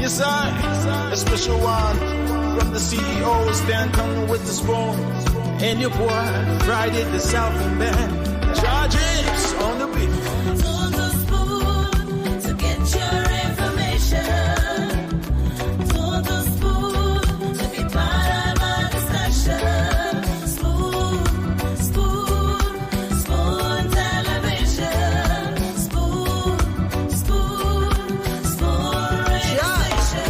Yes, I, a special one from the CEO, stand coming with the spoon. And your boy, Friday the Southern Band, charges on the beat. On the spoon to get your information. On the spoon to be part of our discussion. Spoon, spoon, spoon television. Spoon, spoon, spoon radio station.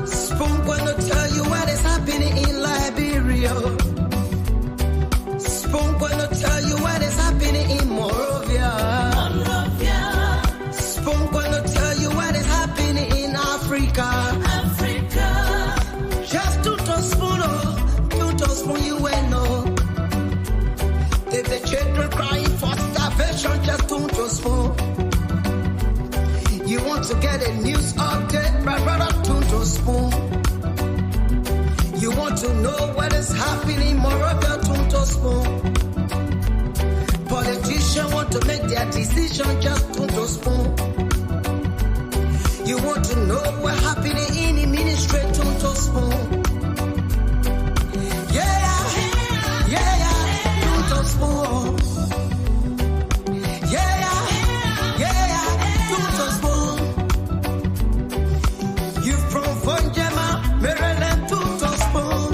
Spoon gonna tell you what is happening in Liberia. Spoon gonna tell you what is happening in Monrovia. Spoon gonna tell you what is happening in Africa. Just to spoon you will know. If the children crying for starvation, just to spoon. You want to get a news update, brother, to spoon. You want to know what is happening in Monrovia, to spoon. Politicians want to make their decision, just to spoon. You want to know what's happening in the ministry, to spoon. To spoon. To spoon. You from Vonjema, Maryland, to spoon.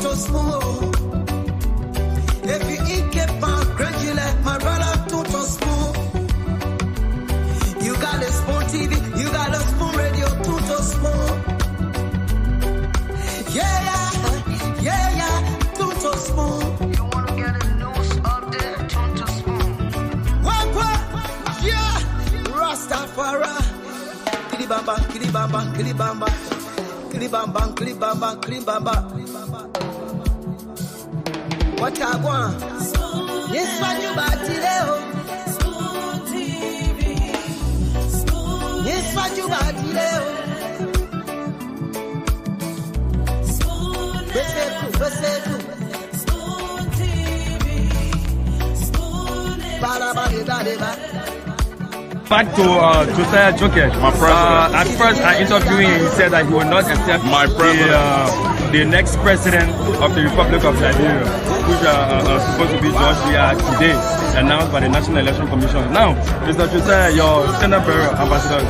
To spoon. If you eat kepa, gradually, my brother, to spoon. You got a spoon TV, you got a spoon radio, to spoon. To spoon. You wanna get a news update, to spoon. What? Yeah. Rastafari. Kilibamba, kilibamba, kilibamba. Kilibamba, kilibamba, kilibamba. What I want? Yes, what you about today? Spoon TV. Spoon. Yes, what you about today? Spoon. Spoon TV. Spoon. Back to Josiah Joker. My president. At first, I interviewed him. He said that he will not accept My president. the next president of the Republic of Liberia, which are supposed to be George Weah today, announced by the National Election Commission. Now, Mr. Josiah, your Senate Ambassador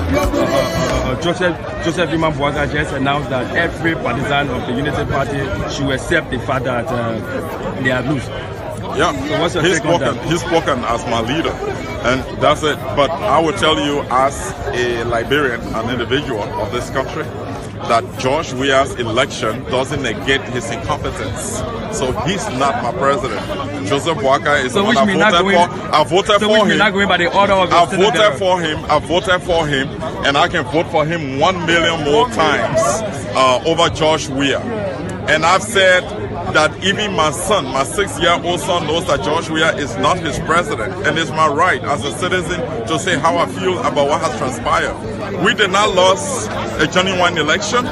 Joseph Iman Bouaga just announced that every partisan of the Unity Party should accept the fact that they are loose. Yeah, So what's your take on that? he's spoken as my leader, and that's it. But I will tell you, as a Liberian, an individual of this country, that George Weah's election doesn't negate his incompetence. So he's not my president. Joseph Bouaga is So the which one means I not voted going- for. I voted So for which him. means not going by the order of I the Senate. voted for him, and I can vote for him 1 million more times over George Weah. And I've said that even my son, my 6-year-old son, knows that George Weah is not his president, and it's my right as a citizen to say how I feel about what has transpired. We did not lose a genuine election.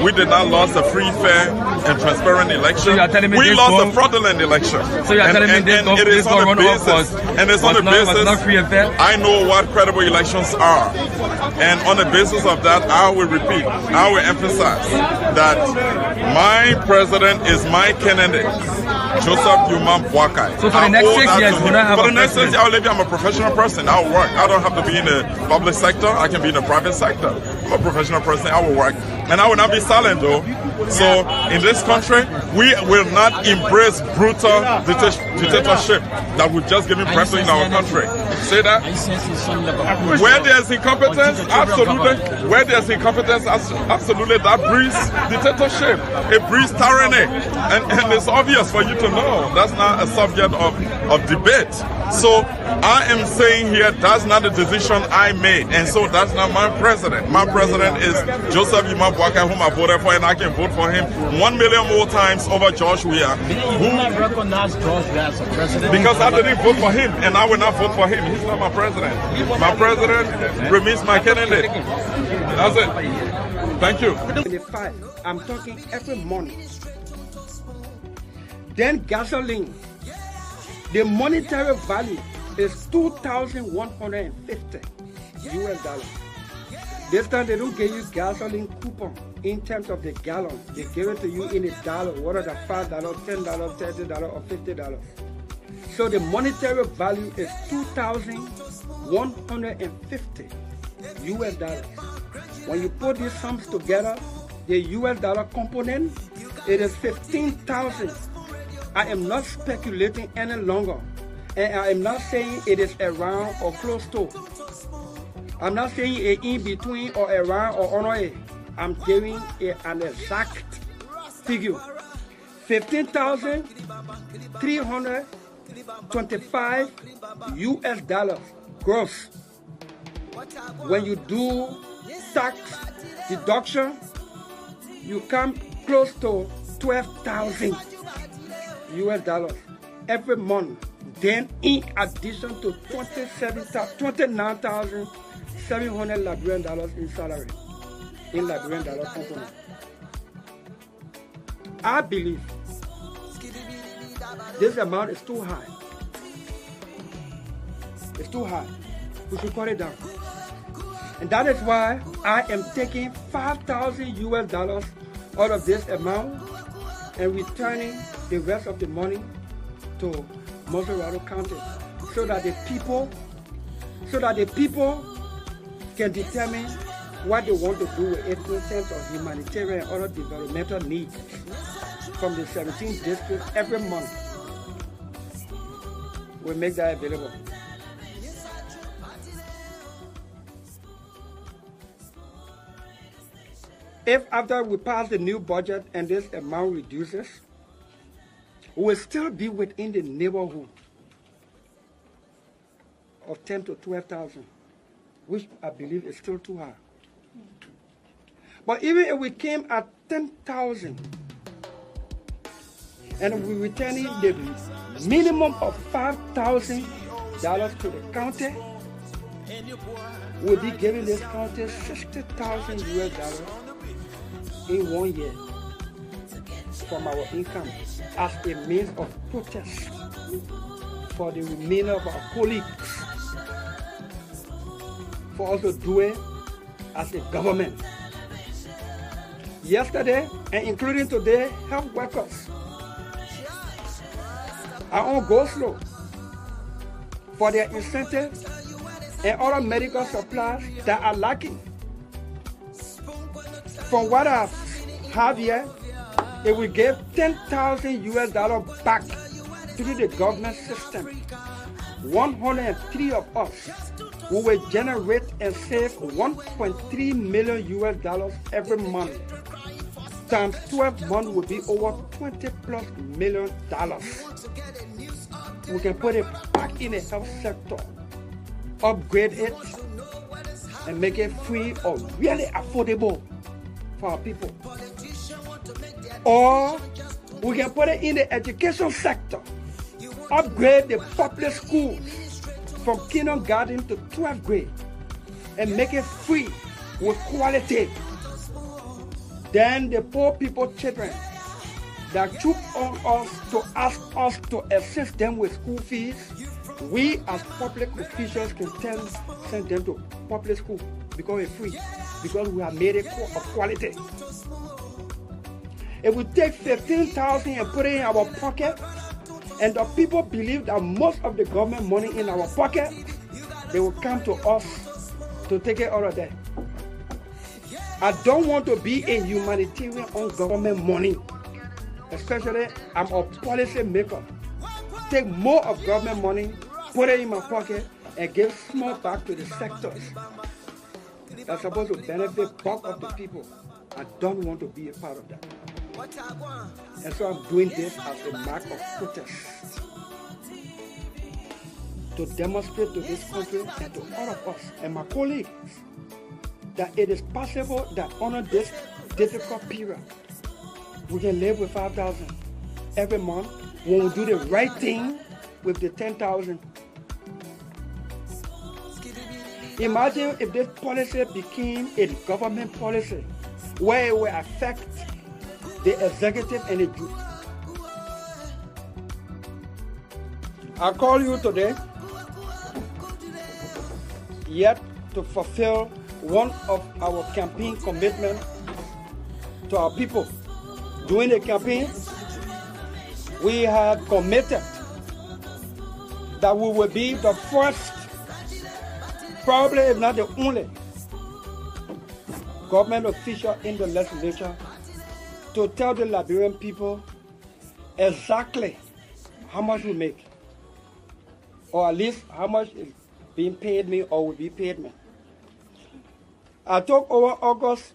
We did not lose a free, fair, and transparent election. So you are telling me we this lost one- a fraudulent election. So you are telling me this on the run basis, was not free and fair? I know what credible elections are. And on the basis of that, I will repeat, I will emphasize that my president is my candidate, Joseph Iman Bouaga. So for the next 6 years, you don't have for a the next 6 president? years, I'm a professional person. I'll work. I don't have to be in the public sector. I can be in the private sector. I'm a professional person. I will work. And I will not be silent, though. So in this country, we will not embrace brutal dictatorship that would just give precedent in our country. Say that? Where there's incompetence, absolutely. Where there's incompetence, absolutely, that breeds dictatorship. It breeds tyranny. And it's obvious for you to know. That's not a subject of debate. So I am saying here, that's not a decision I made. And so that's not my president. My president is Joseph Iman Bouaga, whom I voted for, and I can vote for him 1 million more times over George Weah. You do not recognize George Weah as a president? Because I didn't vote for him, and I will not vote for him. He's not my president. My president remains my candidate. That's it. Thank you. I'm talking every morning. Then gasoline, the monetary value is 2,150 US dollars. This time they don't give you gasoline coupon in terms of the gallon. They give it to you in a dollar, whether that's $5, $10, $30, or $50. So the monetary value is 2,150 US dollars. When you put these sums together, the US dollar component, it is 15,000. I am not speculating any longer. And I am not saying it is around or close to. I'm not saying it in between or around or on it. I'm giving an exact figure. 15,325 US dollars gross. When you do tax deduction, you come close to 12,000 US dollars every month. Then in addition to 29,700 Liberian dollars in salary, in Liberian dollar component. I believe this amount is too high. It's too high. We should cut it down. And that is why I am taking 5,000 US dollars out of this amount and returning the rest of the money to Monterey County so that the people can determine what they want to do with it in terms of humanitarian and other developmental needs from the 17 districts every month. We'll make that available. If after we pass the new budget and this amount reduces, we will still be within the neighborhood of 10 to 12,000, which I believe is still too high. But even if we came at 10,000 and we returning the minimum of $5,000 to the county, we'll be giving this county 60,000 US dollars in 1 year from our income as a means of protest for the remainder of our colleagues, for us to do it as a government. Yesterday, and including today, health workers are on go slow for their incentives and other medical supplies that are lacking. From what I have here, it will give 10,000 US dollars back through the government system. 103 of us who will generate and save 1.3 million US dollars every month. Times 12 months will be over 20 plus million dollars. We can put it back in the health sector, upgrade it, and make it free or really affordable for our people. Or we can put it in the education sector, upgrade the public schools from kindergarten to 12th grade, and make it free with quality. Then the poor people children that took on us to ask us to assist them with school fees, we as public officials can send them to public school because it's free, because we have made it of quality. If we take 15,000 and put it in our pocket, and the people believe that most of the government money in our pocket, they will come to us to take it out of there. I don't want to be a humanitarian on government money. Especially, I'm a policy maker. Take more of government money, put it in my pocket, and give small back to the sectors that's supposed to benefit bulk of the people. I don't want to be a part of that. And so I'm doing this as a mark of protest to demonstrate to this country and to all of us and my colleagues that it is possible that under this difficult period, we can live with 5,000 every month when we do the right thing with the 10,000. Imagine if this policy became a government policy where it will affect the executive and the youth. I call you today yet to fulfill one of our campaign commitments to our people. During the campaign, we had committed that we will be the first, probably if not the only, government official in the legislature to tell the Liberian people exactly how much we make, or at least how much is being paid me or will be paid me. I took over August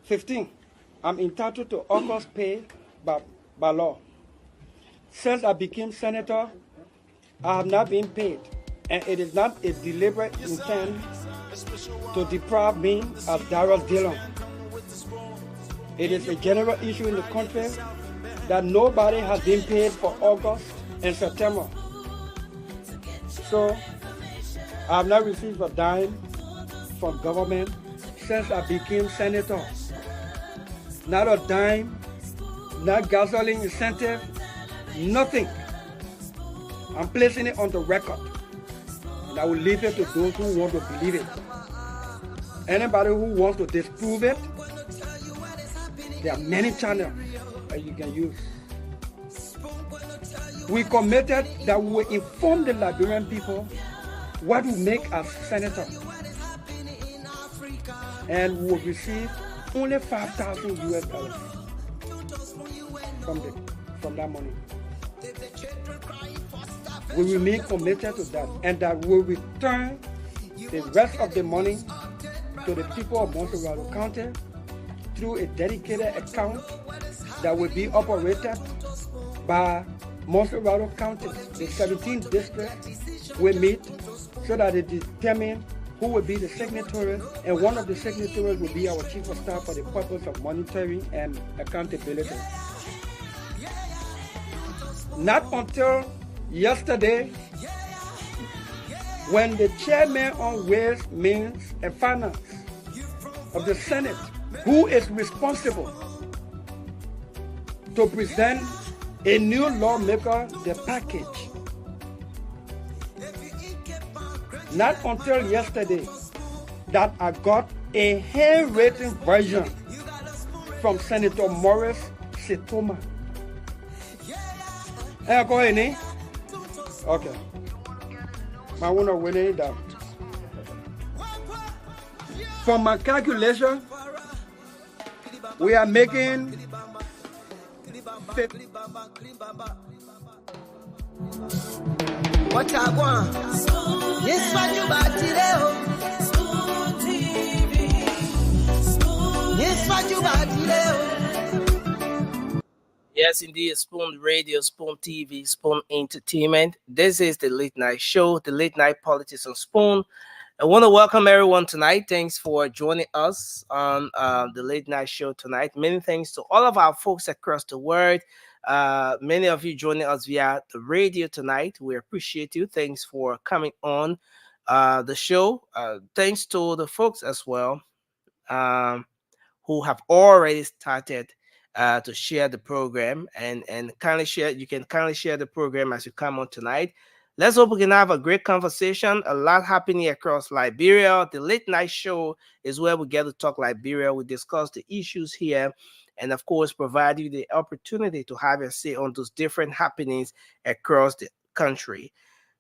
15. I'm entitled to August pay by law. Since I became senator, I have not been paid, and it is not a deliberate intent to deprive me of Darius Dillon. It is a general issue in the country that nobody has been paid for August and September. So I have not received a dime from government since I became senator. Not a dime, not gasoline incentive, nothing. I'm placing it on the record, and I will leave it to those who want to believe it. Anybody who wants to disprove it, there are many channels that you can use. We committed that we will inform the Liberian people what we make as senator, and we will receive only 5,000 US dollars from that money. We remain committed to that, and that we will return the rest of the money to the people of Montserrat County through a dedicated account that will be operated by Montserrat County. The 17th district will meet so that they determine who will be the signatories, and one of the signatories will be our chief of staff for the purpose of monitoring and accountability. Not until yesterday, when the chairman on Ways, Means and Finance of the Senate, who is responsible to present a new lawmaker the package, not until yesterday that I got a handwritten version from Senator Morris Sitoma. Hey, go ahead, eh? Okay. I want to win it down. From my calculation, we are making What I want? Yes, what you got today? Yes, what you got today? Yes, indeed, Spoon Radio, Spoon TV, Spoon Entertainment. This is the Late Night Show, the Late Night Politics on Spoon. I want to welcome everyone tonight. Thanks for joining us on the Late Night Show tonight. Many thanks to all of our folks across the world. Many of you joining us via the radio tonight. We appreciate you. Thanks for coming on the show. Thanks to the folks as well who have already started to share the program, and kindly share. You can kindly share the program as you come on tonight. Let's hope we can have a great conversation. A lot happening across Liberia. The Late Night Show is where we get to talk Liberia. We discuss the issues here, and of course, provide you the opportunity to have a say on those different happenings across the country.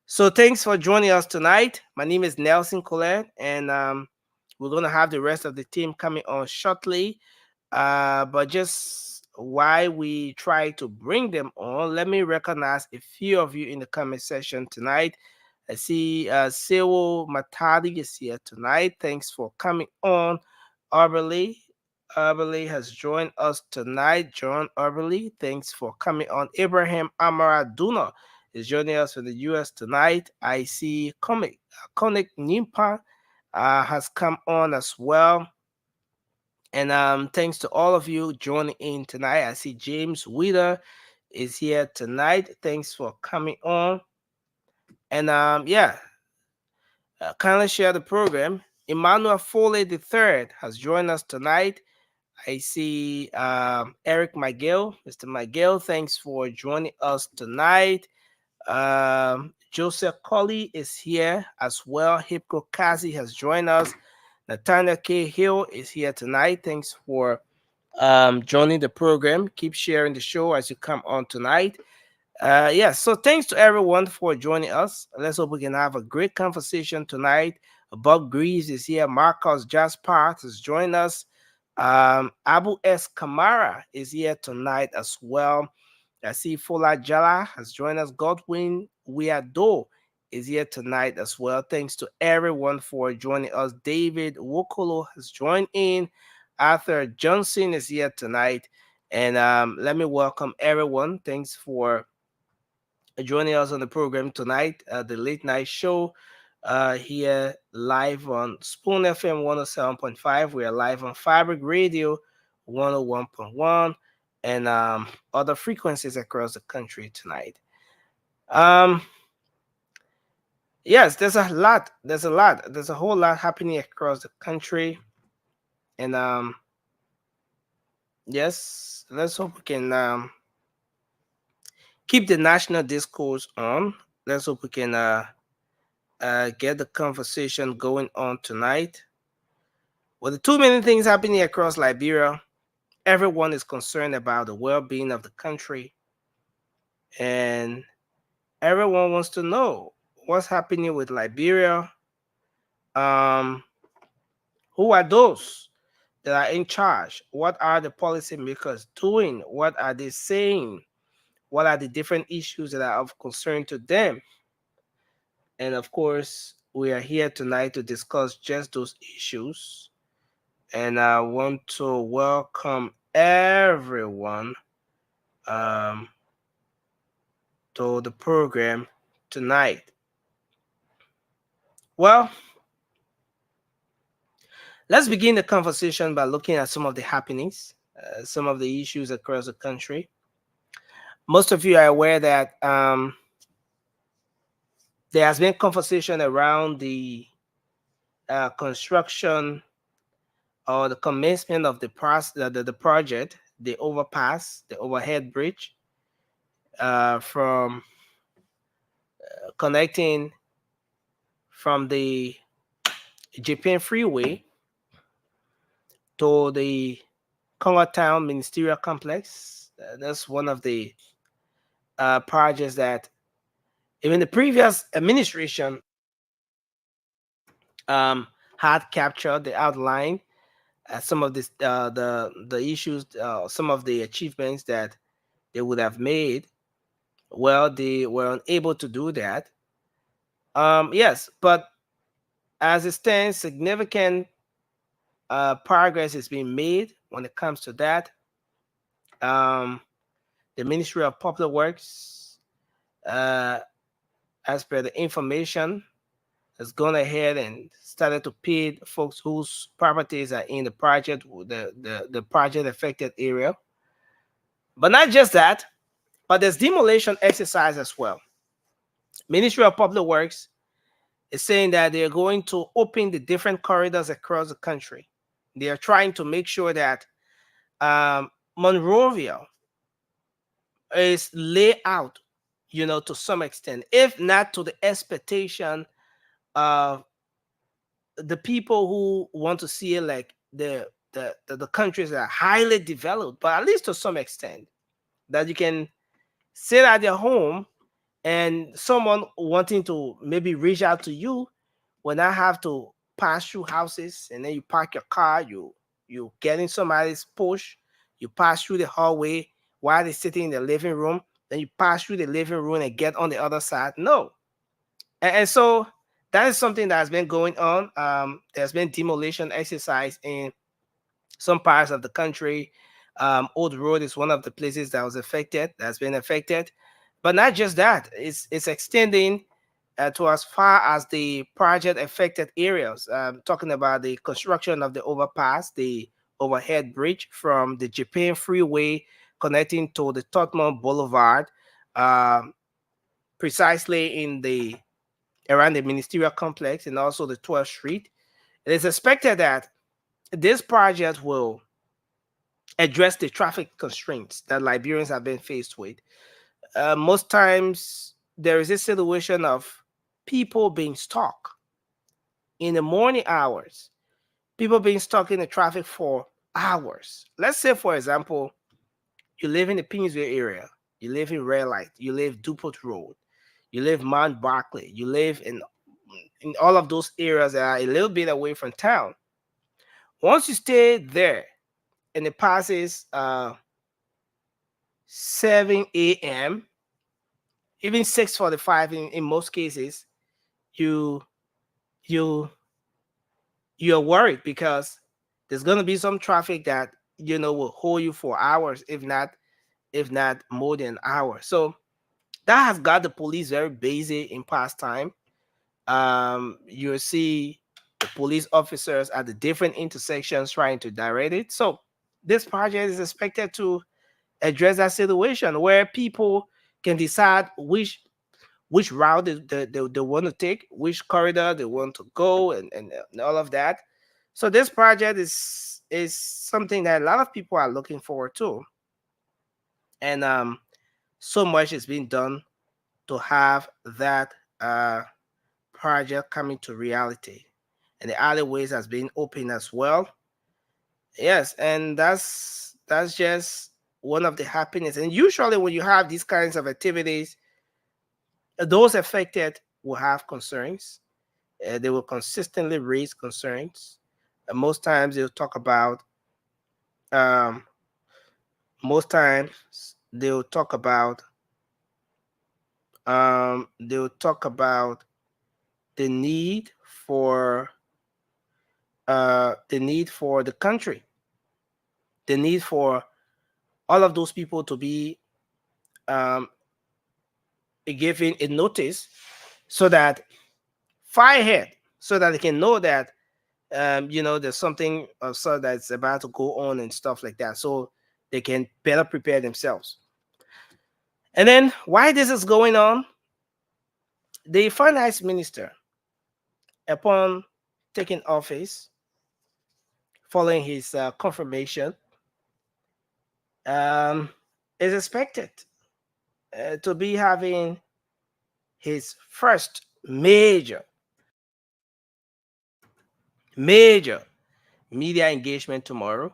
So thanks for joining us tonight. My name is Nelson Colette, and we're going to have the rest of the team coming on shortly. But just while we try to bring them on, let me recognize a few of you in the comment section tonight. I see Sewo Matadi is here tonight. Thanks for coming on. Arberly has joined us tonight. John Arberly, thanks for coming on. Abraham Amaraduna is joining us from the US tonight. I see Konik Nimpa has come on as well. And thanks to all of you joining in tonight. I see James Wheeler is here tonight. Thanks for coming on. And kindly share the program. Emmanuel Foley III has joined us tonight. I see Eric Miguel. Mr. Miguel, thanks for joining us tonight. Joseph Colley is here as well. Hipko Kazi has joined us. Nathaniel K. Hill is here tonight. Thanks for joining the program. Keep sharing the show as you come on tonight. So thanks to everyone for joining us. Let's hope we can have a great conversation tonight. Bob Greaves is here. Marcos Jaspart has joined us. Abu S. Kamara is here tonight as well. I see Fola Jala has joined us. Godwin Wiado is here tonight as well. Thanks to everyone for joining us. David Wokolo has joined in. Arthur Johnson is here tonight. And let me welcome everyone. Thanks for joining us on the program tonight, the late night show here live on Spoon FM 107.5. We are live on Fabric Radio 101.1 and other frequencies across the country tonight. Um, yes, there's a lot. There's a whole lot happening across the country. And yes, let's hope we can keep the national discourse on. Let's hope we can get the conversation going on tonight. With the too many things happening across Liberia, everyone is concerned about the well-being of the country, and everyone wants to know what's happening with Liberia. Um, who are those that are in charge? What are the policymakers doing? What are they saying? What are the different issues that are of concern to them? And of course, we are here tonight to discuss just those issues. And I want to welcome everyone um, to the program tonight. Well, let's begin the conversation by looking at some of the happenings, some of the issues across the country. Most of you are aware that there has been conversation around the construction or the commencement of the project, the overpass, the overhead bridge from connecting from the Japan Freeway to the Congo Town Ministerial Complex. That's one of the projects that even the previous administration had captured the outline, some of this, the issues, some of the achievements that they would have made. Well, they were unable to do that. Yes, but as it stands, significant progress is being made when it comes to that. The Ministry of Public Works, as per the information, has gone ahead and started to pay folks whose properties are in the project, the project affected area. But not just that, but there's demolition exercise as well. Ministry of Public Works is saying that they're going to open the different corridors across the country. They are trying to make sure that Monrovia is laid out, to some extent, if not to the expectation of the people who want to see it like the countries that are highly developed, but at least to some extent, that you can sit at your home and someone wanting to maybe reach out to you will not have to pass through houses, and then you park your car, you get in somebody's push, you pass through the hallway while they're sitting in the living room, then you pass through the living room and get on the other side. No. And so that is something that has been going on. There's been demolition exercise in some parts of the country. Old Road is one of the places that was affected, that's been affected. But not just that, it's extending to as far as the project affected areas. Talking about the construction of the overpass, the overhead bridge from the Japan Freeway connecting to the Tottenham Boulevard, precisely in the around the ministerial complex and also the 12th Street. It is expected that this project will address the traffic constraints that Liberians have been faced with. Most times, there is a situation of people being stuck in the morning hours, people being stuck in the traffic for hours. Let's say, for example, you live in the Pinsville area, you live in Red Light, you live Dupont Road, you live Mount Barclay, you live in all of those areas that are a little bit away from town. Once you stay there and it passes 7 a.m., even 6:45 in most cases, you you you're worried because there's gonna be some traffic that will hold you for hours, if not more than an hour. So that has got the police very busy in past time. You see the police officers at the different intersections trying to direct it. So this project is expected to address that situation where people can decide which route they want to take, which corridor they want to go, and all of that. So this project is something that a lot of people are looking forward to, and so much is being done to have that project coming to reality, and the alleyways has been open as well. Yes, and that's just one of the happiness. And usually, when you have these kinds of activities, those affected will have concerns. They will consistently raise concerns. And most times they'll talk about um, most times they'll talk about they'll talk about the need for the country, the need for all of those people to be um, given a notice so that fire ahead, so that they can know that there's something of sort that's about to go on and stuff like that, so they can better prepare themselves. And then why this is going on, the finance minister, upon taking office, following his confirmation, um, is expected to be having his first major media engagement tomorrow.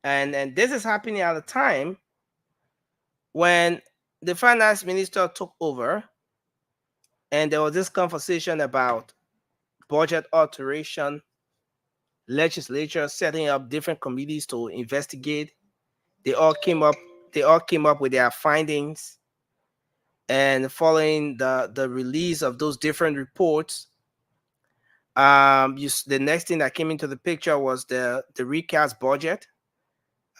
And this is happening at a time when the finance minister took over, and there was this conversation about budget alteration, legislature setting up different committees to investigate. They all came up. They all came up with their findings, and following the release of those different reports, the next thing that came into the picture was the recast budget.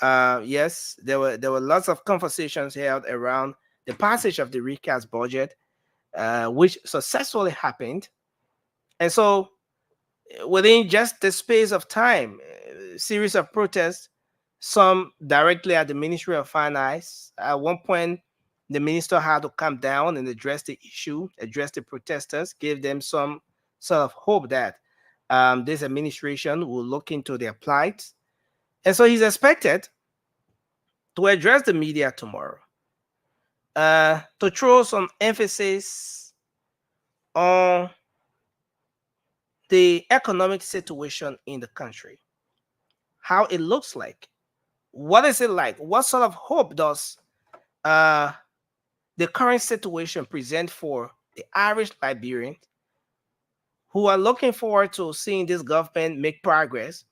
Yes, there were lots of conversations held around the passage of the recast budget, which successfully happened. And so, within just the space of time, a series of protests, some directly at the Ministry of Finance. At one point, the minister had to come down and address the issue, address the protesters, give them some sort of hope that this administration will look into their plight. And so he's expected to address the media tomorrow, to throw some emphasis on the economic situation in the country, how it looks like, what is it like, what sort of hope does uh, the current situation present for the Irish Liberians who are looking forward to seeing this government make progress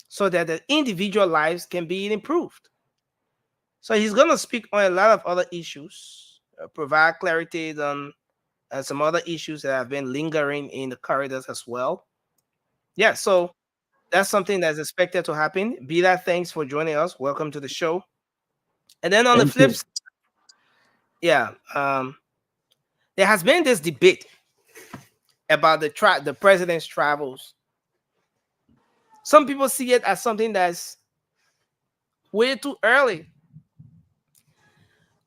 so that the individual lives can be improved. So he's going to speak on a lot of other issues, provide clarity on some other issues that have been lingering in the corridors as well. Yeah, so that's something that's expected to happen. Bila, thanks for joining us. Welcome to the show. And then on the Thank flip you. side, yeah, there has been this debate about the president's travels. Some people see it as something that's way too early.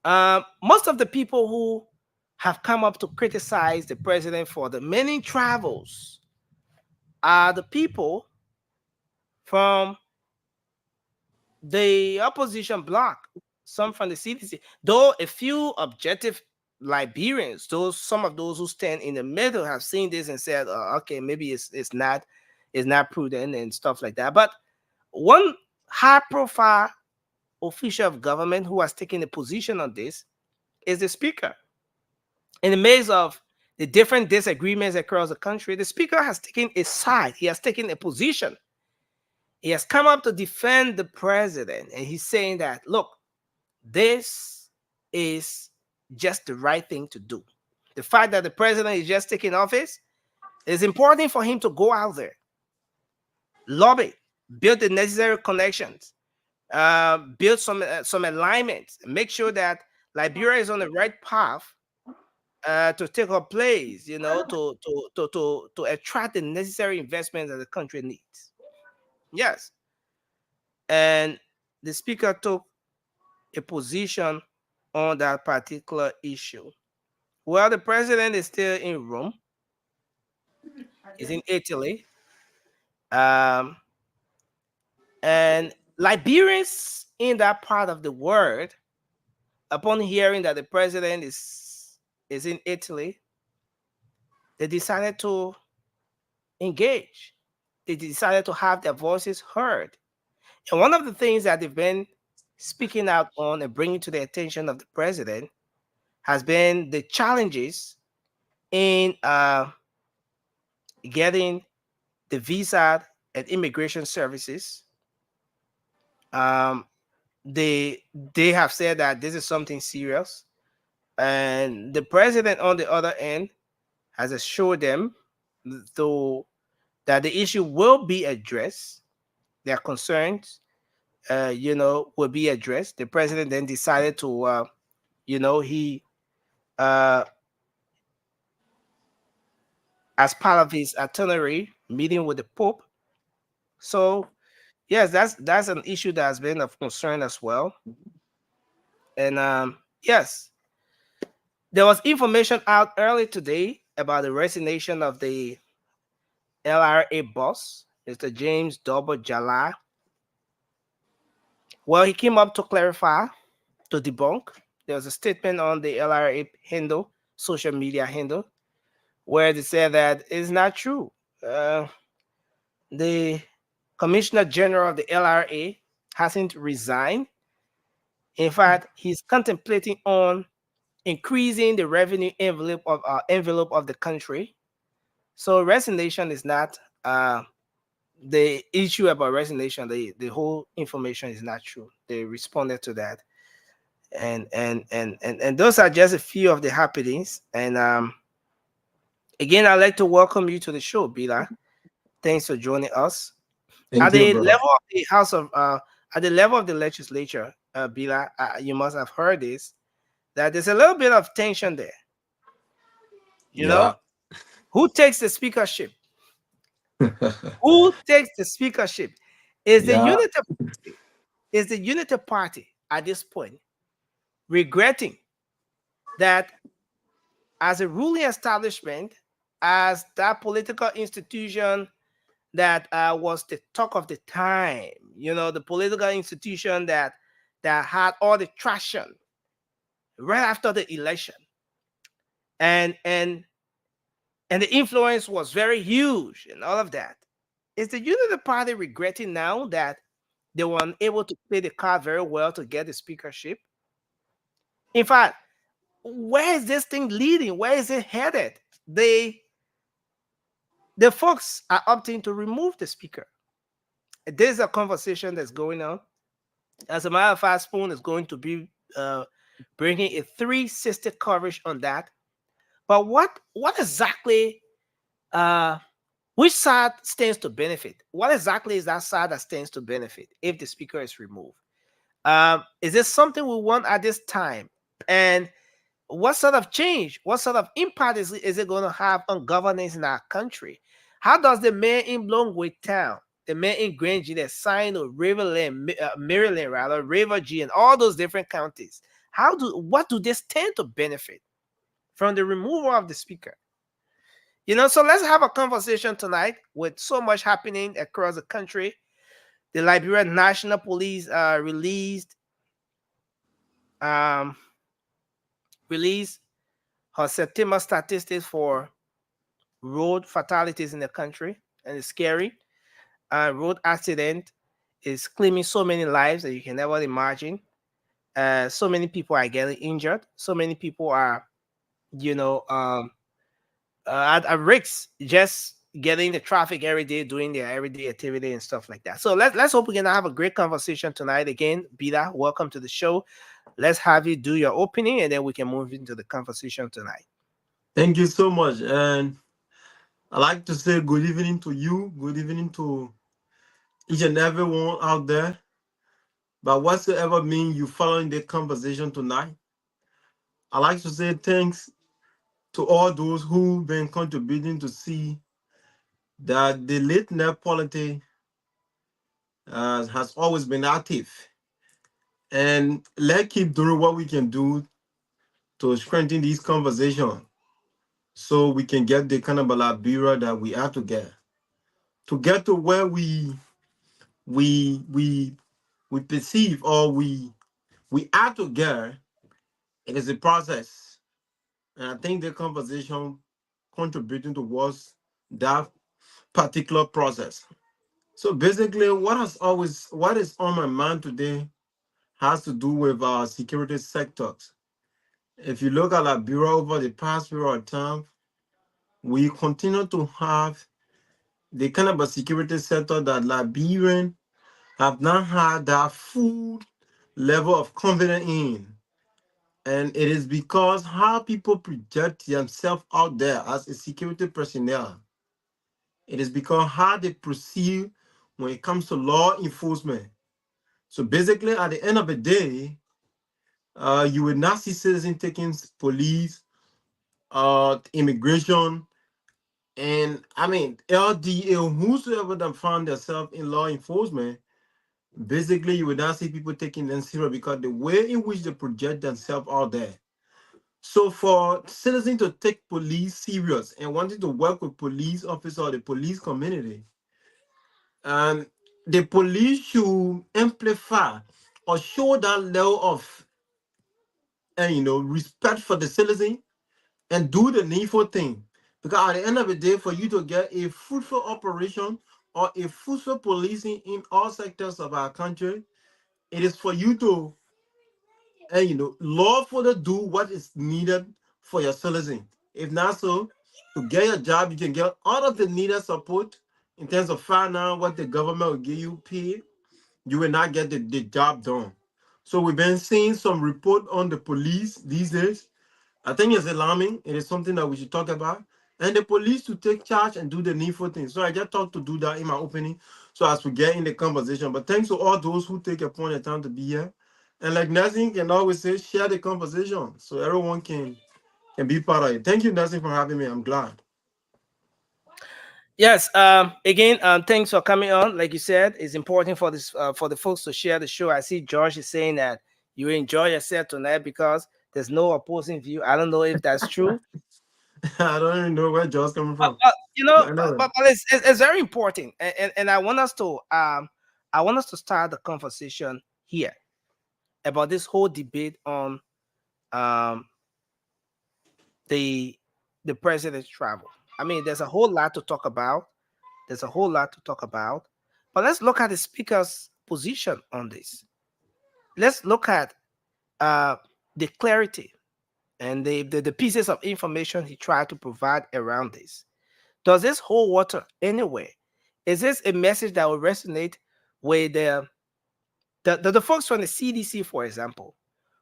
Most of the people who have come up to criticize the president for the many travels are the people from the opposition bloc, some from the CDC, though a few objective Liberians, some of those who stand in the middle, have seen this and said, okay, maybe it's not prudent and stuff like that. But one high profile official of government who has taken a position on this is the speaker. In the midst of the different disagreements across the country, the speaker has taken a side. He has taken a position. He has come up to defend the president, and he's saying that, look, this is just the right thing to do. The fact that the president is just taking office, it's important for him to go out there, lobby, build the necessary connections, build some alignments, make sure that Liberia is on the right path to take her place, to attract the necessary investment that the country needs. Yes. And the speaker took a position on that particular issue. Well, the president is still in Rome, is in Italy. Um, and Liberians in that part of the world, upon hearing that the president is in Italy, they decided to engage. They decided to have their voices heard. And one of the things that they've been speaking out on and bringing to the attention of the president has been the challenges in getting the visa and immigration services. Um, they have said that this is something serious, and the president, on the other end, has assured them, though, that the issue will be addressed. Their concerns, will be addressed. The president then decided to, he, uh, as part of his itinerary, meeting with the Pope. So, yes, that's an issue that has been of concern as well. And yes, there was information out early today about the resignation of the LRA boss, Mr. James Double Jala. Well, he came up to clarify, to debunk. There was a statement on the LRA handle, social media handle, where they said that it's not true. The Commissioner General of the LRA hasn't resigned. In fact, he's contemplating on increasing the revenue envelope of the country. So resignation is not the issue about resignation. The whole information is not true. They responded to that, and those are just a few of the happenings. And again, I'd like to welcome you to the show, Bila. Thanks for joining us. Thank At you, the brother. level of the House of, at the level of the legislature, Bila, you must have heard this, that there's a little bit of tension there. You Yeah. know, who takes the speakership? Who takes the speakership? Is the Yeah. Unity Party at this point regretting that as a ruling establishment, as that political institution that was the talk of the time, the political institution that had all the traction right after the election, and the influence was very huge and all of that. Is the Unity Party regretting now that they were unable to play the card very well to get the speakership? In fact, where is this thing leading? Where is it headed? The folks are opting to remove the speaker. There's a conversation that's going on. As a matter of fact, Spoon is going to be bringing a 360 coverage on that. But what exactly, which side stands to benefit? What exactly is that side that stands to benefit if the speaker is removed? Is this something we want at this time? And what sort of change, what sort of impact is it going to have on governance in our country? How does the mayor in Longwood Town, the mayor in Granger, the sign of Maryland, rather, River G, and all those different counties, what do they stand to benefit from the removal of the speaker? So let's have a conversation tonight with so much happening across the country. The Liberian National Police released her September statistics for road fatalities in the country, and it's scary. Road accident is claiming so many lives that you can never imagine. So many people are getting injured. So many people are, you know, at risk just getting the traffic every day, doing their everyday activity and stuff like that. So let's hope we're gonna have a great conversation tonight. Again, Bida, welcome to the show. Let's have you do your opening, and then we can move into the conversation tonight. Thank you so much. And I like to say good evening to you, good evening to each and everyone out there. But whatsoever mean you following the conversation tonight, I like to say thanks to all those who've been contributing to see that the late night polity has always been active. And let's keep doing what we can do to strengthen this conversation so we can get the kind of a Liberia that we have to get to where we we we perceive or we are together. It is a process, and I think the conversation contributing towards that particular process. So basically, what is on my mind today has to do with our security sectors. If you look at Liberia over the past period of time, we continue to have the kind of a security sector that Liberian have not had that full level of confidence in. And it is because how people project themselves out there as a security personnel. It is because how they proceed when it comes to law enforcement. So basically, at the end of the day, you will not see citizens taking police, immigration, and I mean LDA, whosoever that found themselves in law enforcement. Basically, you will not see people taking them serious because the way in which they project themselves out there. So for citizens to take police serious and wanting to work with police officers or the police community, um, the police should amplify or show that level of respect for the citizen and do the needful thing. Because at the end of the day, for you to get a fruitful operation or a fruitful policing in all sectors of our country, it is for you to lawfully do what is needed for your citizen. If not so, to get your job, you can get all of the needed support in terms of finance, what the government will give you paid. You will not get the job done. So we've been seeing some report on the police these days. I think it's alarming. It is something that we should talk about. And the police to take charge and do the needful things. So I just thought to do that in my opening so as we get in the conversation. But thanks to all those who take upon the time to be here. And like Nazim can always say, share the conversation so everyone can be part of it. Thank you, Nazim, for having me. I'm glad. Yes. Again, thanks for coming on. Like you said, it's important for this for the folks to share the show. I see George is saying that you enjoy yourself tonight because there's no opposing view. I don't know if that's true. I don't even know where Joe's coming But, from. but you know, But anyway. but it's very important, and I want us to start the conversation here about this whole debate on um the the president's travel. I mean, there's a whole lot to talk about. There's a whole lot to talk about. But let's look at the speaker's position on this. Let's look at uh, the clarity and the pieces of information he tried to provide around this. Does this hold water anyway? Is this a message that will resonate with the folks from the CDC, for example,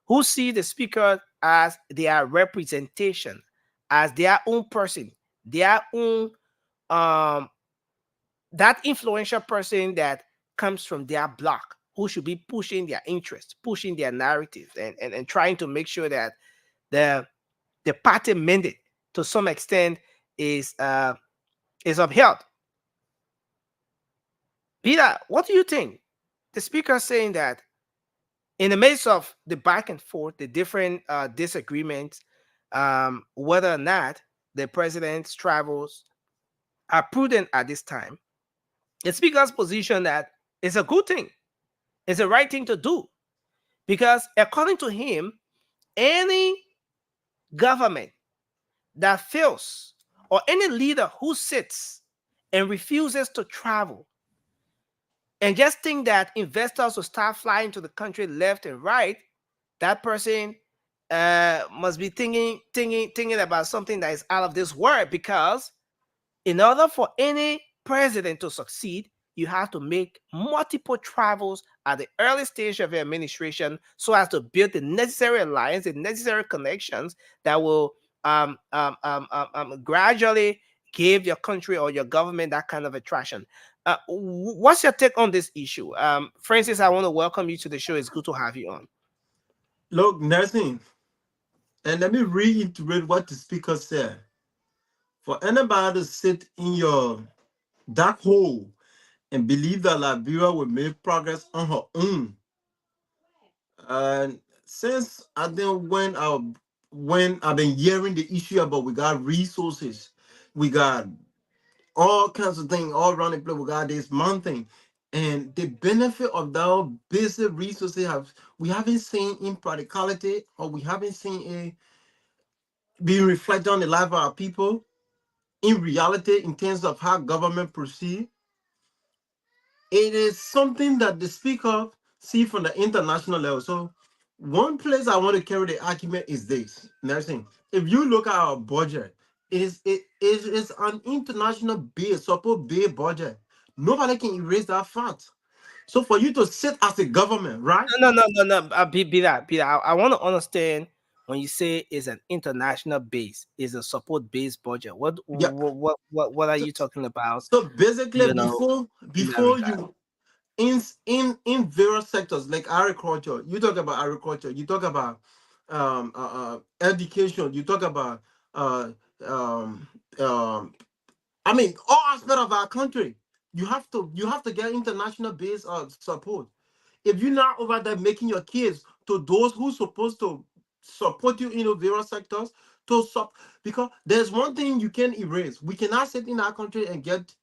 who see the speaker as their representation, as their own person, their own um that influential person that comes from their block, who should be pushing their interests, pushing their narrative, and trying to make sure that the the party mandate to some extent is upheld. Peter, what do you think? The speaker saying that in the midst of the back and forth, the different disagreements, whether or not the president's travels are prudent at this time, the speaker's position that it's a good thing, it's the right thing to do, because according to him, any government, that fails, or any leader who sits and refuses to travel and just think that investors will start flying to the country left and right, that person must be thinking about something that is out of this world, because in order for any president to succeed, you have to make multiple travels at the early stage of your administration so as to build the necessary alliance, the necessary connections that will gradually give your country or your government that kind of attraction. What's your take on this issue? Francis, I want to welcome you to the show. It's good to have you on. Look, Nelson, and let me reiterate what the speaker said. For anybody to sit in your dark hole and believe that Liberia will make progress on her own, and since I think when I've been hearing the issue about we got resources, we got all kinds of things all around the place. We got this mountain, and the benefit of that basic resources we haven't seen in practicality, or we haven't seen it being reflected on the life of our people in reality in terms of how government proceed. It is something that the speaker see from the international level. So one place I want to carry the argument is this. Nursing. If you look at our budget, it is an international base, support base budget. Nobody can erase that fact. So for you to sit as a government, right? No. Be that. I want to understand when you say it's an international base, is a support based budget. What Yeah. what are So, you talking about? so basically, You know, before in that before regard. you in various sectors like agriculture, you talk about agriculture, you talk about education, you talk about uh, um, um, I mean all aspects of our country. You have to get international base support. If you're not over there making your kids to those who's supposed to support you in the various sectors to because there's one thing you can erase. We cannot sit in our country and get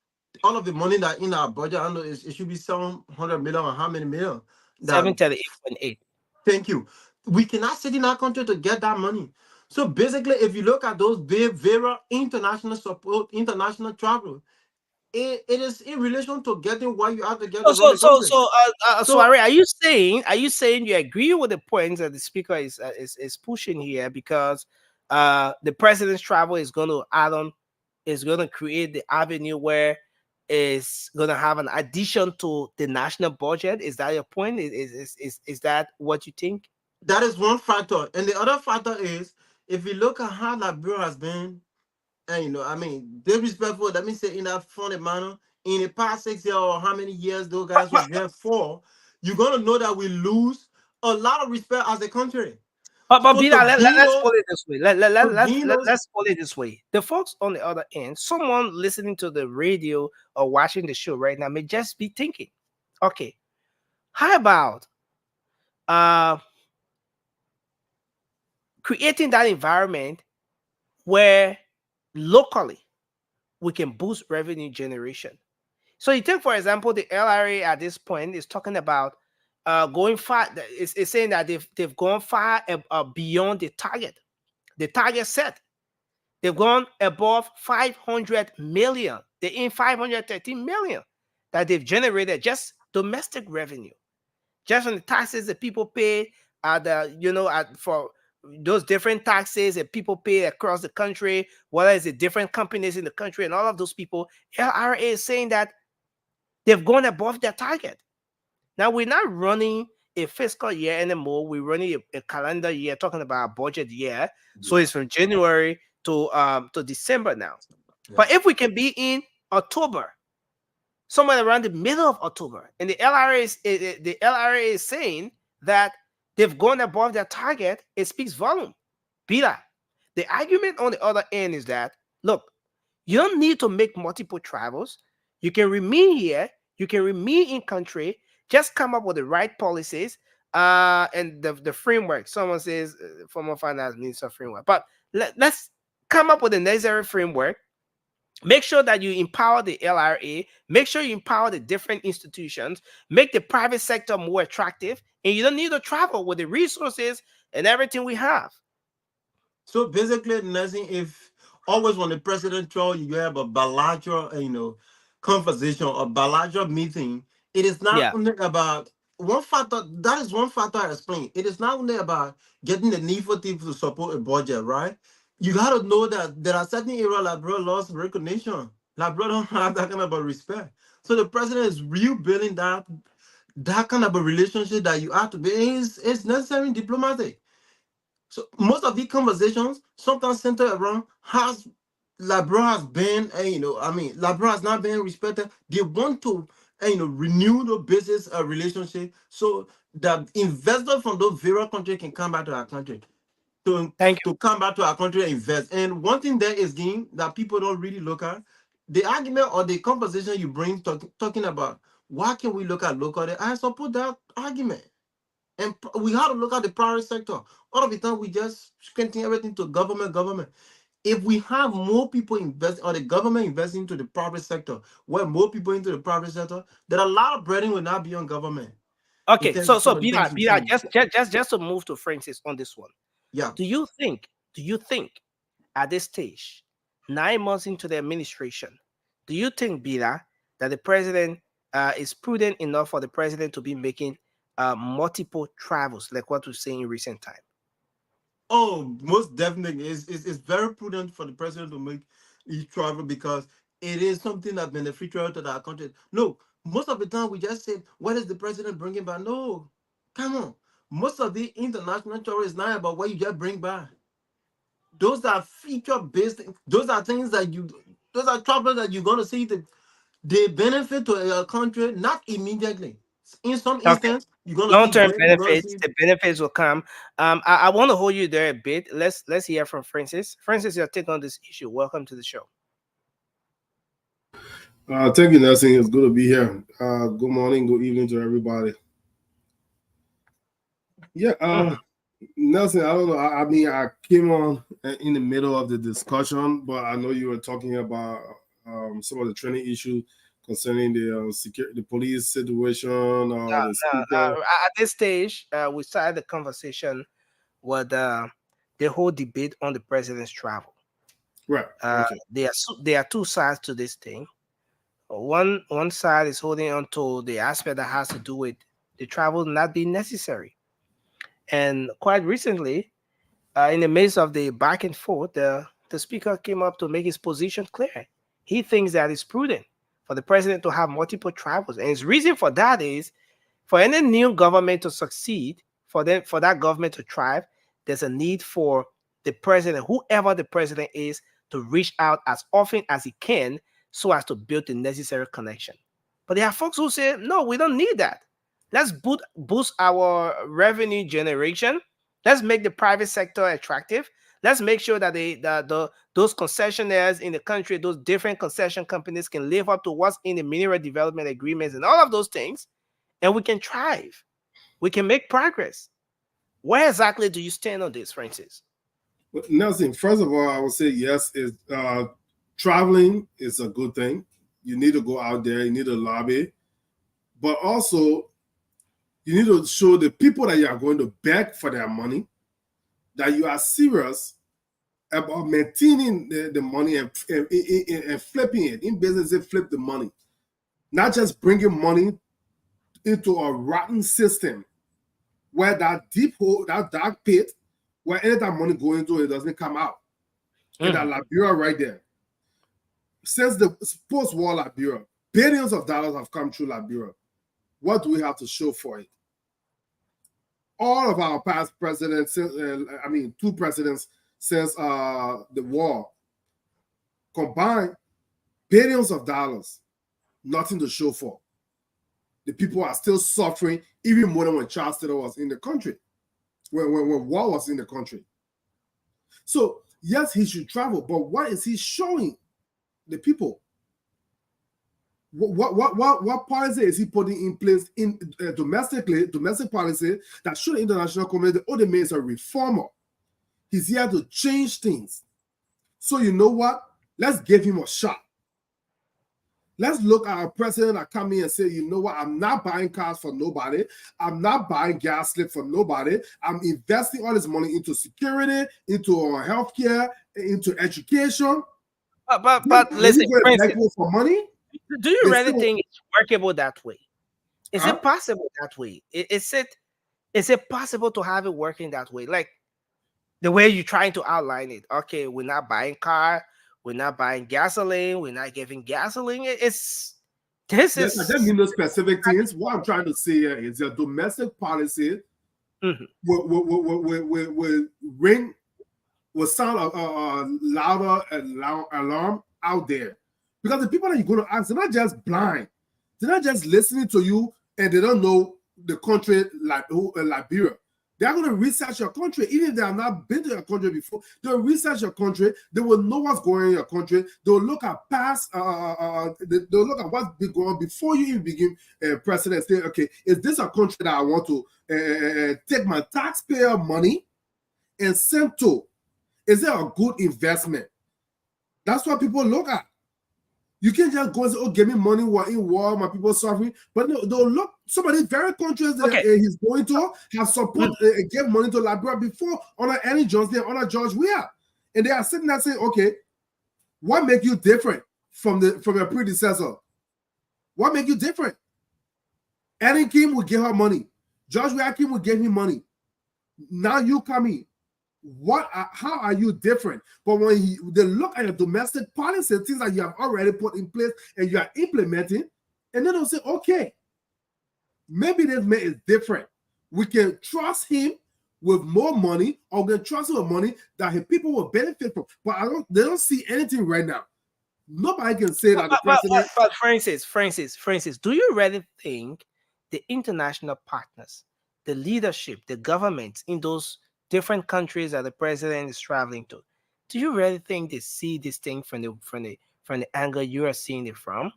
all of the money that in our budget. I know it should be 700 million or how many million that 738.8. thank you. We cannot sit in our country to get that money. So basically, if you look at those big very international support, international travel, it is in relation to getting what you have to get So to run so the so country. so So Swari, are you saying you agree with the points that the speaker is pushing here, because the president's travel is going to add on, is going to create the avenue where is going to have an addition to the national budget? Is that your point? Is that what you think? that is one factor. And the other factor is if you look at how Liberia has been, and I mean, disrespectful, let me say in that funny manner, in the past 6 years or how many years those guys was there for, you're gonna know that we lose a lot of respect as a country. But So Bina, let's put it this way. to gain those Let's put it this way. The folks on the other end, someone listening to the radio or watching the show right now may just be thinking, okay, how about uh creating that environment where locally we can boost revenue generation? So you take, for example, the LRA at this point is talking about going far. It's saying that they've gone far beyond the target set. They've gone above 500 million. They're in 513 million that they've generated just domestic revenue, just on the taxes that people pay at for those different taxes that people pay across the country, whether it's the different companies in the country and all of those people. LRA is saying that they've gone above their target. Now we're not running a fiscal year anymore. We're running a calendar year, talking about a budget year. So it's from January to December now. yeah. But if we can be in October, somewhere around the middle of October, and the LRA is saying that they've gone above their target, it speaks volume. Peter, the argument on the other end is that, look, you don't need to make multiple travels. You can remain here. You can remain in country. Just come up with the right policies and the framework. Someone says former finance minister framework, but let's come up with a necessary framework. Make sure that you empower the LRA. Make sure you empower the different institutions. Make the private sector more attractive, and you don't need to travel with the resources and everything we have. So basically, nothing. If always when the president throw you have a bilateral, conversation or bilateral meeting. It is not Yeah. only about one factor. That is one factor I explained. It is not only about getting the initiative to support a budget, right? You got to know that there are certain areas like bro lost recognition. Like bro don't have that kind of a respect. So the president is rebuilding that kind of a relationship that you have to be. It's necessary in diplomacy. So most of these conversations sometimes center around has Labro has been, Labro has not been respected. They want to, renew the business relationship so that investors from those various countries can come back to our country to Thank you. to come back to our country and invest. And one thing there is game that people don't really look at the argument or the conversation you bring talking about why can we look at locally? I support that argument. And we have to look at the private sector. All of the time, we just squinting everything to government, government. If we have more people invest or the government investing into the private sector, where more people into the private sector, then a lot of burden will not be on government. Okay, so In terms of Bila, fees. just to move to Francis on this one. Yeah. Do you think at this stage, 9 months into the administration, do you think, Bila, that the president is prudent enough for the president to be making multiple travels, like what we've seen in recent time? Oh, most definitely. It's very prudent for the president to make each travel because it is something that beneficial to our country. No, most of the time we just say, what is the president bringing back? No, come on. Most of the international travel is not about what you just bring back. Those are feature based. Those are things that those are travel that you're going to see the benefit to your country, not immediately. In some Okay. instance, you're going to see Long-term gain, you're going to benefits, see. the benefits will come. I want to hold you there a bit. Let's hear from Francis. Francis, your take on this issue. Welcome to the show. Thank you, Nelson. It's good to be here. Good morning, good evening to everybody. Yeah, Mhm. Nelson, I don't know. I mean, I came on in the middle of the discussion, but I know you were talking about some of the training issues concerning the the police situation, Now, the speaker. at this stage, we started the conversation with the whole debate on the president's travel. Right. Okay. There are two sides to this thing. One side is holding on to the aspect that has to do with the travel not being necessary. And quite recently, in the midst of the back and forth, the speaker came up to make his position clear. He thinks that it's prudent for the president to have multiple travels, and his reason for that is for any new government to succeed, for that government to thrive, there's a need for the president, whoever the president is, to reach out as often as he can so as to build the necessary connection. But there are folks who say, no, we don't need that. Let's boost our revenue generation. Let's make the private sector attractive. Let's make sure that those concessionaires in the country, those different concession companies can live up to what's in the mineral development agreements and all of those things, and we can thrive. We can make progress. Where exactly do you stand on this, Francis? Well, Nelson, first of all, I would say yes. Is traveling is a good thing. You need to go out there. You need to lobby, but also you need to show the people that you are going to beg for their money that you are serious about maintaining the money and flipping it. In business, they flip the money, not just bringing money into a rotten system where that deep hole, that dark pit, where any time money go into it doesn't come out. And that Liberia right there. Since the post-war Liberia, billions of dollars have come through Liberia. What do we have to show for it? All of our past presidents, two presidents since the war, combined billions of dollars, nothing to show for. The people are still suffering even more than when Charles Taylor was in the country, when war was in the country. So yes, he should travel, but what is he showing the people? What policy is he putting in place in domestic policy that should the international community? Oh, the man is a reformer. He's here to change things. So you know what? Let's give him a shot. Let's look at a president that come in and say, you know what, I'm not buying cars for nobody. I'm not buying gas slip for nobody. I'm investing all this money into security, into healthcare, into education. But When you listen, go and beg Francis, people for money, do you they really still, think it's workable that way? Is huh? it possible that way? Is it possible to have it working that way? Like the way you're trying to outline it. Okay, we're not buying car, we're not buying gasoline, we're not giving gasoline. It's this Yes, I don't is mean those specific things. What I'm trying to say here is a domestic policy Mhm. will ring, will sound louder and alarm out there. Because the people that you're going to ask, they're not just blind. They're not just listening to you and they don't know the country like Liberia. They're going to research your country. Even if they have not been to your country before, they'll research your country. They will know what's going on in your country. They'll look at past, they'll look at what's been going on before you even begin president. Say, okay, is this a country that I want to take my taxpayer money and send to? Is it a good investment? That's what people look at. You can't just go and say, oh, give me money, we're in war, my people suffering. But no, they'll look, some of these very countries that Okay. he's going to have support, give money to Liberia before under Annie Johnson, under George Weah. And they are sitting there saying, okay, what make you different from your predecessor? What make you different? Annie Kim will give her money. George Weah Kim will give him money. Now you come in. How are you different? But when they look at your domestic policy, things that you have already put in place and you are implementing, and then they'll say, okay, maybe this man is different. We can trust him with more money, or we can trust him with money that his people will benefit from. But they don't see anything right now. Nobody can say that the president. But Francis, do you really think the international partners, the leadership, the governments in those different countries that the president is traveling to, do you really think they see this thing from the angle you are seeing it from?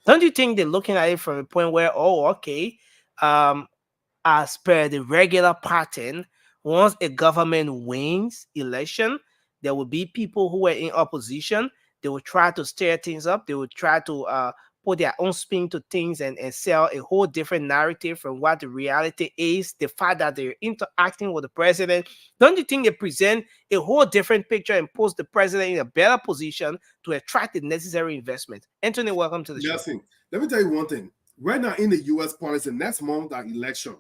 Don't you think they're looking at it from a point where, oh, okay, as per the regular pattern, once a government wins election, there will be people who are in opposition. They will try to stir things up. They will try to put their own spin to things and sell a whole different narrative from what the reality is. The fact that they're interacting with the president, don't you think they present a whole different picture and post the president in a better position to attract the necessary investment? Anthony, welcome to the show. Yes, let me tell you one thing. Right now in the U.S. policy, next month that election,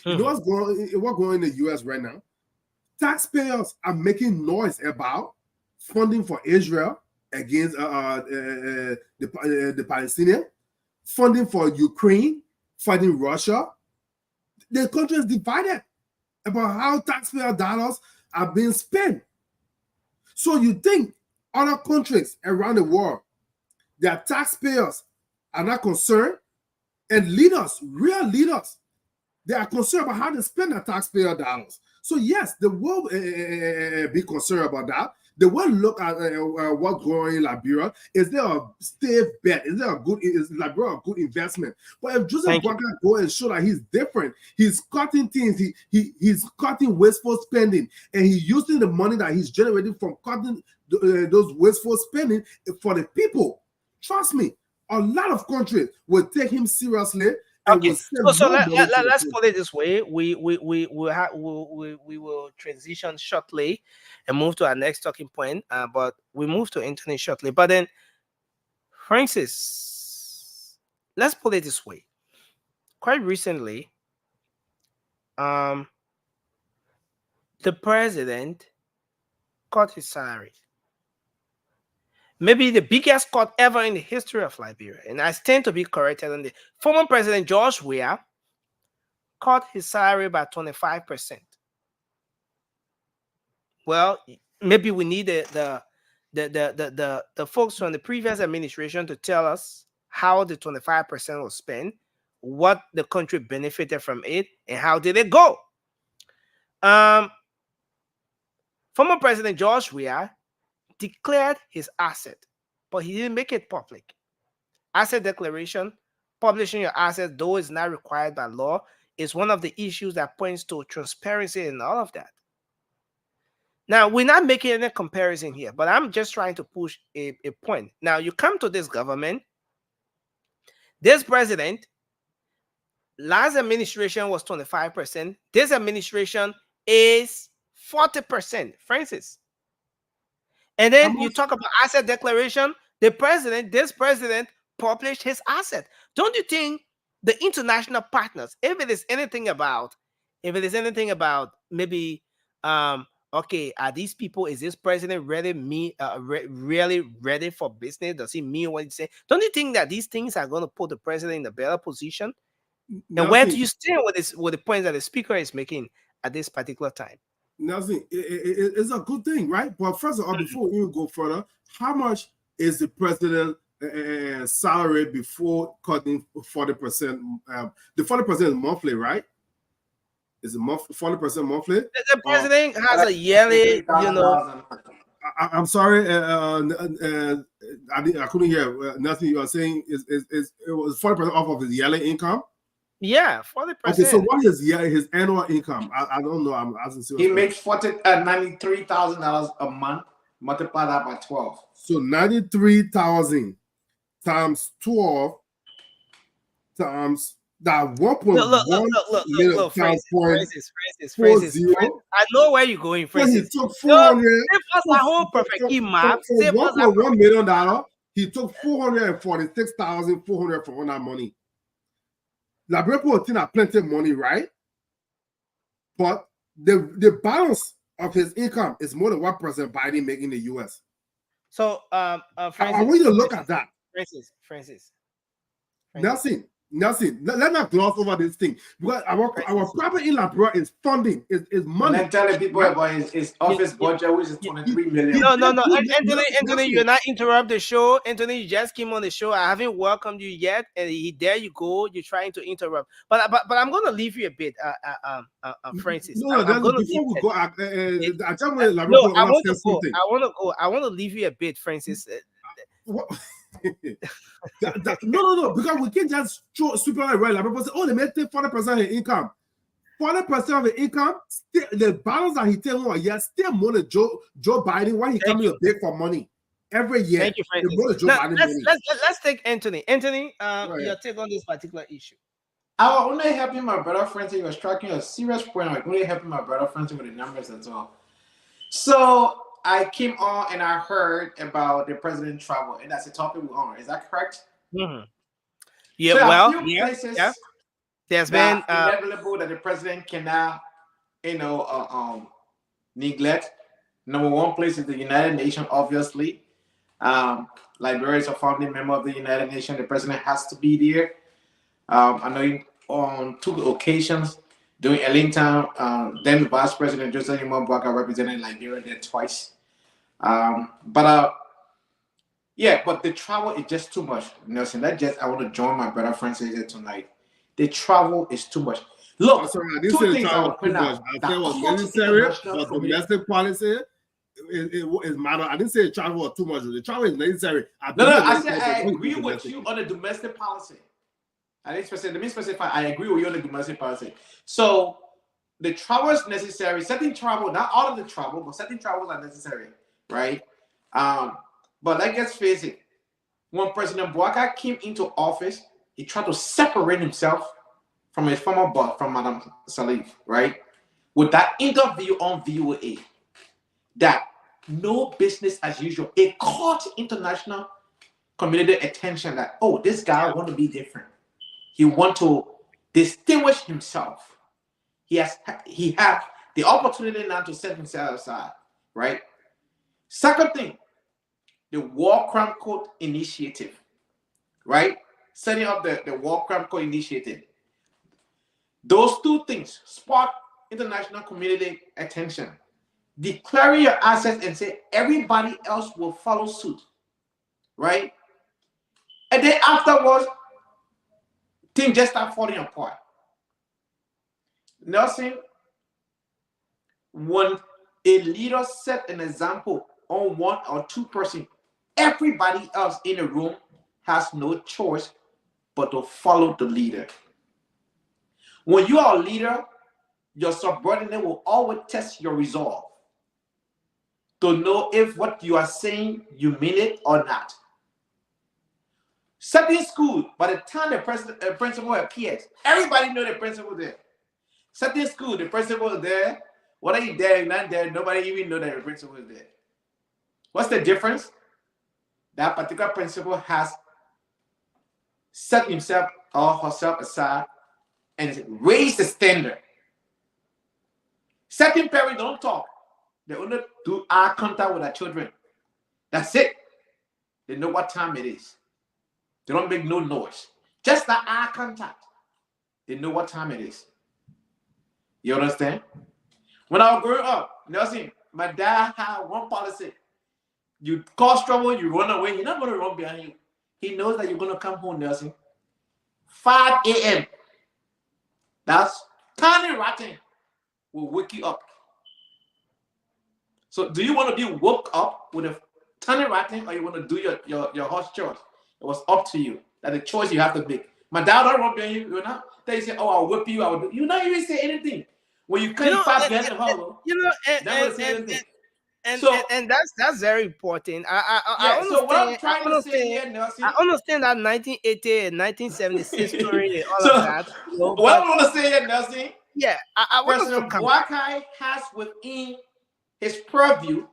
you know what's going in the U.S. right now? Taxpayers are making noise about funding for Israel against the Palestinians, funding for Ukraine, fighting Russia. The country is divided about how taxpayer dollars are being spent. So you think other countries around the world, their taxpayers are not concerned, and leaders, real leaders, they are concerned about how they spend their taxpayer dollars. So yes, they will be concerned about that. They will look at what's going on in Liberia. Is there a safe bet? Is Liberia a good investment? But if Joseph Barker go and show that he's different, he's cutting things, he's cutting wasteful spending, and he's using the money that he's generating from cutting those wasteful spending for the people. Trust me, a lot of countries will take him seriously. Okay, so let's put it this way: we will transition shortly and move to our next talking point. But we move to Anthony shortly. But then, Francis, let's put it this way: quite recently, the president cut his salary. Maybe the biggest cut ever in the history of Liberia. And I stand to be corrected on the former president George Weah cut his salary by 25%. Well, maybe we need the folks from the previous administration to tell us how the 25% was spent, what the country benefited from it, and how did it go. Former President George Weah declared his asset, but he didn't make it public. Asset declaration, publishing your assets, though it's not required by law, is one of the issues that points to transparency and all of that. Now, we're not making any comparison here, but I'm just trying to push a point. Now, you come to this government, This president, last administration was 25%. This administration is 40%, Francis. And then you talk about asset declaration. This president published his asset. Don't you think the international partners, if it is anything about maybe, okay, are these people, is this president really ready for business? Does he mean what he say? Don't you think that these things are going to put the president in a better position? And where do you stand with the points that the speaker is making at this particular time? Nothing. It's a good thing, right? But first of all, before we even go further, how much is the president salary before cutting 40%? The 40% is monthly, right? Is it 40% monthly? The president has a yearly, I'm sorry, I couldn't hear nothing you are saying. It was 40% off of his yearly income? Yeah, 40%. Okay, so what is his annual income? I don't know. I'm asking. He makes $93,000 a month. Multiply that by 12. So 93,000 times 12 times that 1.1 million times Francis. I know where you're going, Francis. So he took 400. Save us a whole perfect map. Save us $1.1 million. He took 446,400 from that money. Liberia people think that plenty of money, right? But the balance of his income is more than what President Biden making in the U.S. So, Francis, I want you to look at that. Francis. Nothing. Let's not gloss over this thing because our property in Liberia is funding, is money. And telling people about his office budget, which is 23 million. No. Anthony, you're not interrupt the show. Anthony, you just came on the show. I haven't welcomed you yet, and there you go. You're trying to interrupt. But I'm gonna leave you a bit, Francis. No, before we go, I want to leave you a bit, Francis. No, because we can't just sweep on it right. Like people say, oh, they may take 40% of his income. 40% of his income, still, the balance that he takes on a year, still more than Joe Biden when he coming to beg for money every year. Thank you, Francis. Let's take Anthony. Anthony, your take on this particular issue. I was only helping my brother Francis. You were striking a serious point. I was only helping my brother Francis with the numbers as well. So I came on and I heard about the president's travel, and that's the topic we're on. Is that correct? Mm-hmm. Yeah, so yeah. There's been inevitable that the president cannot, neglect. Number one place is the United Nations, obviously. Liberia is a founding member of the United Nations. The president has to be there. I know on 2 occasions during Ellington, then Vice President Joseph Imambwaka represented Liberia there twice. But the travel is just too much, Nelson. I want to join my brother Francis here tonight. The travel is too much. Look, I didn't say the travel was too much. I said it was necessary, but domestic policy is matter. I didn't say the travel was too much. The travel is necessary. I said I agree with you on the domestic policy. Let me specify. I agree with you on the domestic policy. So the travel is necessary. Certain travel, not all of the travel, but certain travels are necessary, right? But let's face it. When President Bouaka came into office, he tried to separate himself from his former boss, from Madam Salif, right? With that interview on VOA, that no business as usual. It caught international community attention that, oh, this guy want to be different. He want to distinguish himself. He had the opportunity now to set himself aside, right? Second thing, the War Crime Code Initiative, right? Setting up the War Crime Code Initiative. Those 2 things spark international community attention. Declare your assets and say everybody else will follow suit, right? And then afterwards, things just start falling apart. Nelson, when a leader set an example on 1 or 2 persons, everybody else in the room has no choice but to follow the leader. When you are a leader, your subordinate will always test your resolve to know if what you are saying, you mean it or not. Certain school, by the time the principal appears, everybody know the principal there. Certain school, the principal is there. Whether you there or not there, nobody even know that the principal is there. What's the difference? That particular principal has set himself or herself aside and raised the standard. Certain parents don't talk. They only do eye contact with their children. That's it. They know what time it is. They don't make no noise. Just that eye contact. They know what time it is. You understand? When I was growing up, Nelson, my dad had one policy. You cause trouble, you run away. He's not going to run behind you. He knows that you're going to come home, Nelson. 5 a.m. That's tiny rotten will wake you up. So do you want to be woke up with a tiny rotten, or you want to do your horse chores? It was up to you. That's a choice you have to make. My dad don't run behind you. You're not. They say, "Oh, I'll whip you. I will do." You not even say anything. When you can't fight behind the hollow, and that's very important. I understand. So what I'm trying to say here, Nelson, I understand that 1980 and 1976 story and all so of that. You know, what I want to say here, Nelson, yeah, I want us to President come. Boakai has within his purview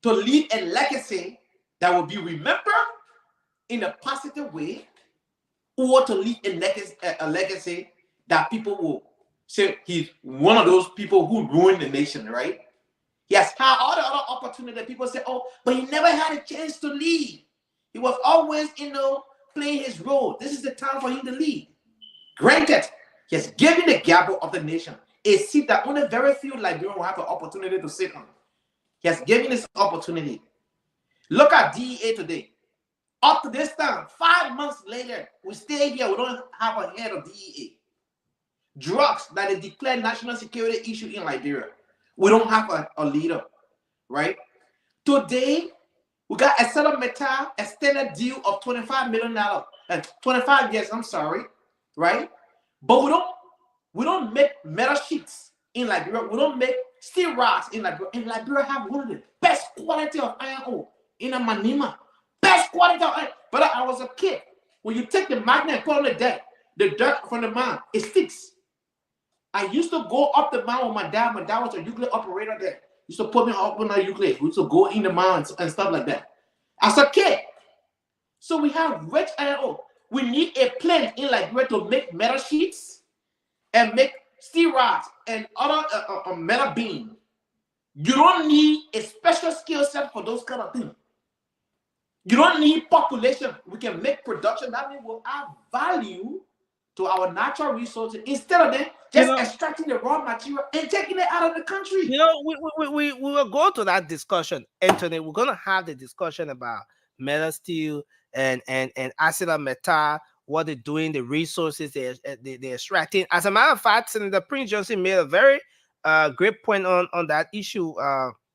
to leave a legacy that will be remembered in a positive way, or to leave a legacy that people will say he's one of those people who ruined the nation, right? He has had all the other opportunity that people say, oh, but he never had a chance to lead. He was always, playing his role. This is the time for him to lead. Granted, he has given the gavel of the nation a seat that only very few Liberians will have the opportunity to sit on. He has given this opportunity. Look at DEA today. Up to this time, 5 months later, we stay here. We don't have a head of DEA. Drugs that they declare national security issue in Liberia. We don't have a leader, right? Today, we got a set of metal extended deal of $25 million, 25 years. I'm sorry, right? But we don't make metal sheets in Liberia. We don't make steel rods in Liberia. In Liberia, have one of the best quality of iron ore in a Manima. Best quality of iron. But I was a kid. When you take the magnet and put on the dirt from the mine, it sticks. I used to go up the mine with my dad. My dad was a nuclear operator there. He used to put me up on a nuclear. We used to go in the mines and stuff like that. As a kid. So we have rich iron ore. We need a plant in Liberia to make metal sheets and make steel rods and other metal beam. You don't need a special skill set for those kind of things. You don't need population. We can make production. That means we'll add value to our natural resources instead of them just extracting the raw material and taking it out of the country. We will go to that discussion, Anthony. We're gonna have the discussion about metal, steel, and metal, what they're doing, the resources they're extracting. As a matter of fact, Senator Prince Johnson made a very great point on that issue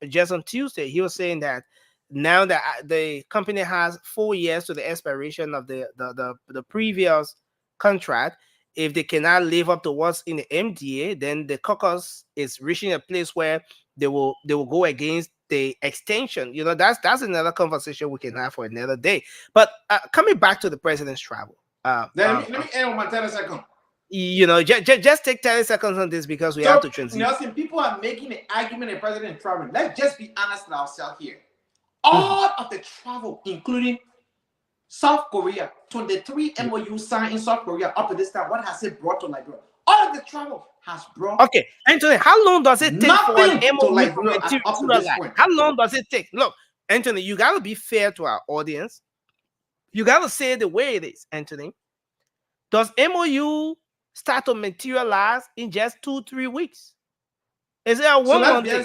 just on Tuesday. He was saying that now that the company has 4 years to the expiration of the previous contract, if they cannot live up to what's in the MDA, then the caucus is reaching a place where they will go against the extension. That's another conversation we can have for another day. But coming back to the president's travel, let me end on my 30 seconds. Just take 30 seconds on this because we have to transition. Nelson, people are making the argument the president traveling. Let's just be honest with ourselves here. All of the travel, including South Korea, 23 MOU signed in South Korea up to this time. What has it brought to Liberia? All of the travel has brought. Okay, Anthony, how long does it take for an MOU to materialize? How long does it take? Look, Anthony, you got to be fair to our audience. You got to say it the way it is, Anthony. Does MOU start to materialize in just 2-3 weeks? Is it a one thing?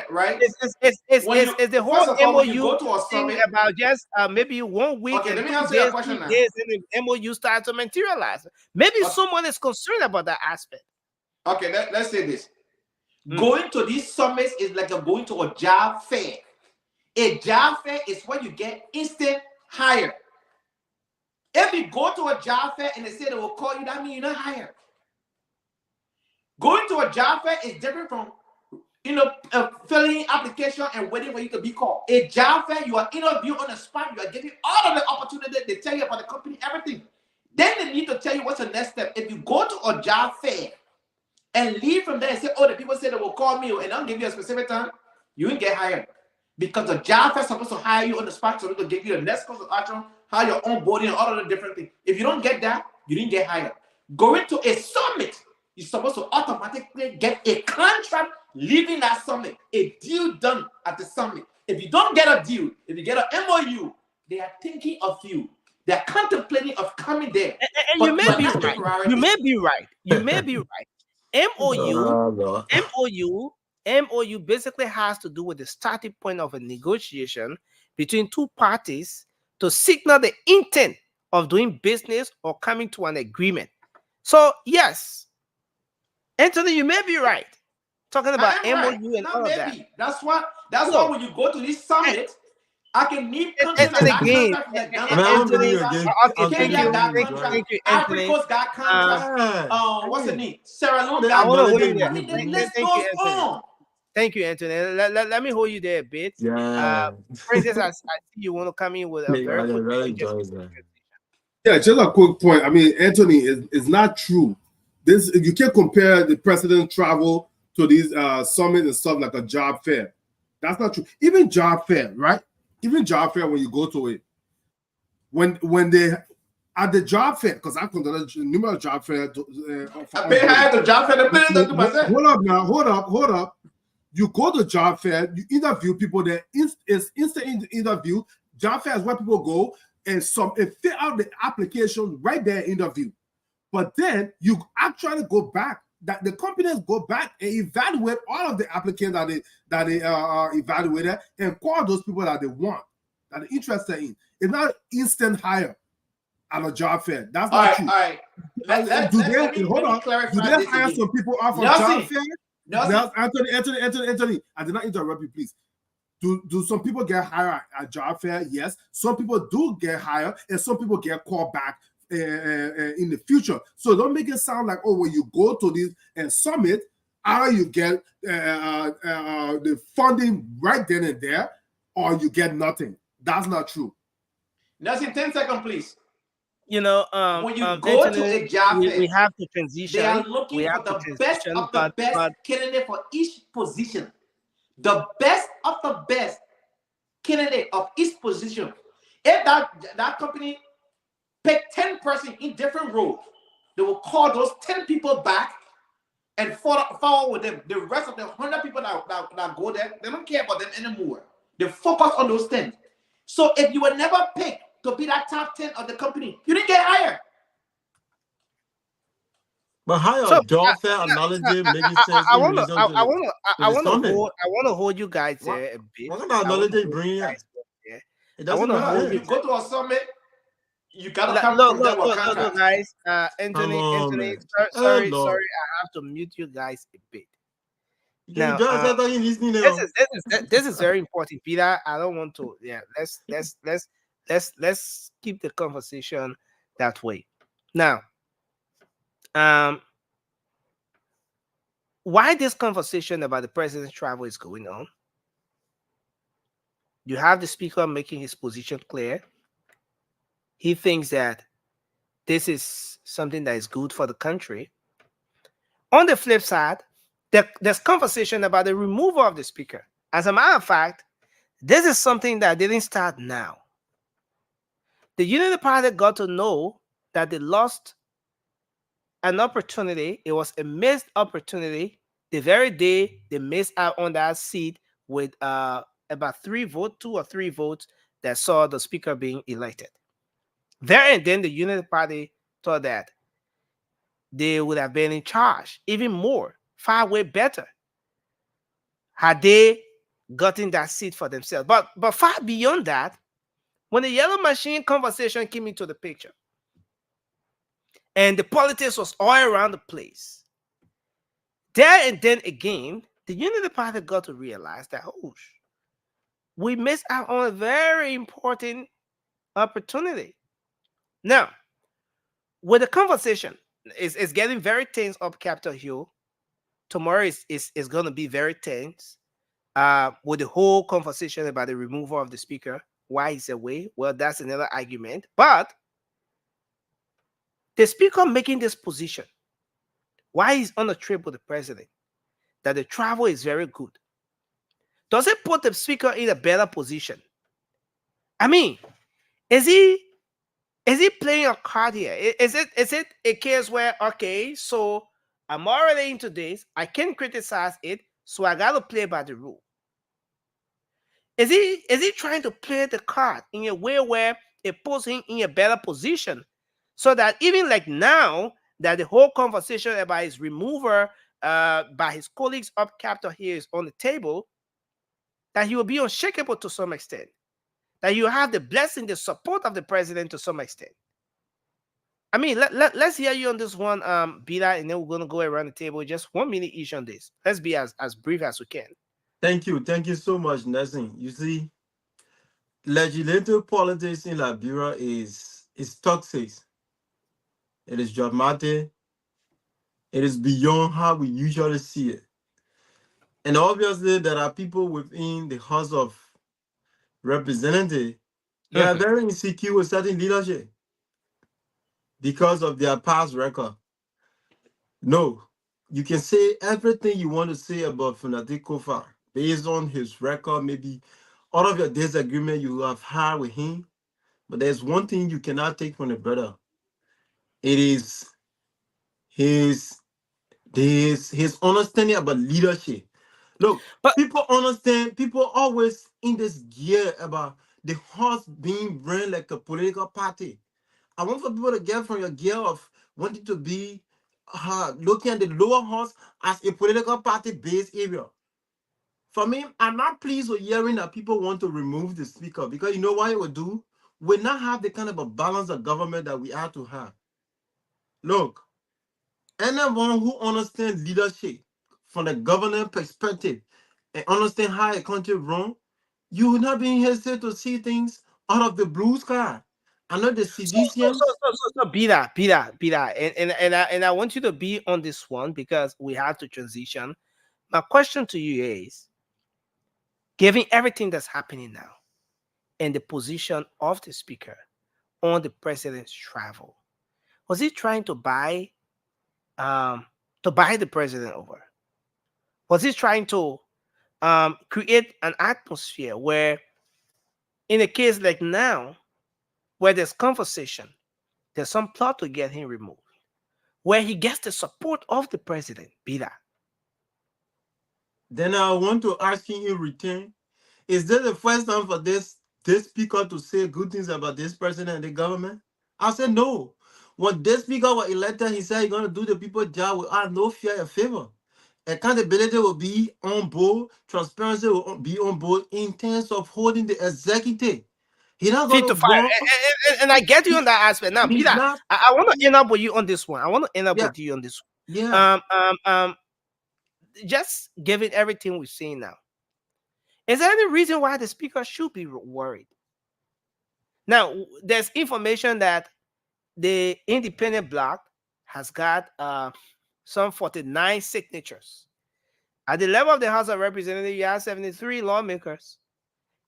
Right? Is the whole MOU thing about just maybe 1 week and 2 days, 3 days, and the MOU starts to materialize? Maybe someone is concerned about that aspect. Okay, let's say this. Going to these summits is like going to a job fair. A job fair is where you get instant hire. If you go to a job fair and they say they will call you, that means you're not hired. Going to a job fair is different from, filling application and waiting for you to be called. A job fair, you are interviewed on the spot. You are getting all of the opportunity. They tell you about the company, everything. Then they need to tell you what's the next step. If you go to a job fair and leave from there and say, oh, the people say they will call me and I'll give you a specific time, you will get hired. Because the job fair is supposed to hire you on the spot so they can give you the next course of action, how your onboarding and all of the different things. If you don't get that, you didn't get hired. Going to a summit, you're supposed to automatically get a contract leaving that summit, a deal done at the summit. If you don't get a deal, if you get an MOU, they are thinking of you. They are contemplating of coming there. And But you may you are be not the right. priority. You may be right. You may be right. MOU basically has to do with the starting point of a negotiation between two parties to signal the intent of doing business or coming to an agreement. So yes, Anthony, you may be right. Talking about I am right. MOU and Not all of maybe. that. That's why So, when you go to this summit, I can need and countries that got again, contracts that Ghana Man, I don't Anthony, believe got again. contracts, okay, thank Kenya you, got thank contracts, you, Ivory Anthony. Coast got contracts, what's the name? Sierra Leone They I got want to hold you acknowledging there. I mean, the you. list Thank goes you, Anthony. on. Thank you, Anthony. Let me hold you there a bit. Yeah. Princess, I see you want to come in with a Yeah, very I quick really point. Just enjoy that. Yeah, just a quick point. I mean, Anthony, is not true. This you can't compare the president travel to these summits and stuff like a job fair. That's not true. Even job fair, right? Even job fair when you go to it, when they at the job fair, because I've conducted numerous job fair. I pay higher the job fair, the pay to myself. Hold up now, hold up. You go to job fair, you interview people there. It's instant interview. Job fair is where people go and fill out the application right there interview. But then you actually go back. That the companies go back and evaluate all of the applicants that they evaluated and call those people that they want, that they're interested in. It's not instant hire at a job fair. That's not true. All right. Let me clarify Do they this hire again. some people off of Nelson, job fair? Nelson. Anthony, I did not interrupt you, please. Do some people get hired at job fair? Yes. Some people do get hired, and some people get called back in the future. So don't make it sound like, oh, when you go to this summit, either you get the funding right then and there, or you get nothing. That's not true. Nelson, 10 seconds, please. You know, when you go Anthony, to a job fair, we have to transition. They are looking for the best of the best candidate for each position. The best of the best candidate of each position. If that company pick 10 person in different roles, they will call those 10 people back and follow with them. The rest of the 100 people that go there, they don't care about them anymore. They focus on those 10. So if you were never picked to be that top 10 of the company, you didn't get hired. But how your job fair analogy making sense? I want to hold you guys there a bit. What about analogy bring up? I want to hold you go to a summit. You gotta come look, from there with contract. guys. Anthony, sorry, I have to mute you guys a bit. Now, this is very important, Peter. I don't want to. Yeah, let's keep the conversation that way. Now, why this conversation about the president's travel is going on? You have the speaker making his position clear. He thinks that this is something that is good for the country. On the flip side, there's conversation about the removal of the speaker. As a matter of fact, this is something that didn't start now. The Unity Party got to know that they lost an opportunity. It was a missed opportunity the very day they missed out on that seat with about 2 or 3 votes that saw the speaker being elected. There and then the Unity Party thought that they would have been in charge even more, far way better, had they gotten that seat for themselves. But far beyond that, when the yellow machine conversation came into the picture, and the politics was all around the place, there and then again, the Unity Party got to realize that, oh, we missed out on a very important opportunity. Now, with the conversation, it's getting very tense up Capitol Hill. tomorrow is going to be very tense with the whole conversation about the removal of the speaker. Why he's away? Well, that's another argument. But the speaker making this position, why he's on a trip with the president, that the travel is very good. Does it put the speaker in a better position? I mean, is he playing a card here? Is it a case where, okay, so I'm already into this, I can criticize it, so I gotta play by the rule? Is he trying to play the card in a way where it puts him in a better position, so that even like now that the whole conversation about his remover by his colleagues up Capitol here is on the table, that he will be unshakable to some extent, that you have the blessing, the support of the president to some extent? I mean, let's hear you on this one, Bida, and then we're going to go around the table. Just 1 minute each on this. Let's be as brief as we can. Thank you. Thank you so much, Nelson. You see, legislative politics in Liberia is toxic. It is dramatic. It is beyond how we usually see it. And obviously, there are people within the House of Representatives. They are very insecure with certain leadership because of their past record. No, you can say everything you want to say about Funati Kofa based on his record, maybe all of your disagreement you have had with him. But there's one thing you cannot take from the brother. It is his his understanding about leadership. Look, But people understand, people always in this gear about the horse being run like a political party. I want for people to get from your gear of wanting to be looking at the lower horse as a political party based area. For me, I'm not pleased with hearing that people want to remove the speaker, because you know what it would do? We not have the kind of a balance of government that we have to have. Look, anyone who understands leadership from the government perspective and understand how a country run, you will not be hesitant to see things out of the blue sky. I know the seditians. Bida, and I want you to be on this one because we have to transition. My question to you is, given everything that's happening now and the position of the speaker on the president's travel, was he trying to buy the president over? Was he trying to create an atmosphere where, in a case like now, where there's conversation, there's some plot to get him removed, where he gets the support of the president? Be that. Then I want to ask you in return, is this the first time for this speaker to say good things about this president and the government? I said no. When this speaker was elected, he said he's going to do the people's job without no fear or favor. Accountability will be on board. Transparency will be on board in terms of holding the executive. He's not Feet going to to fire. run. And I get you on that aspect. Now, He's Peter, not. I want to end up with you on this one. I want to end up Yeah, with you on this yeah. one. Just given everything we've seen now, is there any reason why the speaker should be worried? Now, there's information that the independent bloc has got some 49 signatures. At the level of the House of Representatives, you have 73 lawmakers.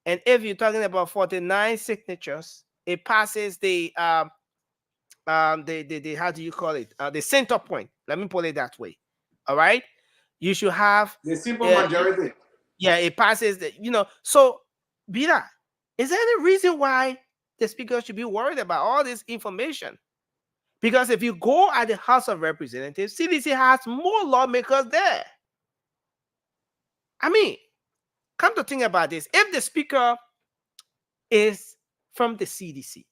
And if you're talking about 49 signatures, it passes the how do you call it? The center point. Let me put it that way. All right. You should have The simple majority. yeah, it passes the, so Bida, is there any reason why the speaker should be worried about all this information? Because if you go at the House of Representatives, CDC has more lawmakers there. I mean, come to think about this. If the speaker is from the CDC,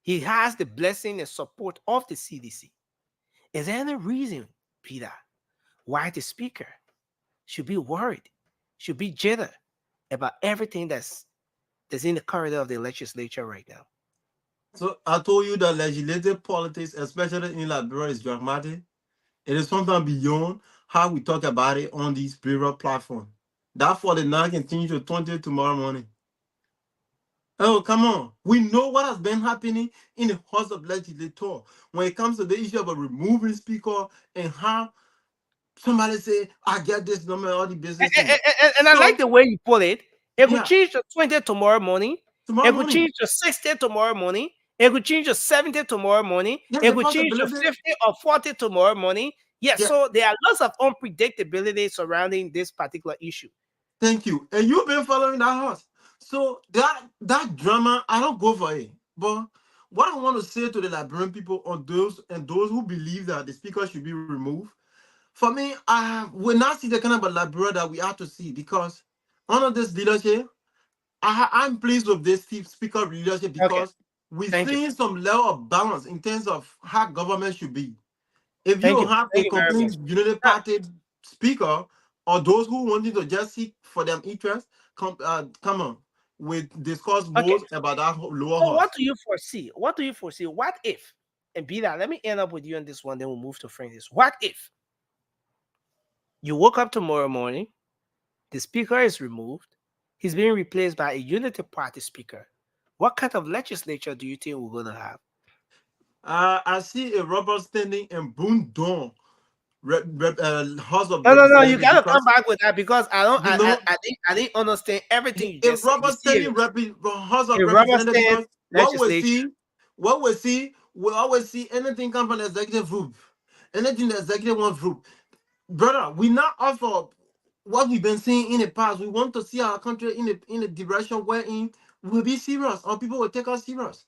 he has the blessing and support of the CDC. Is there any reason, Peter, why the speaker should be worried, should be jittered about everything that's in the corridor of the legislature right now? So I told you that legislative politics, especially in Liberia, is dramatic. It is sometimes beyond how we talk about it on these bureau platform. That 49 continue to 20 tomorrow morning. Oh, come on. We know what has been happening in the House of Legislature when it comes to the issue of removing speaker and how somebody say, I get this number, all the business And, thing. I So like the way you put it. It could yeah, change to 20 tomorrow morning. tomorrow It could morning. change to 60 tomorrow morning. It could change to 70 tomorrow morning. There's It a could change to possibility. 50 or 40 tomorrow morning. Yes, Yeah, so there are lots of unpredictability surrounding this particular issue. thank you. And you've been following that horse. So that drama, I don't go for it. But what I want to say to the Liberian people on those who believe that the speaker should be removed, for me, I will not see the kind of a Liberia that we have to see because under this leadership, I'm pleased with this speaker leadership Okay, because we're thank you. seeing some level of balance in terms of how government should be. If you Thank you. have a Thank you very complete much. unity Now, party speaker or those who wanted to just seek for them interest, come on with discuss okay. more about that lower So what horse. do you foresee? What do you foresee? What if, and be that, let me end up with you on this one, then we'll move to Francis. What if you woke up tomorrow morning, the speaker is removed, he's being replaced by a unity party speaker? What kind of legislature do you think we're going to have? I see a rubber standing in Boone Dawn, House of No. You Representatives gotta come because back with that because I don't. you know I didn't understand everything you a just said. You rubber see, standing House of a rubber Representatives stand because legislature. we always see anything come from the executive group, anything the executive wants group. Brother, we not offer what we've been seeing in the past. We want to see our country in a direction wherein we'll be serious or people will take us serious.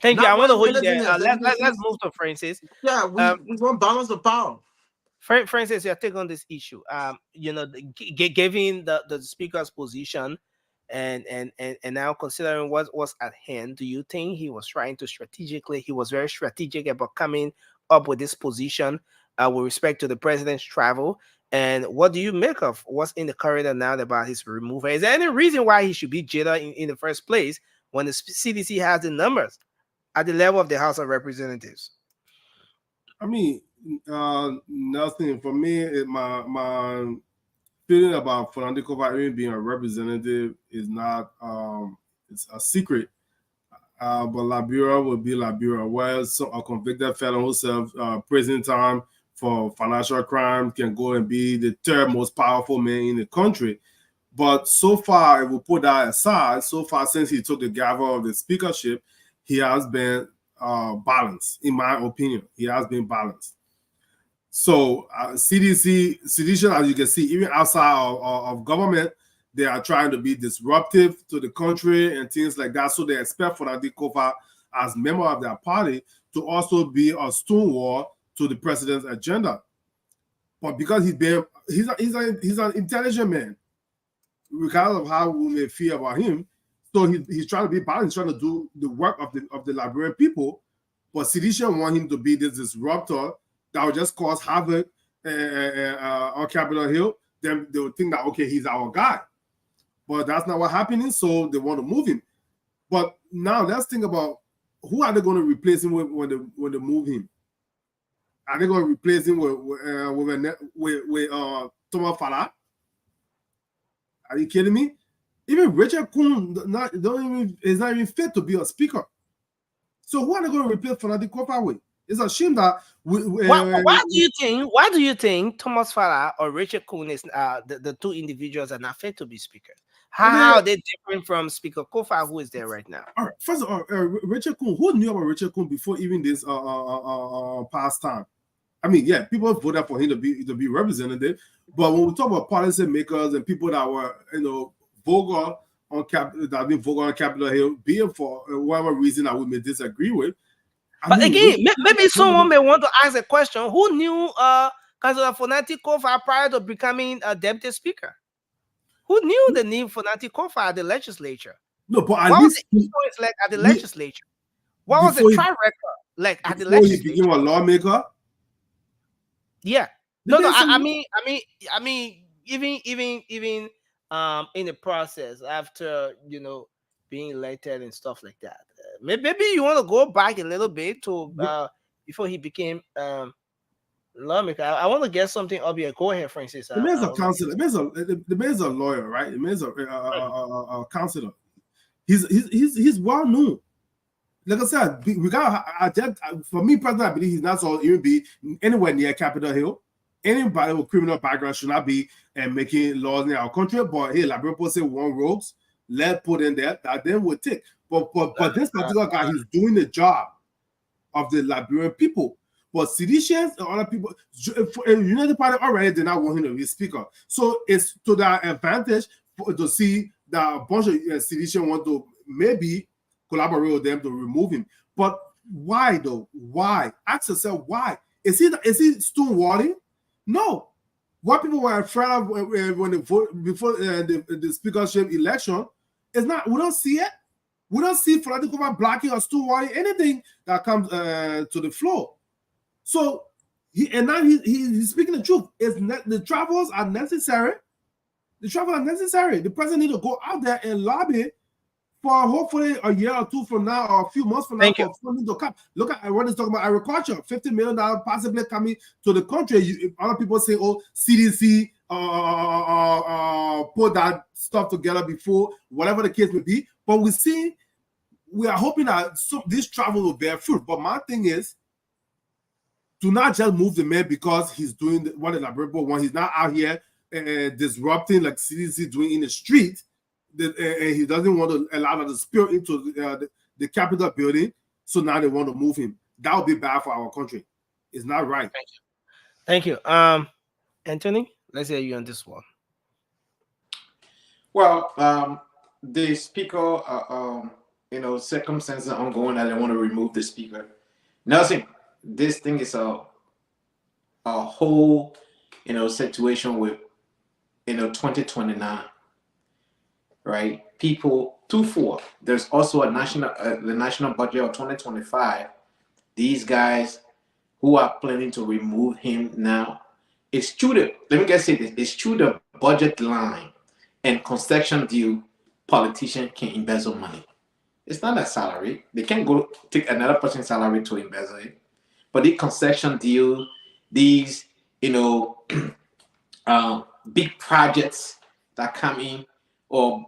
Thank you. I Not want to when hold you anything there. the executive Let's sees. move to Francis. Yeah, we want balance of power. Francis, your take on this issue. Given the speaker's position, and now considering what was at hand, do you think he was trying to strategically? He was very strategic about coming up with this position with respect to the president's travel. And what do you make of what's in the corridor now about his removal? Is there any reason why he should be jailer in the first place when the CDC has the numbers at the level of the House of Representatives? I mean, nothing for me. My feeling about Fernando Kova even being a representative is not it's a secret. But Liberia will be Liberia, where a convicted felon who serves prison time for financial crime can go and be the third most powerful man in the country. But so far, if we put that aside, so far since he took the gavel of the speakership, he has been balanced, in my opinion. He has been balanced. So sedition, as you can see, even outside of government, they are trying to be disruptive to the country and things like that. So they expect Fernando Kova, as member of their party, to also be a stonewall to the president's agenda. But because he's an intelligent man, regardless of how we may feel about him, so he's trying to be balanced, he's trying to do the work of the Liberian people. But sedition want him to be this disruptor that will just cause havoc on Capitol Hill. Then they will think that, okay, he's our guy. But that's not what happening, so they want to move him. But now let's think about who are they going to replace him with when they move him? Are they going to replace him with Thomas Farah? Are you kidding me? Even Richard Kuhn is not even fit to be a speaker. So who are they going to replace Fernando Kova with? It's a shame that why do you think Thomas Farah or Richard Kuhn is the two individuals are not fit to be speakers? How are they different from Speaker Kofa, who is there right now? All right, first of all, Richard Kuhn, who knew about Richard Kuhn before even this past time? I mean, yeah, people voted for him to be representative, but when we talk about policy makers and people that were vocal on Capitol Hill, being for whatever reason that we may disagree with. But again, maybe someone may want to ask a question: who knew Councillor Fonati Kofa prior to becoming a deputy speaker? Who knew the name Fonati Kofa at the legislature? No, but what was the influence like at the legislature? What was the track record like at the legislature? He became a lawmaker. Yeah. No. I mean, even in the process after being elected and stuff like that. Maybe you want to go back a little bit to before he became lawmaker. I want to get something up here. Go ahead, Francis. The man's a counselor. The man's a lawyer, right? The man's a counselor. He's well known. Like I said, for me personally, I believe he's not so even be anywhere near Capitol Hill. Anybody with criminal background should not be making laws in our country. But hey, Liberian people say one rogues, let put in there that then will take. But this particular guy, he's doing the job of the Liberian people. But seditious and other people, United Party already did not want him to be speaker. So it's to their advantage to see that a bunch of seditious want to maybe collaborate with them to remove him. But why though? Why? Ask yourself why. Is he stonewalling? No. What people were afraid of when they vote before the speakership election is not. We don't see it. We don't see political blocking or stonewalling anything that comes to the floor. So now he's speaking the truth. The travels are necessary. The travels are necessary. The president needs to go out there and lobby for hopefully a year or two from now or a few months from now for funding to come. Look at what he's talking about agriculture, $50 million possibly coming to the country. Other people say, oh, CDC put that stuff together before, whatever the case may be. But we are hoping that this travel will bear fruit. But my thing is, do not just move the man because he's doing what the Liberian want. He's not out here disrupting like CDC doing in the street. And he doesn't want to allow the spill into the Capitol building. So now they want to move him. That would be bad for our country. It's not right. Thank you. Anthony, let's hear you on this one. Well, the speaker, circumstances are ongoing that they want to remove the speaker. Nelson, this thing is a whole, situation with, 2029, right? People 2-4. There's also the national budget of 2025. These guys who are planning to remove him now, it's true that, let me just say this, it's true the budget line and concession deal, politician can embezzle money. It's not a salary. They can't go take another person's salary to embezzle it. But the concession deal, these, big projects that come in, or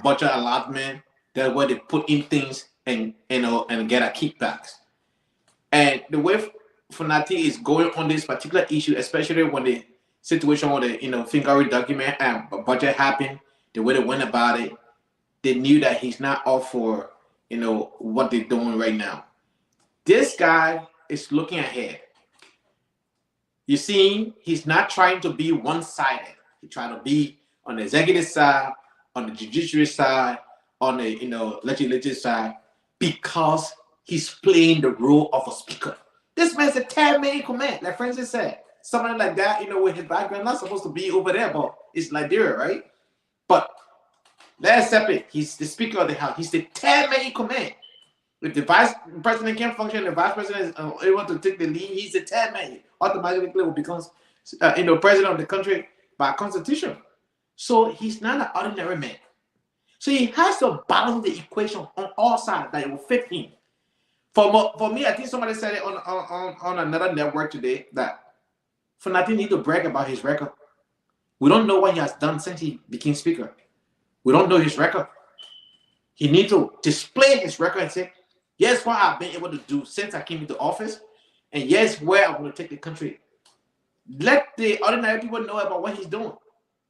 budget allotment, that where they put in things and get a kickbacks. And the way Funati is going on this particular issue, especially when the situation with the fingery document and budget happened, the way they went about it, they knew that he's not all for what they're doing right now. This guy is looking ahead. You see, he's not trying to be one-sided. He's trying to be on the executive side, on the judiciary side, on the legislative side, because he's playing the role of a speaker. This man's a 10-man command, like Francis said. Something like that, with his background, not supposed to be over there, but it's Liberia, right? But let's accept it. He's the speaker of the house. He's the 10-man command. If the vice president can't function, the vice president is able to take the lead, he's the 10-man. Automatically will become president of the country by constitution. So he's not an ordinary man. So he has to balance the equation on all sides that it will fit him. For me, I think somebody said it on another network today that Funati need to brag about his record. We don't know what he has done since he became speaker. We don't know his record. He needs to display his record and say, yes, what I've been able to do since I came into office, and yes, where I'm going to take the country. Let the ordinary people know about what he's doing.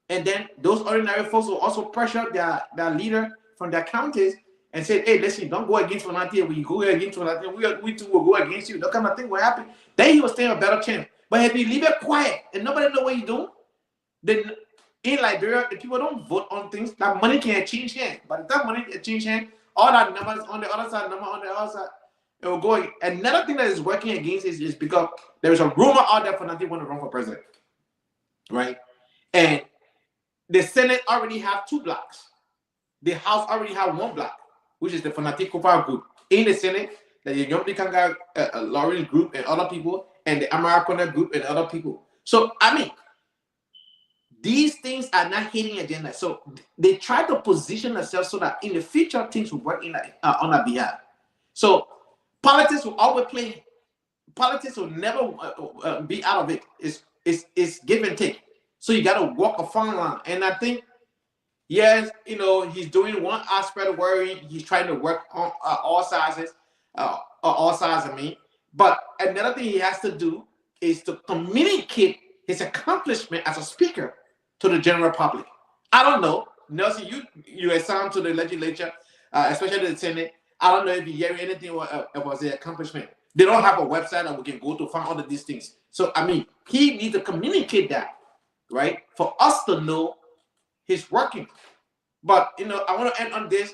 And then those ordinary folks will also pressure their leader from their counties and say, hey, listen, don't go against Funati. When you go against Funati, we too will go against you. That kind of thing will happen. Then he will stand a better chance. But if you leave it quiet and nobody know what he's doing, then in Liberia, the people don't vote on things. That money can change hands. By the time money can change hands, all that numbers on the other side, number on the other side, it will go. Another thing that is working against is because there is a rumor out there for Funati want to run for president, right? And the Senate already have 2 blocks. The House already have 1 block, which is the Funati Kufa group. In the Senate, the Young Kanga Lawrence group and other people, and the Americana group and other people. So, I mean, these things are not hitting agenda. So they try to position themselves so that in the future things will work on our behalf. So politics will always play. Politics will never be out of it. It's give and take. So you got to walk a fine line. And I think, yes, he's doing one aspect where he's trying to work on all sides. But another thing he has to do is to communicate his accomplishment as a speaker to the general public. I don't know. Nelson, you assigned to the legislature, especially the Senate. I don't know if you hear anything about the accomplishment. They don't have a website that we can go to find all of these things. So, I mean, he needs to communicate that, right? For us to know he's working. But, I want to end on this.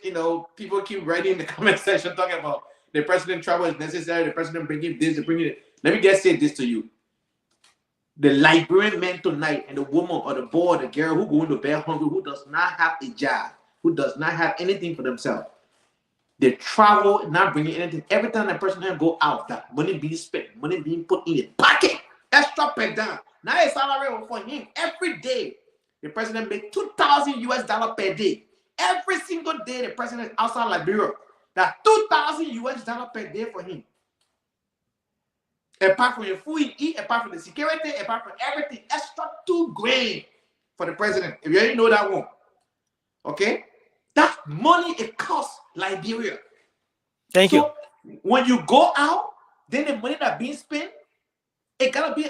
People keep writing in the comment section talking about the president travel is necessary, the president bringing this, bringing it. Let me just say this to you. The Liberian man tonight and the woman or the boy or the girl who going to bed hungry, who does not have a job, who does not have anything for themselves, they travel, not bringing anything. Every time that person can go out, that money being spent, money being put in his pocket, extra per down. Now a salary for him every day. The president make $2,000 per day. Every single day the president is outside Liberia. That's $2,000 per day for him. Apart from your food you eat, apart from the security, apart from everything, extra $2,000 for the president. If you already know that one, okay, that money it costs Liberia. Thank you. When you go out, then the money that being spent, it gotta be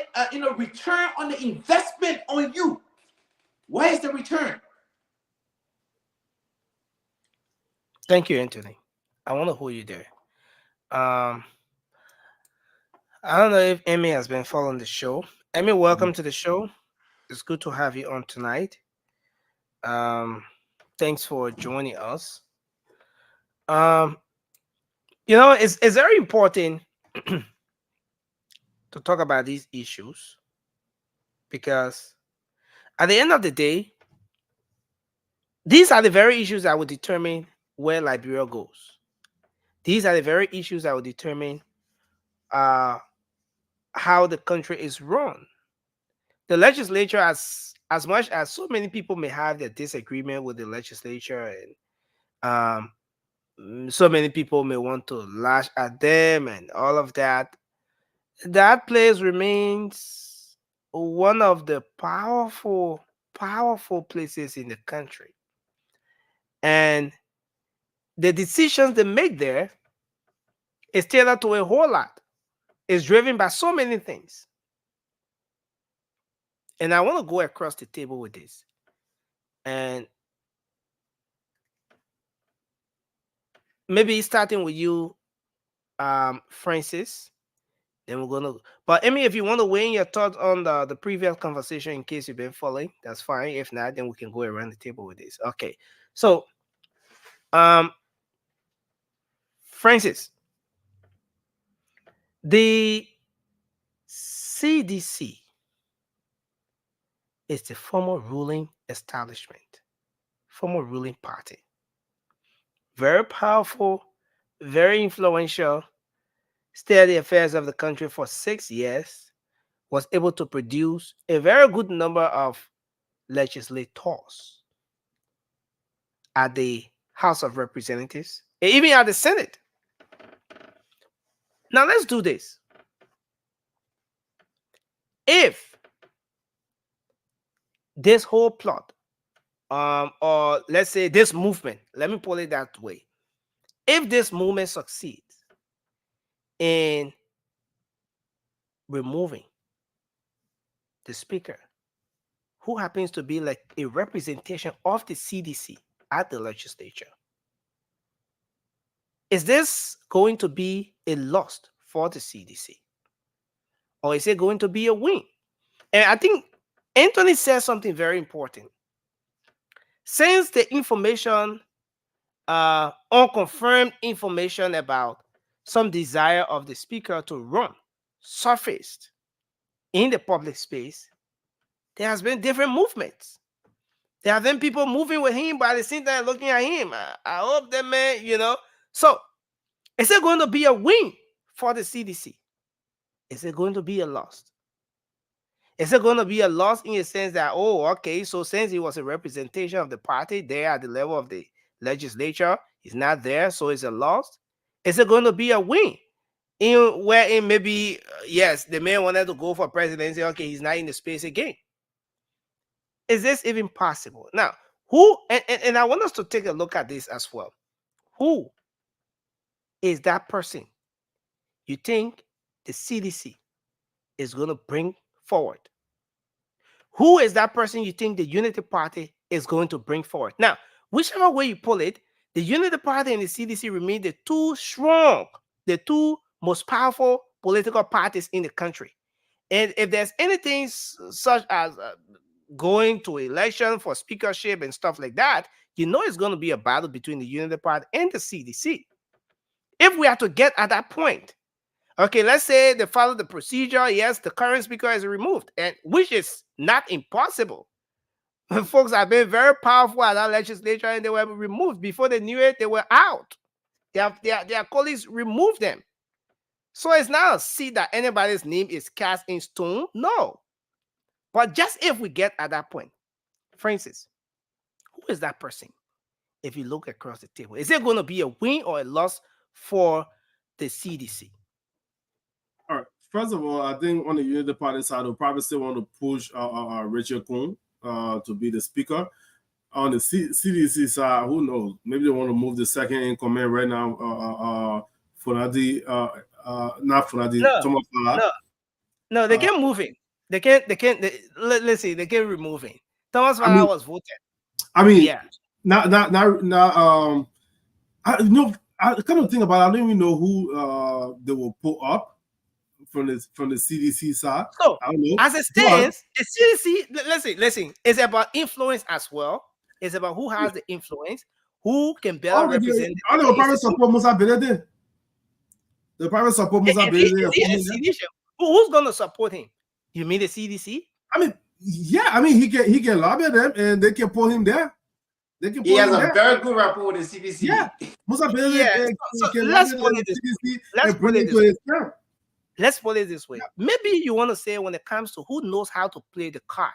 return on the investment on you. Where is the return? Thank you, Anthony. I want to hold you there. I don't know if Emmy has been following the show. Emmy, welcome to the show. It's good to have you on tonight. Thanks for joining us. It's very important to talk about these issues because at the end of the day, these are the very issues that will determine where Liberia goes. These are the very issues that will determine how the country is run. The legislature, as much as so many people may have their disagreement with the legislature, and so many people may want to lash at them and all of that, that place remains one of the powerful places in the country. And the decisions they make there is tailored to a whole lot. It's driven by so many things. And I want to go across the table with this. And maybe starting with you, Francis. Then we're gonna. But Emmy, if you want to weigh in your thoughts on the previous conversation, in case you've been following, that's fine. If not, then we can go around the table with this. Okay. So, Francis, the CDC is the former ruling establishment, former ruling party. Very powerful, very influential, steered the affairs of the country for 6 years, was able to produce a very good number of legislators at the House of Representatives, and even at the Senate. Now let's do this. If this whole plot, or let's say this movement, let me put it that way, if this movement succeeds in removing the speaker, who happens to be like a representation of the CDC at the legislature, is this going to be a loss for the CDC? Or is it going to be a win? And I think Anthony says something very important. Since the information, unconfirmed information about some desire of the speaker to run surfaced in the public space, there has been different movements. There have been people moving with him, but at the same time looking at him. I hope that man, So, is it going to be a win for the CDC? Is it going to be a loss? Is it going to be a loss in a sense that, oh, okay, so since he was a representation of the party there at the level of the legislature, he's not there, so it's a loss? Is it going to be a win? Wherein maybe, yes, the man wanted to go for presidency, okay, he's not in the space again. Is this even possible? Now, who, and I want us to take a look at this as well. Who is that person you think the CDC is going to bring forward Who is that person you think the Unity Party is going to bring forward? Now, whichever way you pull it, the Unity Party and the CDC remain the two strong, the two most powerful political parties in the country. And if there's anything such as going to election for speakership and stuff like that, you know it's going to be a battle between the Unity Party and the CDC. If we have to get at that point, okay, let's say they follow the procedure. Yes, the current speaker is removed, and which is not impossible. Folks have been very powerful at that legislature, and they were removed before they knew it. They were out. Their colleagues removed them. So it's not a seat that anybody's name is cast in stone. No. But just if we get at that point, Francis, who is that person? If you look across the table, is it going to be a win or a loss for the CDC? All right. First of all, I think on the Unity Party side, they'll probably still want to push Richard Kuhn to be the speaker. On the CDC side, who knows? Maybe they want to move the second in command right now. Funadi, not Funadi. No, they can't move him. They can't. Let's see. They can't remove him. Thomas Farrar was voted. I mean, yeah. Now. I kind of think about it, I don't even know who they will pull up from the CDC side. So, I don't know. as it stands, the CDC, listen, it's about influence as well. It's about who has the influence, who can better represent. I know private support Musa Belede. The private support Musa Belede. Who's going to support him? You mean the CDC? I mean, yeah. I mean, he can lobby them, and they can pull him there. He has a very good rapport with the CDC. Yeah, Musa Belede. Yeah. So let's put it this way. Let's put it this way. Maybe you want to say when it comes to who knows how to play the card.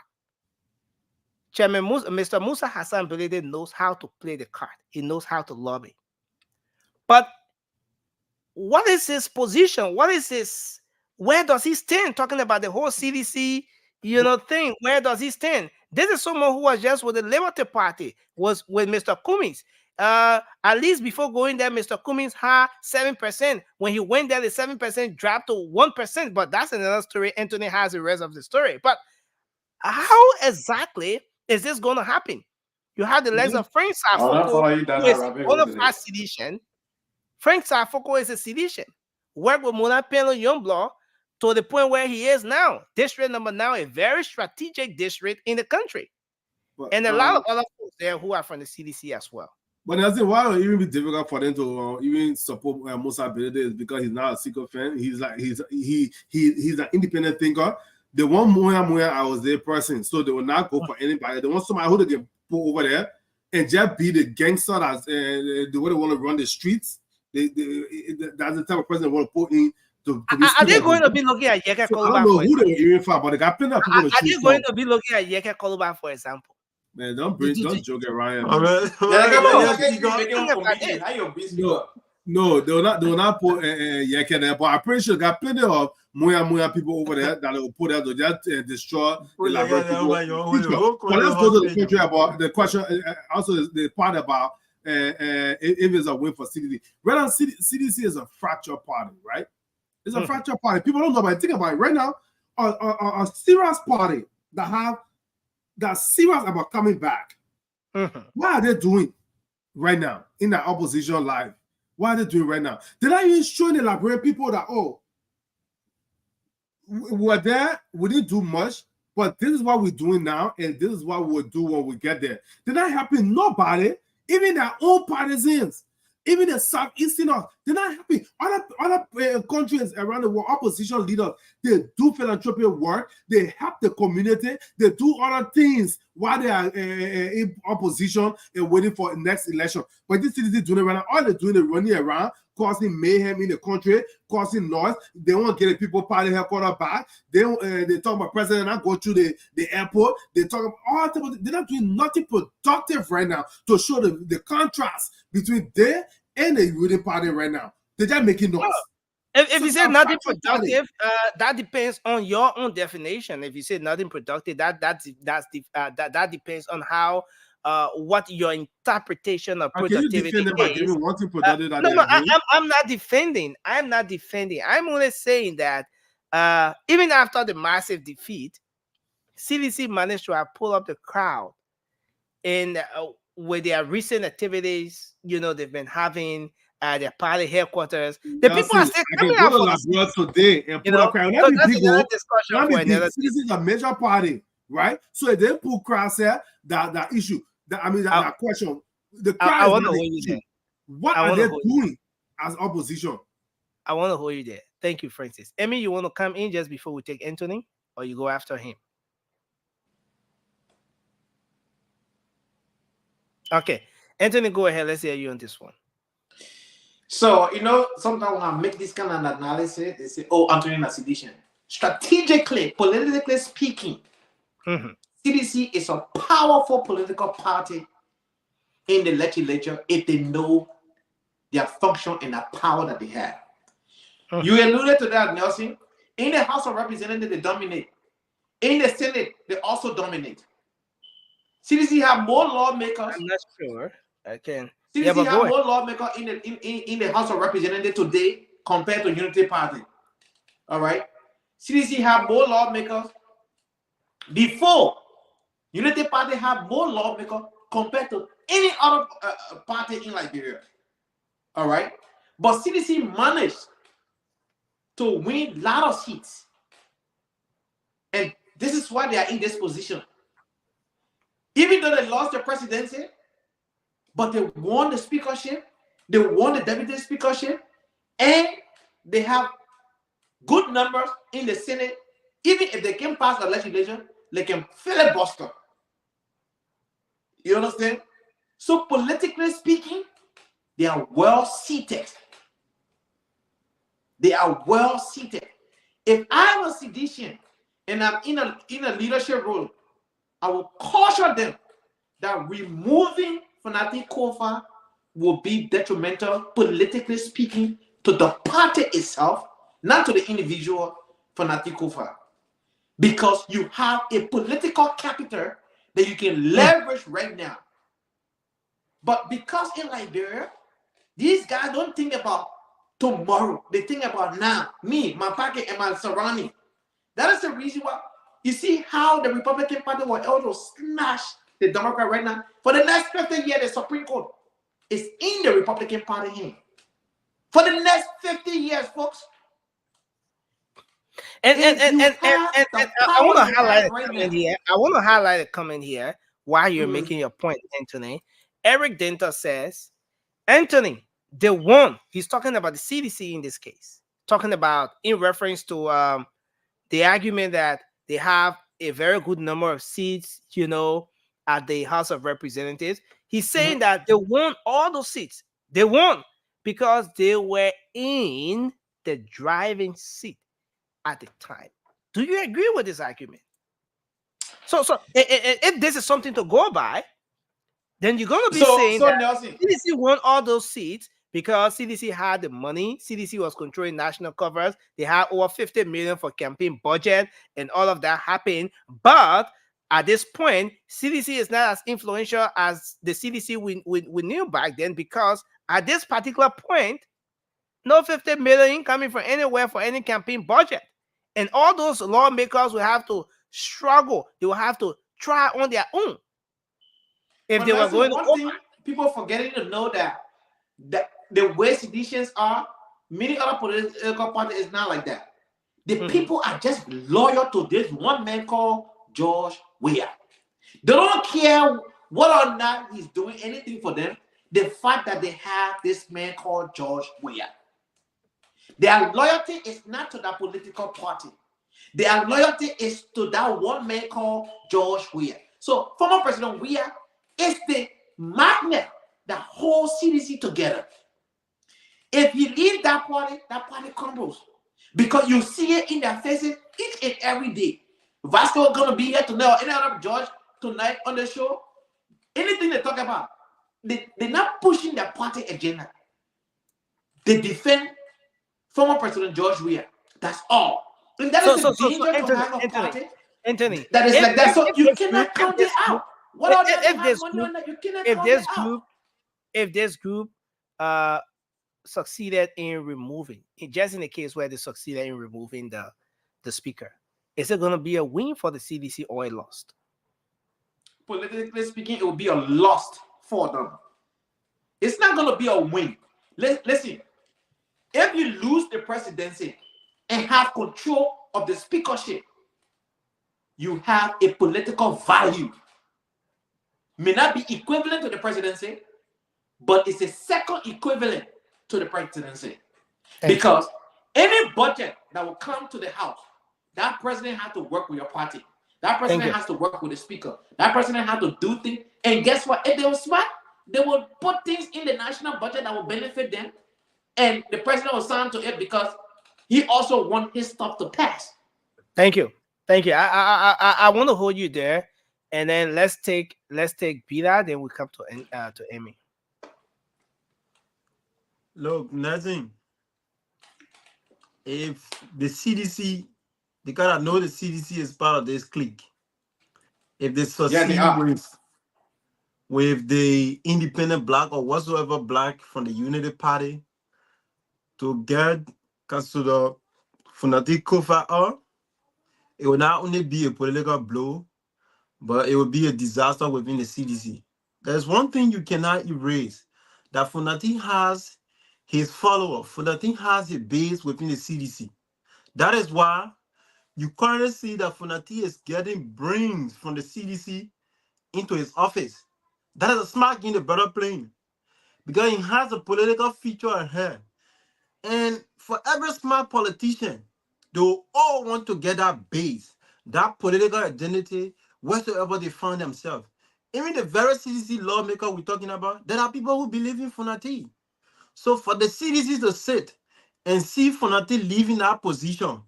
Chairman Mr. Musa Hassan Belede knows how to play the card. He knows how to lobby. But what is his position? Where does he stand? Talking about the whole CDC, thing. Where does he stand? This is someone who was just with the Liberty Party, was with Mr. Cummings. At least before going there, Mr. Cummings had 7%. When he went there, the 7% dropped to 1%. But that's another story. Anthony has the rest of the story. But how exactly is this going to happen? You have the legs of Frank Sarfoko, who is one of our sedition. Frank Sarfoko is a sedition. Work with Mona Pelo Youngblood to the point where he is now. District number now, a very strategic district in the country. But, and a lot of other folks there who are from the CDC as well. But I think why it will even be difficult for them to even support Musa Belede is because he's not a Seeker fan. He's an independent thinker. They want Moya I was their person, so they will not go for anybody. They want somebody who they can put over there and just be the gangster that's the way they want to run the streets. That's the type of person they want to put in. Are they going to be looking at Yeke Koluba? I don't know who they're even for, but they got plenty of people. Are they going to be looking at Yeke Koluba, for example? Man, don't joke around. No, they will not put Yeke there, but I'm pretty sure they got plenty of Moya people over there that will put there to just destroy the laboratory. But let's go to the country about the question. Also, the part about if it's a win for CDC. Right now, CDC is a fractured party, right? It's a fractured party. People don't know about it. Think about it. Right now, a serious party that's serious about coming back. What are they doing right now in the opposition life? What are they doing right now? They're not even showing the Liberian people that, we're there, we didn't do much, but this is what we're doing now, and this is what we'll do when we get there. They're not helping nobody, even their own partisans. Even the Southeasterners, they're not happy. Other countries around the world, opposition leaders, they do philanthropic work. They help the community. They do other things while they are in opposition and waiting for the next election. But this is doing it right now. All they're doing is running around, causing mayhem in the country, causing noise. They want to get the people party headquarters back. They talk about president not go through the airport. They talk about all the they're not doing nothing productive right now to show the contrast between there and the ruling party right now. They're just making noise. If you say nothing productive, that depends on your own definition. If you say nothing productive, that depends on how what your interpretation of productivity is. I'm not defending. I'm not defending. I'm only saying that even after the massive defeat, CDC managed to pull up the crowd in with their recent activities, they've been having at their party headquarters. The people are Nelson, still I can coming go out to for the Labrador CDC, today and pull up crowd. Let So me that's big another go. discussion Let for me big. another day. This is a major party, right? So if they pull crowds here, that issue, that question, the I crowd is want not to the hold you issue. there. What I are wanna they hold you doing as opposition? I want to hold you there. Thank you, Francis. Emmy, you want to come in just before we take Anthony, or you go after him? Okay, Anthony, go ahead. Let's hear you on this one. So, sometimes when I make this kind of analysis, they say, oh, Anthony is sedition. Strategically, politically speaking, CDC is a powerful political party in the legislature if they know their function and the power that they have. You alluded to that, Nelson. In the House of Representatives, they dominate. In the Senate, they also dominate. CDC have more lawmakers. I'm not sure. I can. CDC Yeah, but have go ahead. more lawmakers in the House of Representatives today compared to Unity Party. All right. CDC have more lawmakers before. Unity Party have more lawmakers compared to any other party in Liberia. All right. But CDC managed to win a lot of seats. And this is why they are in this position. Even though they lost the presidency, but they won the speakership, they won the deputy speakership, and they have good numbers in the Senate. Even if they can pass the legislation, they can filibuster. You understand? So politically speaking, they are well seated. They are well seated. If I'm a seditious and I'm in a leadership role, I will caution them that removing Fanatic Kofa will be detrimental, politically speaking, to the party itself, not to the individual Fanatic Kofa. Because you have a political capital that you can leverage right now. But because in Liberia, these guys don't think about tomorrow. They think about now. Me, my pocket, and my surrounding. That is the reason why you see how the Republican Party will able to smash the Democrat right now. For the next 50 years, the Supreme Court is in the Republican Party hand. For the next 50 years, folks. And I want to highlight a comment here. I want to highlight a comment here while you're making your point, Anthony. Eric Denta says, Anthony, they won. He's talking about the CDC in this case, talking about in reference to the argument that they have a very good number of seats, at the House of Representatives. He's saying that they won all those seats. They won because they were in the driving seat at the time. Do you agree with this argument? So if this is something to go by, then you're going to be saying that Nelson, CDC won all those seats because CDC had the money. CDC was controlling national covers. They had over 50 million for campaign budget, and all of that happened. But at this point, CDC is not as influential as the CDC we knew back then, because at this particular point, no 50 million coming from anywhere for any campaign budget. And all those lawmakers will have to struggle. They will have to try on their own. If they were going to one thing people are forgetting to know that the way seditions are, many other political parties is not like that. The people are just loyal to this one man called George Weah. They don't care whether or not he's doing anything for them. The fact that they have this man called George Weah. Their loyalty is not to that political party. Their loyalty is to that one man called George Weah. So former President Weah is the magnet that holds CDC together. If he leaves that party crumbles. Because you see it in their faces each and every day. Vasco is going to be here tonight, or any other George tonight on the show. Anything they talk about, they're not pushing their party agenda. They defend former President George Weah. That's all. And that is the danger to have a party. Anthony, that is like that. So you cannot count it out. What are they if this group succeeded in removing, just in the case where they succeeded in removing the speaker, Is it going to be a win for the CDC or a loss? Politically speaking, it will be a loss for them. It's not going to be a win. Listen, if you lose the presidency and have control of the speakership, you have a political value. May not be equivalent to the presidency, but it's a second equivalent to the presidency. Because any budget that will come to the House, that president has to work with your party. That president has to work with the speaker. That president has to do things. And guess what? If they were smart, they will put things in the national budget that will benefit them. And the president will sign to it because he also wants his stuff to pass. Thank you. Thank you. I want to hold you there. And then let's take Bida, then we come to Amy. Look, nothing. If the CDC, because I know the CDC is part of this clique, if they succeed with the independent black or whatsoever black from the Unity Party to get Kasuda Funati Kofa, it will not only be a political blow, but it will be a disaster within the CDC. There's one thing you cannot erase, that Funati has his follower. Funati has a base within the CDC. That is why you currently see that Funati is getting brains from the CDC into his office. That is a smart in the better plane, because he has a political feature ahead. And for every smart politician, they will all want to get that base, that political identity, wheresoever they find themselves. Even the very CDC lawmaker we're talking about, there are people who believe in Funati. So for the CDC to sit and see Funati leaving that position,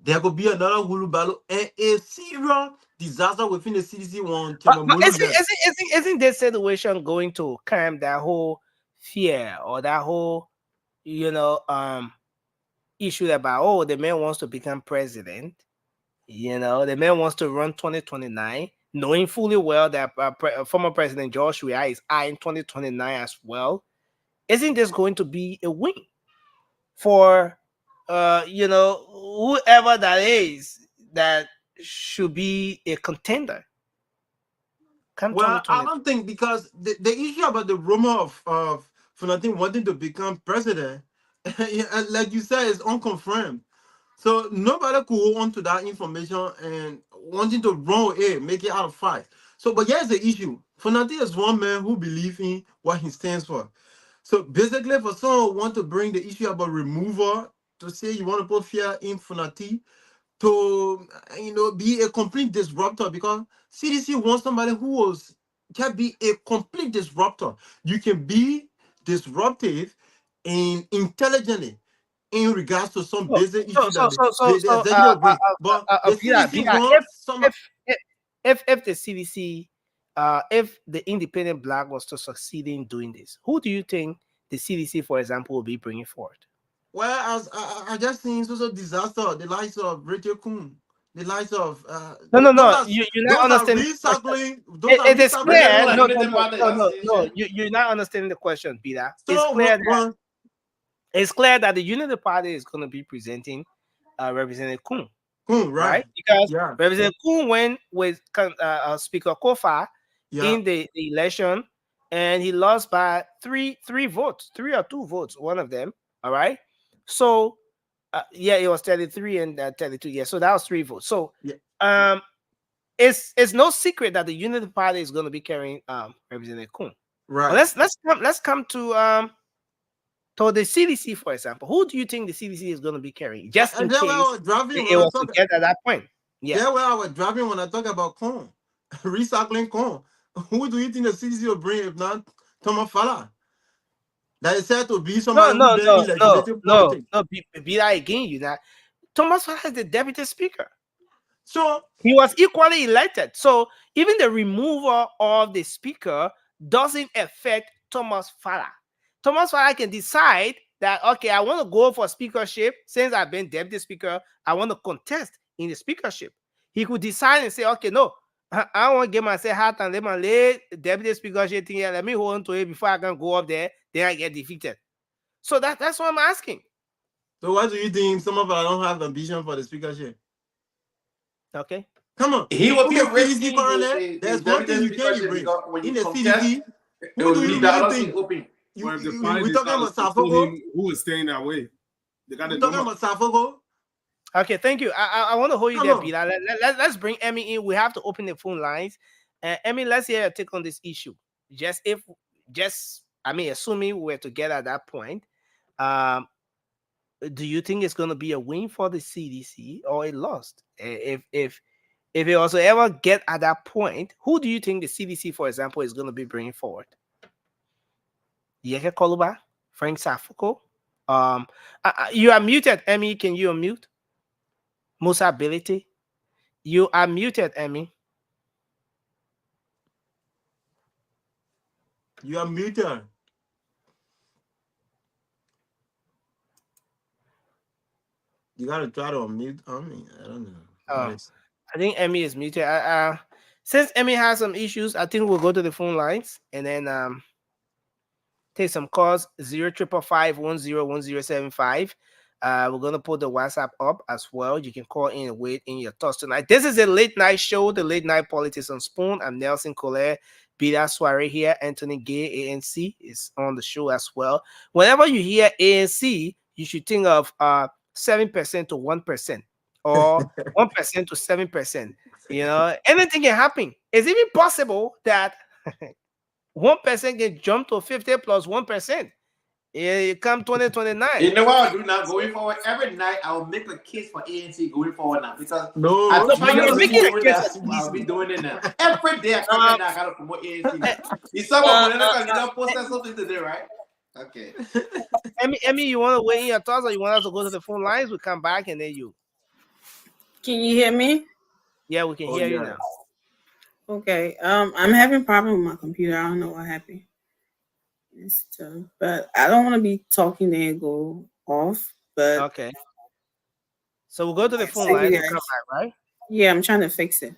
there could be another Hulu battle and a serious disaster within the CDC one. But isn't this situation going to calm that whole fear or that whole, issue about, the man wants to become president, the man wants to run 2029, knowing fully well that former President George Weah is eyeing 2029 as well? Isn't this going to be a win for whoever that is that should be a contender? Well, I don't think, because the issue about the rumor of Funati wanting to become president, like you said, is unconfirmed. So nobody could hold on to that information and wanting to run it, make it out of fight. So, but here's the issue. Funati is one man who believes in what he stands for. So basically, for someone who want to bring the issue about removal, to say you want to put fear in Funati, to be a complete disruptor, because CDC wants somebody who can be a complete disruptor. You can be disruptive and intelligently in regards to some basic issues that the executive brings. But the CDC wants somebody. If the CDC, if the independent black was to succeed in doing this, who do you think the CDC, for example, will be bringing forward? Well, as I just seen social disaster, the likes of Rachel Kuhn, the likes of you're not understanding recycling. It is clear. No, you're not understanding the question, Peter. So it's clear that the Unity Party is going to be presenting Representative Kuhn. Right? Because Representative Kuhn went with Speaker Kofa in the election, and he lost by three votes, 3 or 2 votes, one of them. All right. So, it was 33 and 32. Yeah, so that was 3 votes. So, it's no secret that the Unity Party is going to be carrying Representative Kuhn. Right. But let's come to the CDC, for example. Who do you think the CDC is going to be carrying? Just in case it was to get at that point. Yeah, where I was driving when I talk about corn, recycling corn. Who do you think the CDC will bring if not Thomas Fala? That is said to be somebody No, be that again, you know. Thomas Fala is the deputy speaker. So he was equally elected. So even the removal of the speaker doesn't affect Thomas Fala. Thomas Fala can decide that, okay, I want to go for speakership. Since I've been deputy speaker, I want to contest in the speakership. He could decide and say, okay, no, I want to get myself hot and let my late deputy speakership thing here. Let me hold on to it before I can go up there. Then I get defeated. So that's what I'm asking. So why do you think some of us don't have ambition for the speakership? Okay. Come on. He will Who be get CDC risking coroner? the There's one thing you presidency can't question erase. because when In you the contest, CDC, it who do will you leave the really other seat think? open. But if the We party talking decides about to put Safogo? him, who is staying that way? They got We a talking number. about Safogo? Okay, thank you. I want to hold you Come there, on. Peter. Let's bring Emmy in. We have to open the phone lines. Emmy, let's hear your take on this issue. Assuming we were together at that point, um, do you think it's going to be a win for the CDC or a loss? If it also ever get at that point, who do you think the CDC, for example, is going to be bringing forward? Yeke Koluba, Frank Safuko. You are muted, Emmy. Can you unmute? Musa Ability. You are muted, Emmy. You are muted. You gotta try to unmute. I mean, I don't know. Oh, I think Emmy is muted. Since Emmy has some issues, I think we'll go to the phone lines and then take some calls. 0555-101075. We're gonna put the WhatsApp up as well. You can call in and wait in your thoughts tonight. This is a late night show, the late night politics on Spoon. I'm Nelson Colette. Bida Soiree here. Anthony Gay, ANC, is on the show as well. Whenever you hear ANC, you should think of 7% to 1% or 1% to 7%. You know, anything can happen. It's even possible that 1% can jump to 50 plus 1%. It come 2029. You know what I'll do now going forward? Every night I'll make a case for ANC going forward now because No, I No, tried but to you're see making a over case that. for I'll be CDC. doing it now. Every day I come in now, I gotta promote ANC now. You saw what you don't post something today, right? Okay. Emmy, you want to weigh in your thoughts or you want us to go to the phone lines? We come back and then you. Can you hear me? Yeah, we can Oh, hear you yeah. now. Okay. I'm having problem with my computer. I don't know what happened. It's tough, but I don't want to be talking and go off. But Okay. So we'll go to the phone see lines. you We'll come guys. back, right? Yeah, I'm trying to fix it.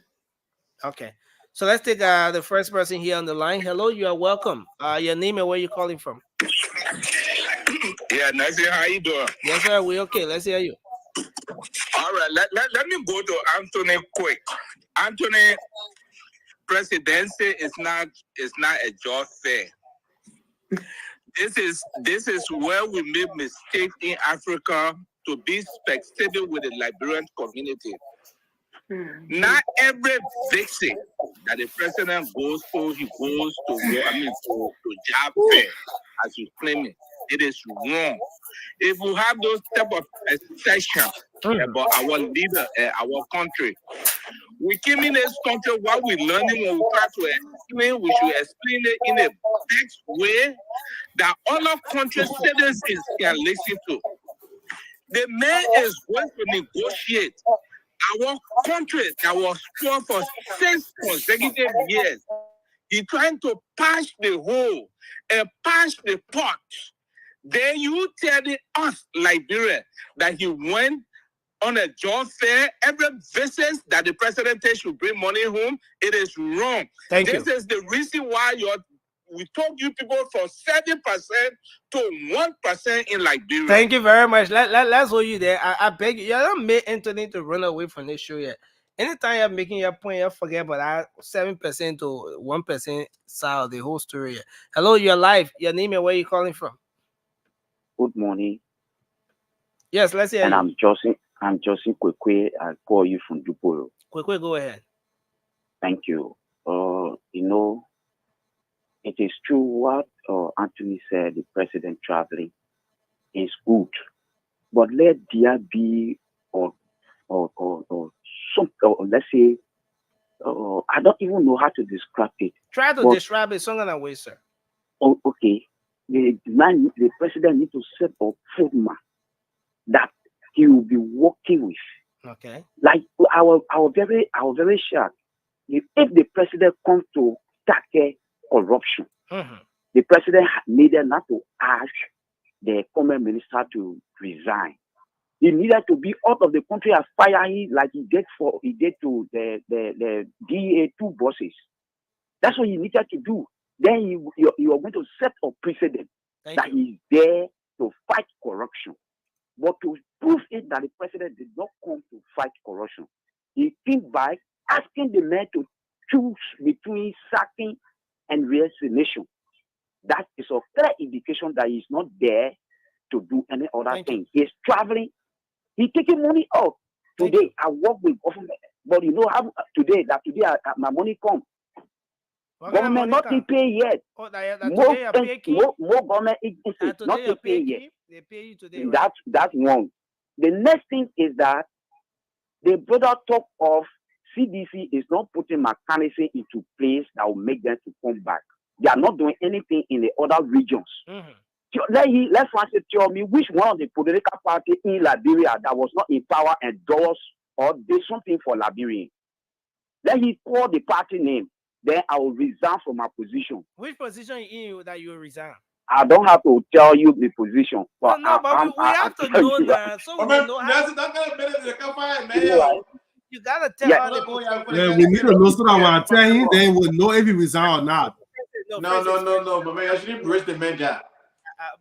Okay. So let's take the first person here on the line. Hello, you are welcome. Your name and where you calling from? Yeah, Nancy, how you doing? Yes, sir. We okay. Let's hear you. All right, let me go to Anthony quick. Anthony, presidency is not a job fair. This is where we make mistakes in Africa to be spectating with the Liberian community. Not every visit that the president goes to, he goes to job fair, as you claim it. It is wrong. If we have those type of exceptions about our leader, our country, we came in this country while we're learning when we try to explain, we should explain it in a best way that other country citizens can listen to. The man is going to negotiate. Our country that was poor for 6 consecutive years, he's trying to patch the hole and patch the pot. Then you telling us, Liberia, that he went on a job fair. Every visit that the president takes should bring money home. It is wrong. This is the reason why we told you people from 7% to 1% in Liberia. Thank you very much. Let's hold you there. I beg you. You don't make Anthony to run away from this show yet. Anytime you're making your point, you forget about that 7% to 1% side of the whole story. Hello, you're live. Your name and where you calling from? Good morning. Yes, let's hear and you. I'm Josie Kwekwe. I call you from Duporo. Kwekwe, go ahead. Thank you. It is true what Anthony said, the president traveling is good. But let there be or some, let's say, I don't even know how to describe it. Try to describe it sooner than wait, sir. Oh, okay. The president needs to set a roadmap that he will be working with. Okay. Like our very shocked. If the president comes to tackle corruption, the president needed not to ask the former minister to resign. He needed to be out of the country as fire like he did to the DA2 bosses. That's what he needed to do. Then you are going to set a precedent that he's there to fight corruption. But to prove it that the president did not come to fight corruption, He came back asking the men to choose between sacking and resignation. That is a clear indication that he's not there to do any other thing. He's traveling. He's taking money out. Today, I work with government. But you know how today, my money come. Government not pay yet. More government agencies not pay yet. They pay you today, right? That's one. The next thing is that the brother talk of CDC is not putting mechanism into place that will make them to come back. They are not doing anything in the other regions. Let's tell me which one of the political party in Liberia that was not in power endorsed or did something for Liberia. Let me call the party name. Then I will resign from my position. Which position in that you resign? I don't have to tell you the position. But we have to know that. So we know how. You gotta tell all the position. Yeah, we need to know so that when I tell him, then we'll know if he resign or not. No. But man, I shouldn't bridge the man job.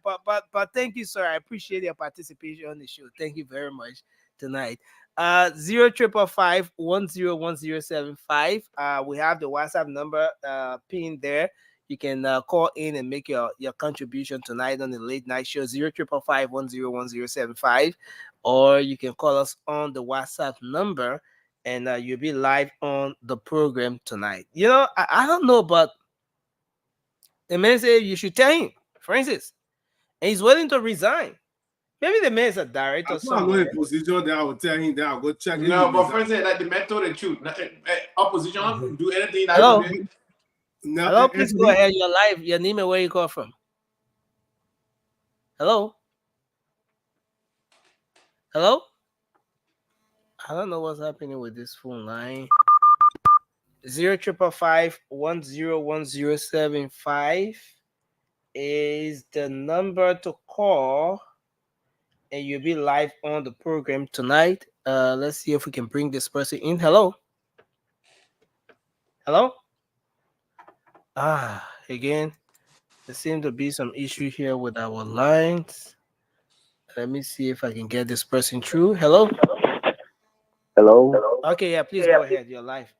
But thank you, sir. I appreciate your participation on the show. Thank you very much tonight. 0555-101075. We have the WhatsApp number pinned there. You can call in and make your contribution tonight on the late night show. 0555-101075, or you can call us on the WhatsApp number, and you'll be live on the program tonight. You know, I don't know, but the man said you should tell him, for instance, and he's willing to resign. Maybe the man is a director. I know a position that I will tell him that I'll go check. No, but friends said that the man told the truth. Opposition do anything. Hello, hello, please go ahead. You're live. Your name and where you call from. Hello. Hello. I don't know what's happening with this phone line. 0555-101075 is the number to call, and you'll be live on the program tonight. Let's see if we can bring this person in. Hello. Again, there seems to be some issue here with our lines. Let me see if I can get this person through. Hello. Okay, yeah, please go ahead. You're live.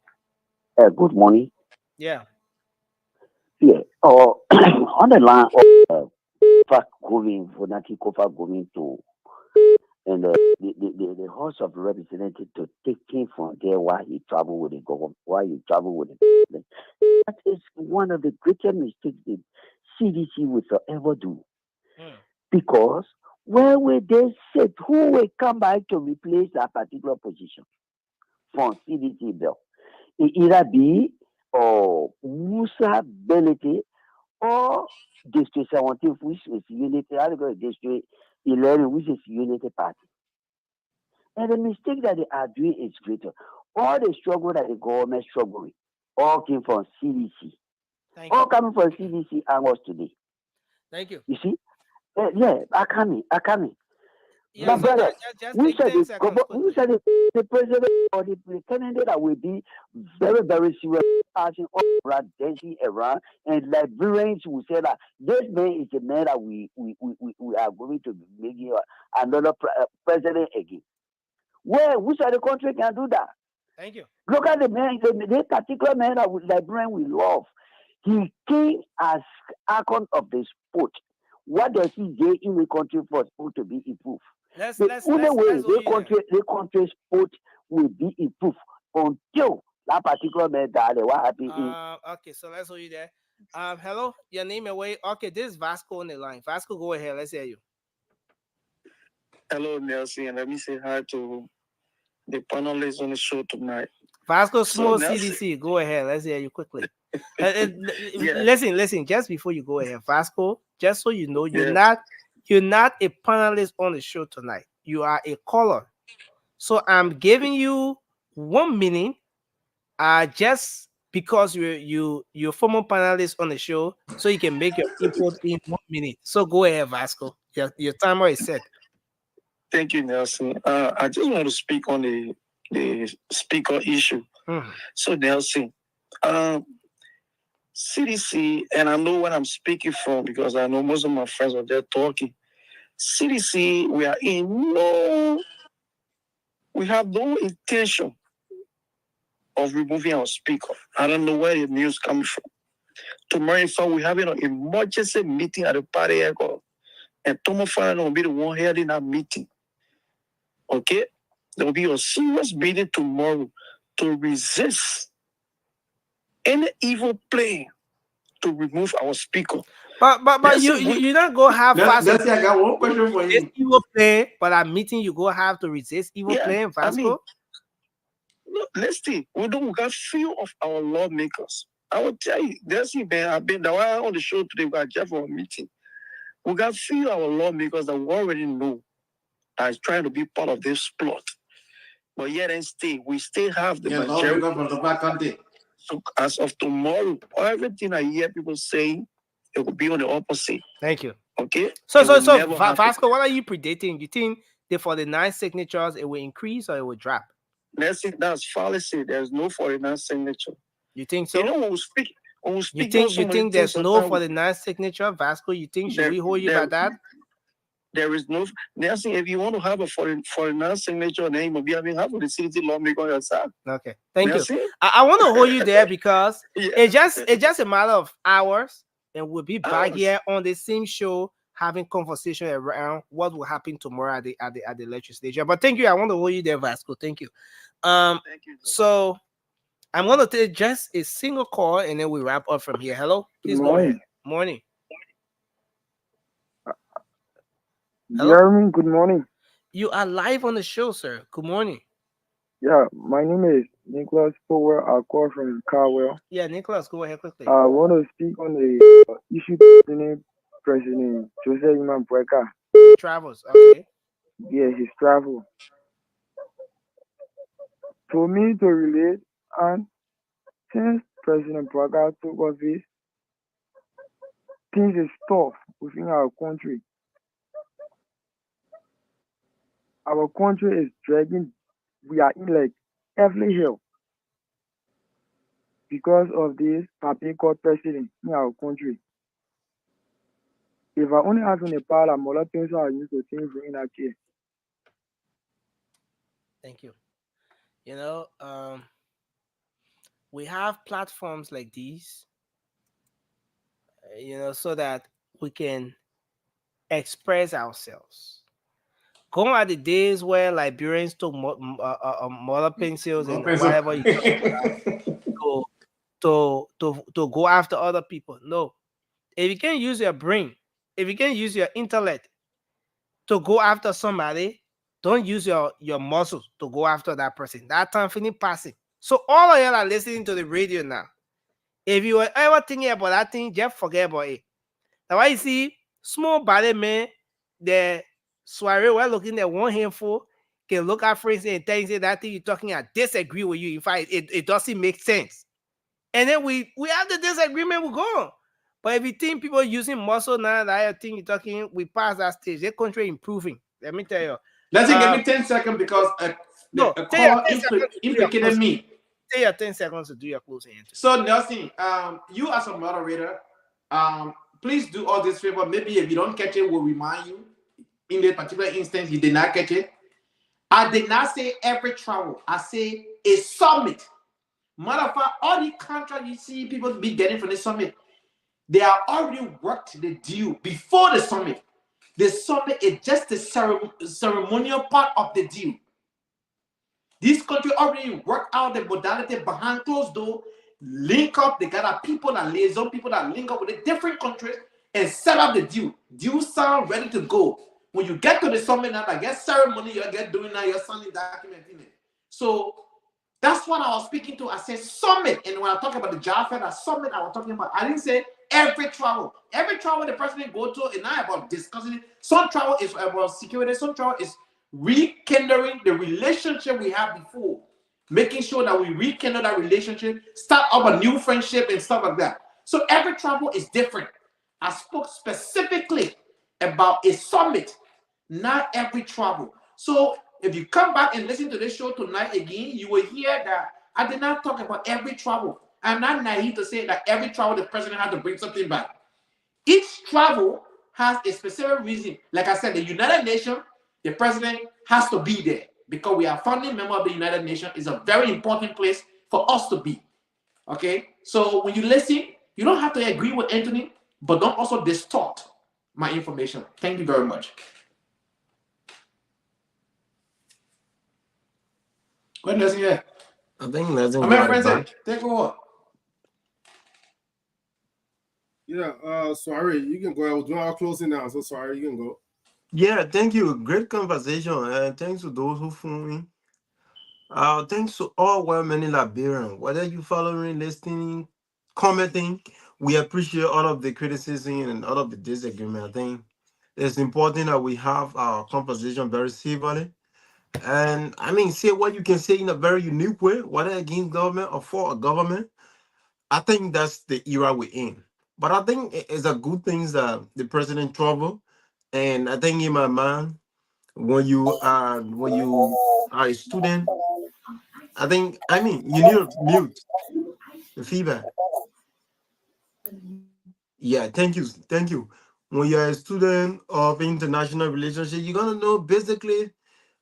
Good morning. Yeah. On the line of Kofa going to, and the House of Representatives to take him from there while he traveled with the government, while he traveled with the president. That is one of the greatest mistakes the CDC will ever do. Because where will they sit? Who will come back to replace that particular position from CDC bill? It either be or Musa Belete or District 17, which is Unity, I go District 11, which is Unity Party. And the mistake that they are doing is greater. All the struggle that the government struggling, all came from CDC. All coming from CDC angles today. Thank you. You see? I come. Yeah, But brother, we said the president or the candidate that will be very, very serious passing all around, dancing around, and Liberians will say that this man is the man that we are going to be making another president again. Which other country can do that? Thank you. Look at the man, the particular man that Liberian we love. He came as account of the sport. What does he do in the country for sport to be improved? The only way the country sport will be improved until that particular man died. What happened? Okay, so let's hold you there. Hello, your name and wait. Okay, this is Vasco on the line. Vasco, go ahead. Let's hear you. Hello, Nelson, and let me say hi to the panelists on the show tonight. Vasco, small CDC. Go ahead. Let's hear you quickly. Listen. Just before you go ahead, Vasco, just so you know, you're not a panelist on the show tonight. You are a caller. So I'm giving you 1 minute. Just because you're former panelist on the show, so you can make your input in 1 minute. So go ahead, Vasco. Your timer is set. Thank you, Nelson. I just want to speak on the speaker issue. So Nelson, CDC, and I know where I'm speaking from because I know most of my friends are there talking. CDC, we have no intention of removing our speaker. I don't know where the news comes from. Tomorrow, in fact, we're having an emergency meeting at the party echo. And Tomo Fana will be the one heading that meeting. Okay? There will be a serious meeting tomorrow to resist any evil plan to remove our speaker. But you don't go have fast. That's I got one question for you. Evil plan, but that meeting you go have to resist evil plan, Vasco. I mean, look, listen, we got few of our lawmakers. I will tell you, that's it, man. I've been on the show today. We got Jeff for a meeting. We got few of our lawmakers that we already know that is trying to be part of this plot. But yet and we still have the majority. So as of tomorrow, everything I hear people saying, it will be on the opposite. Thank you. Okay. So Vasco, what are you predicting? You think the 49 signatures it will increase or it will drop? That's fallacy. There's no 49 signature. You think so? You know, when we speak, you think there's no 49 signature, Vasco? You think should we hold you by that? There is no. Nelson, if you want to have a 49 signature, then you will be having half of the city lawmaker yourself. Okay, thank you. I want to hold you there because it's just a matter of hours, and we'll be back here on the same show having conversation around what will happen tomorrow at the legislature. But thank you. I want to hold you there, Vasco. Thank you. Thank you. So I'm going to take just a single call, and then we wrap up from here. Hello, please go ahead. Morning. Jeremy, good morning. You are live on the show, sir. Good morning. Yeah, my name is Nicholas Powell. I call from Carwell. Yeah, Nicholas, go ahead quickly. I want to speak on the issue concerning President Joseph Iman Breka. He travels, okay. Yeah, his travel. For me to relate, and since President Breka took office, things is tough within our country. Our country is dragging. We are in like every hell because of this papi called president in our country. If I only have in a power, I'm all things I used to think in that case. Thank you. You know, we have platforms like these, you know, so that we can express ourselves. Going at the days where Liberians took mother pencils and whatever you to go after other people. No. If you can use your brain, if you can use your intellect to go after somebody, don't use your muscles to go after that person. That time finished passing. So all of y'all are listening to the radio now. If you were ever thinking about that thing, just forget about it. That's why you see small body men, the soiree we're looking at one handful can look at friends and tell you that thing you're talking, I disagree with you. In fact, it doesn't make sense. And then we have the disagreement, we go on. But if you think people using muscle now, that thing you're talking, we pass that stage. The country improving. Let me tell you. Let's give me 10 seconds because a call implicated me. Take your 10 seconds to do your closing answer. So Nelson, you as a moderator, please do all this favor. Maybe if you don't catch it, we'll remind you. In this particular instance, you did not catch it. I did not say every travel. I say a summit. Matter of fact, all the contracts you see people be getting from the summit, they are already worked the deal before the summit. The summit is just the ceremonial part of the deal. This country already worked out the modality behind closed door, link up. They got people that liaison, people that link up with the different countries and set up the deal. Deal sound ready to go. When you get to the summit now, I guess ceremony you get doing now, you're signing document in it. So that's what I was speaking to. I said summit. And when I talk about the job fair, that summit I was talking about, I didn't say every travel. Every travel the president go to is not about discussing it. Some travel is about security. Some travel is rekindling the relationship we had before. Making sure that we rekindle that relationship, start up a new friendship and stuff like that. So every travel is different. I spoke specifically about a summit, not every travel. So if you come back and listen to this show tonight again, you will hear that I did not talk about every travel. I'm not naive to say that every travel the president had to bring something back. Each travel has a specific reason. Like I said, the United Nations, the president has to be there because we are founding member of the United Nations. It's a very important place for us to be. Okay? So when you listen, you don't have to agree with Anthony, but don't also distort my information. Thank you very much. What does he have? I think Nelson I'm got it friends back. take over. Yeah, sorry, you can go. I was doing our closing now, so sorry, you can go. Yeah, thank you. Great conversation. And thanks to those who phone in. Thanks to all well-meaning Liberians, whether you following, listening, commenting, we appreciate all of the criticism and all of the disagreement. I think it's important that we have our conversation very civilly. And I mean, say what you can say in a very unique way, whether against government or for a government. I think that's the era we're in. But I think it's a good thing that the president travel. And I think in my mind, when you are a student, you need to mute the feedback. Yeah, thank you. When you're a student of international relationship, you're gonna know basically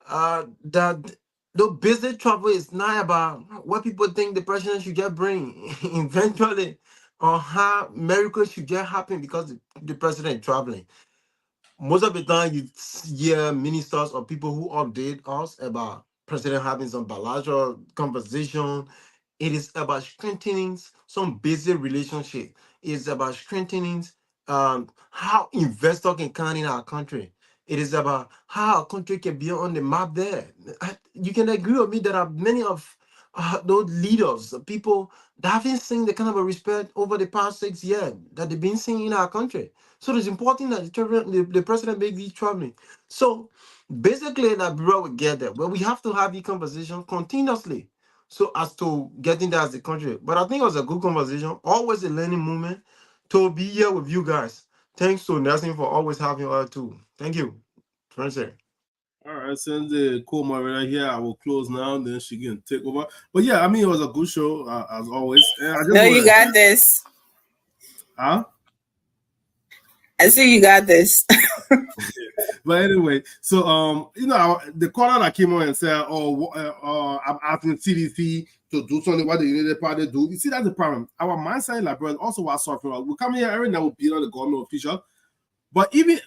that the business travel is not about what people think the president should get bring eventually, or how miracles should get happen because the president is traveling. Most of the time you hear ministers or people who update us about president having some bilateral conversation. It is about strengthening some basic relationship. It's about strengthening how investors can come in our country. It is about how our country can be on the map there. You can agree with me that many of those leaders, people that haven't seen the kind of a respect over the past 6 years that they've been seeing in our country. So it's important that the president make these traveling. So basically, that bro will get there, but we have to have these conversations continuously, so as to getting there as a country. But I think it was a good conversation, always a learning moment to be here with you guys. Thanks to Nelson for always having us too. Thank you, Francis. All right, since the co-moderator here, I will close now. Then she can take over. But yeah, I mean, it was a good show as always. And I just No, you wanna- got this. Huh? I see you got this. But anyway, so the caller that came on and said, I'm asking CDC to do something. What the United Party do? You see, that's the problem. Our mindset in Liberia also was suffering. We come here every now and beat on the government official, but even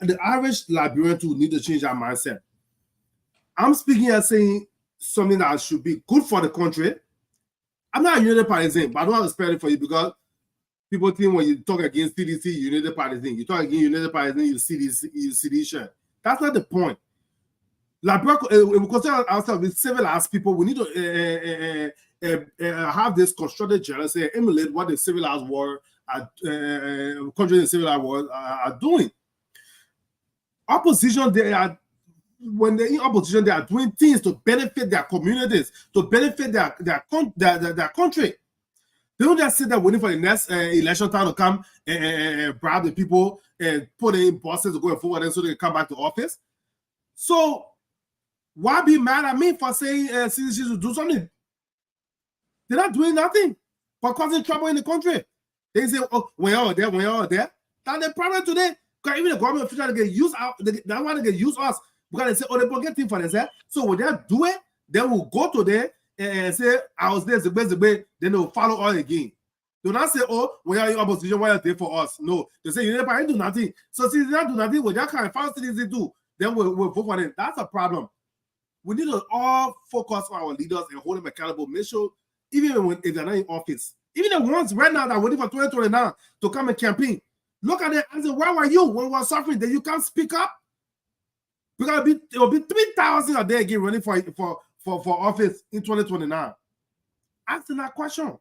the average Liberian too need to change our mindset. I'm speaking here saying something that should be good for the country. I'm not a United Party thing, but I don't have to spell it for you because people think when you talk against CDC, United Party thing. You talk against United Party thing, you CDC. That's not the point. Liberia, we consider ourselves with civilized people. We need to have this constructed jealousy and emulate what the civilized world, countries in civilized world are doing. Opposition, when they're in opposition, they are doing things to benefit their communities, to benefit their country. They don't just sit there waiting for the next election time to come and bribe the people and put in bosses to go and forward them so they can come back to office. So why be mad at me for saying CDC should do something? They're not doing nothing but causing trouble in the country. They say, oh, when you're there. That's the problem today. Because even the government officials they get used out, that's why they get used us. Because they say, oh, they forget things for themselves. So when they do it, they will go to there and say, I was there, then they will follow all again. Do not say, oh, we are in opposition, why are they for us? No. They say, you never do nothing. So since they don't do nothing, when they can't find things they do, then we'll vote for them. That's a problem. We need to all focus on our leaders and hold them accountable. Make sure, even if they're not in office, even the ones right now that are waiting for 2029 to come and campaign, look at them and say, where were you when we were suffering? Then you can't speak up? Because it will be 3,000 a day again running for office in 2029. Asking that question.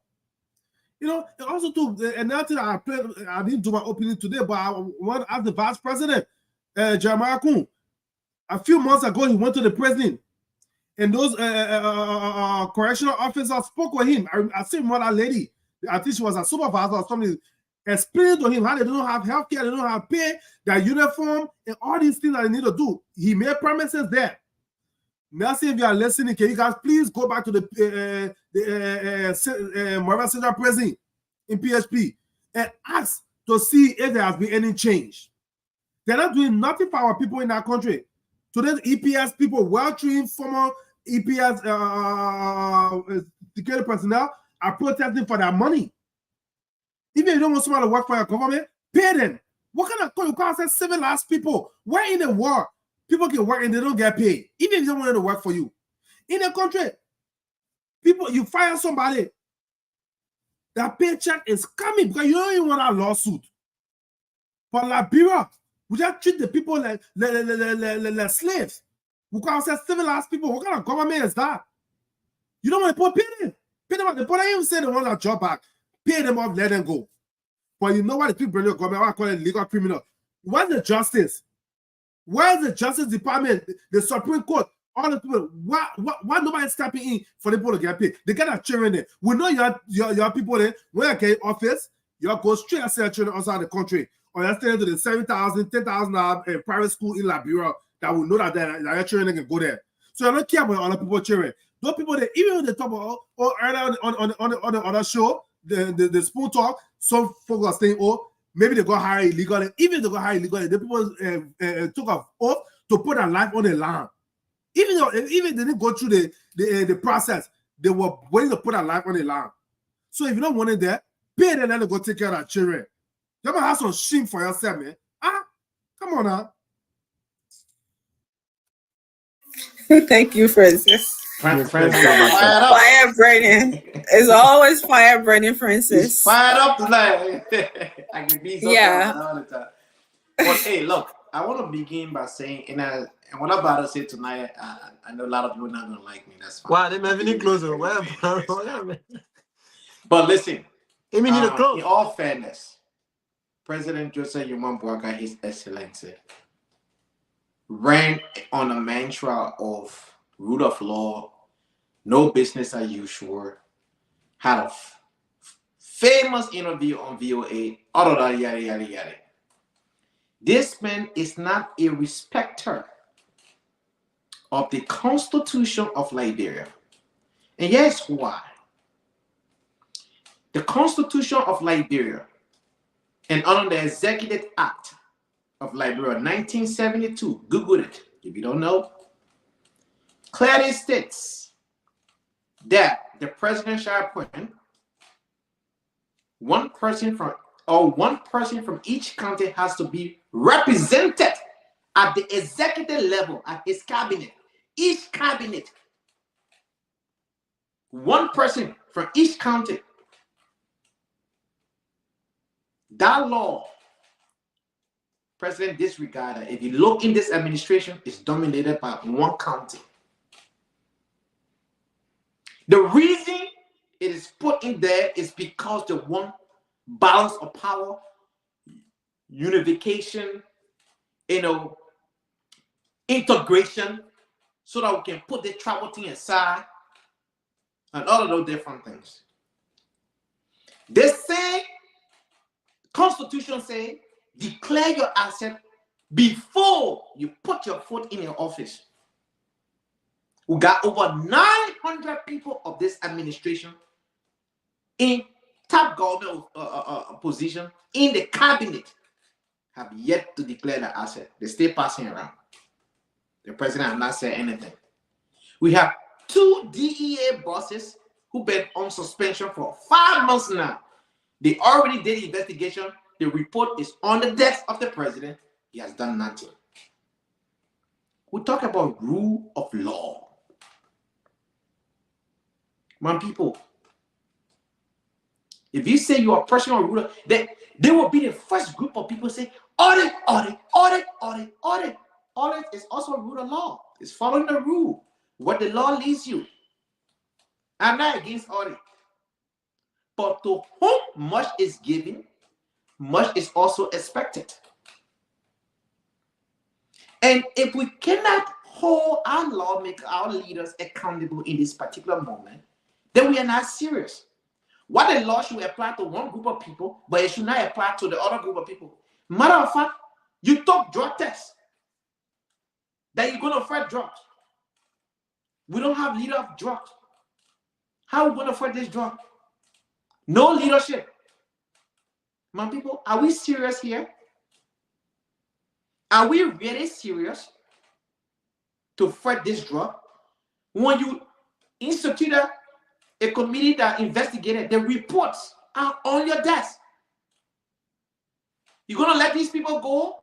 And also too, another thing I didn't do my opening today, but I want to ask the vice president, Jeremiah Kuhn. A few months ago, he went to the president, and those correctional officers spoke with him. I see one lady, I think she was a supervisor or something, explaining to him how they don't have healthcare, they don't have pay, their uniform, and all these things that they need to do. He made promises there. Merci, if you are listening, can you guys please go back to the Moreover Central Prison in PHP and ask to see if there has been any change. They're not doing nothing for our people in our country. Today's EPS people, well-trained former EPS security personnel are protesting for their money. Even if you don't want somebody to work for your government, pay them. What kind of concept civilized people? Where in the world people can work and they don't get paid, even if they don't want to work for you? In the country, people, you fire somebody, that paycheck is coming because you don't even want a lawsuit. But Liberia, we just treat the people like slaves. We call ourselves civilized people. What kind of government is that? You don't want to pay them. Pay them off. The point I even say they want a job back. Pay them off, let them go. But you know what the people bring government, what I call it legal criminal. Where's the justice? Where's the Justice Department, the Supreme Court, all the people? Why nobody's stepping in for the people to get paid? They got a children there. We know your people there. When you get office, you go straight and send children outside the country. Or you're staying to the $7,000, $10,000 private school in Liberia that will know that your children can go there. So I don't care about other people's children. Those people that even when they talk about earlier on the other show, the spoon talk, some folks are saying, maybe they got hired illegally. Even if they got hired illegally, the people took an oath to put their life on the line. Even they didn't go through the process, they were waiting to put their life on the line. So if you don't want it there, pay them and go take care of our children. You ever have some shame for yourself, man? Come on now. Thank you, Francis. Francis, fire burning. It's always fire burning, Francis. He's fired up tonight. I can be so all the time. But hey, look, I want to begin by saying, and what I'm about to say tonight, I know a lot of people are not going to like me. That's fine. Why? They have any closer? But listen, in all fairness, President Joseph Yuma Boakai, His Excellency, ran on a mantra of rule of law, no business as usual, had a famous interview on VOA, all of that, yada, yada, yada. This man is not a respecter of the Constitution of Liberia. And here's why. The Constitution of Liberia and under the Executive Act of Liberia, 1972, Google it if you don't know, clearly states that the president shall appoint one person from each county has to be represented at the executive level, at his cabinet. Each cabinet, one person from each county. That law, President disregarded. If you look in this administration, it's dominated by one county. The reason it is put in there is because they want balance of power, unification, integration, so that we can put the tribal thing aside and all of those different things. They say, Constitution say, declare your asset before you put your foot in your office. We got over 900 people of this administration in top government position in the cabinet have yet to declare the asset. They stay passing around. The president has not said anything. We have 2 DEA bosses who've been on suspension for 5 months now. They already did the investigation. The report is on the desk of the president. He has done nothing. We talk about rule of law. My people, if you say you are personal ruler, they will be the first group of people say, audit, audit, audit, audit, audit. Audit is also a rule of law. It's following the rule, what the law leads you. I'm not against audit. But to whom much is given, much is also expected. And if we cannot hold our lawmakers, our leaders accountable in this particular moment, then we are not serious. What the law should apply to one group of people, but it should not apply to the other group of people. Matter of fact, you took drug tests that you're going to fight drugs. We don't have leader of drugs. How are we going to fight this drug? No leadership. My people, are we serious here? Are we really serious to fight this drug? When you instituted a committee that investigated. The reports are on your desk. You're going to let these people go?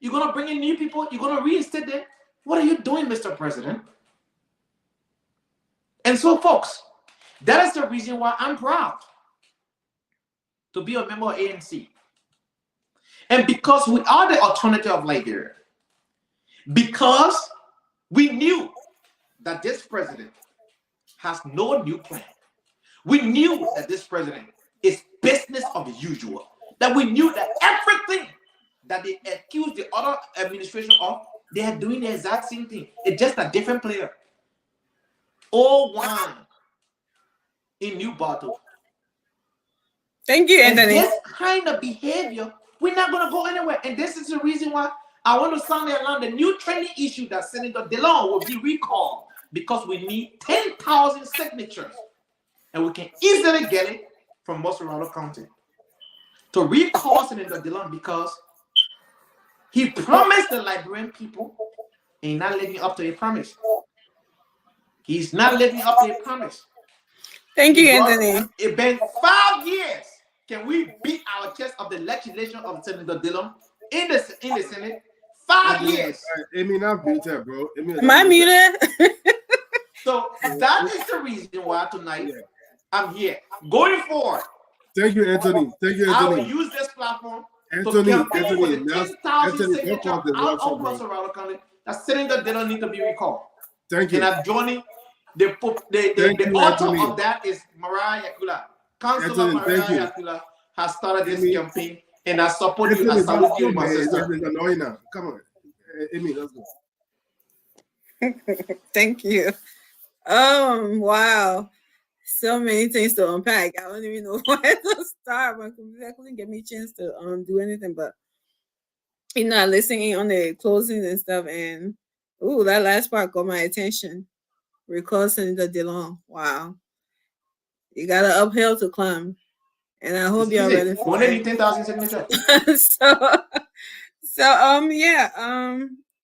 You're going to bring in new people? You're going to reinstate them? What are you doing, Mr. President? And so, folks, that is the reason why I'm proud to be a member of ANC. And because we are the alternative of Liberia, because we knew that this president has no new plan. We knew that this president is business of usual. That we knew that everything that they accused the other administration of, they are doing the exact same thing. It's just a different player. All wine in new bottle. Thank you, And Anthony. this kind of behavior, we're not going to go anywhere. And this is the reason why I want to sound the alarm. The new trending issue that Senator DeLong will be recalled because we need 10,000 signatures. And we can easily get it from Moserado County. To recall Senator DeLong because he promised the Liberian people and he's not living up to a promise. He's not living up to a promise. Thank you, Anthony. It's been 5 years. Can we beat our chest of the legislation of Senator Dillon in the Senate? 5 years. Amy, not muted, bro. Am I muted? So that is the reason why tonight I'm here. Going forward. Thank you, Anthony. Thank you, I will Anthony. use this platform Anthony, to campaign for Anthony, the now- 10,000 Anthony, signatures don't out talk the of words, bro. Moserado County that Senator Dillon need to be recalled. Thank you. And I'm joining the Thank you, author Anthony. of that is Mariah Yakula. Councilor Anthony, Mariah thank you. Yakula has started this Amy. campaign, and I support you. I Anthony, salute don't you, go, my man. sister. It's annoying now. Come on. Amy, let's go. Thank you. Wow. So many things to unpack. I don't even know where to start. My computer couldn't give me a chance to do anything but listening on the closings and stuff. And that last part got my attention. Recall Senator DeLong. Wow. You got an uphill to climb. And I hope you're ready for Only it. need 10,000 signatures.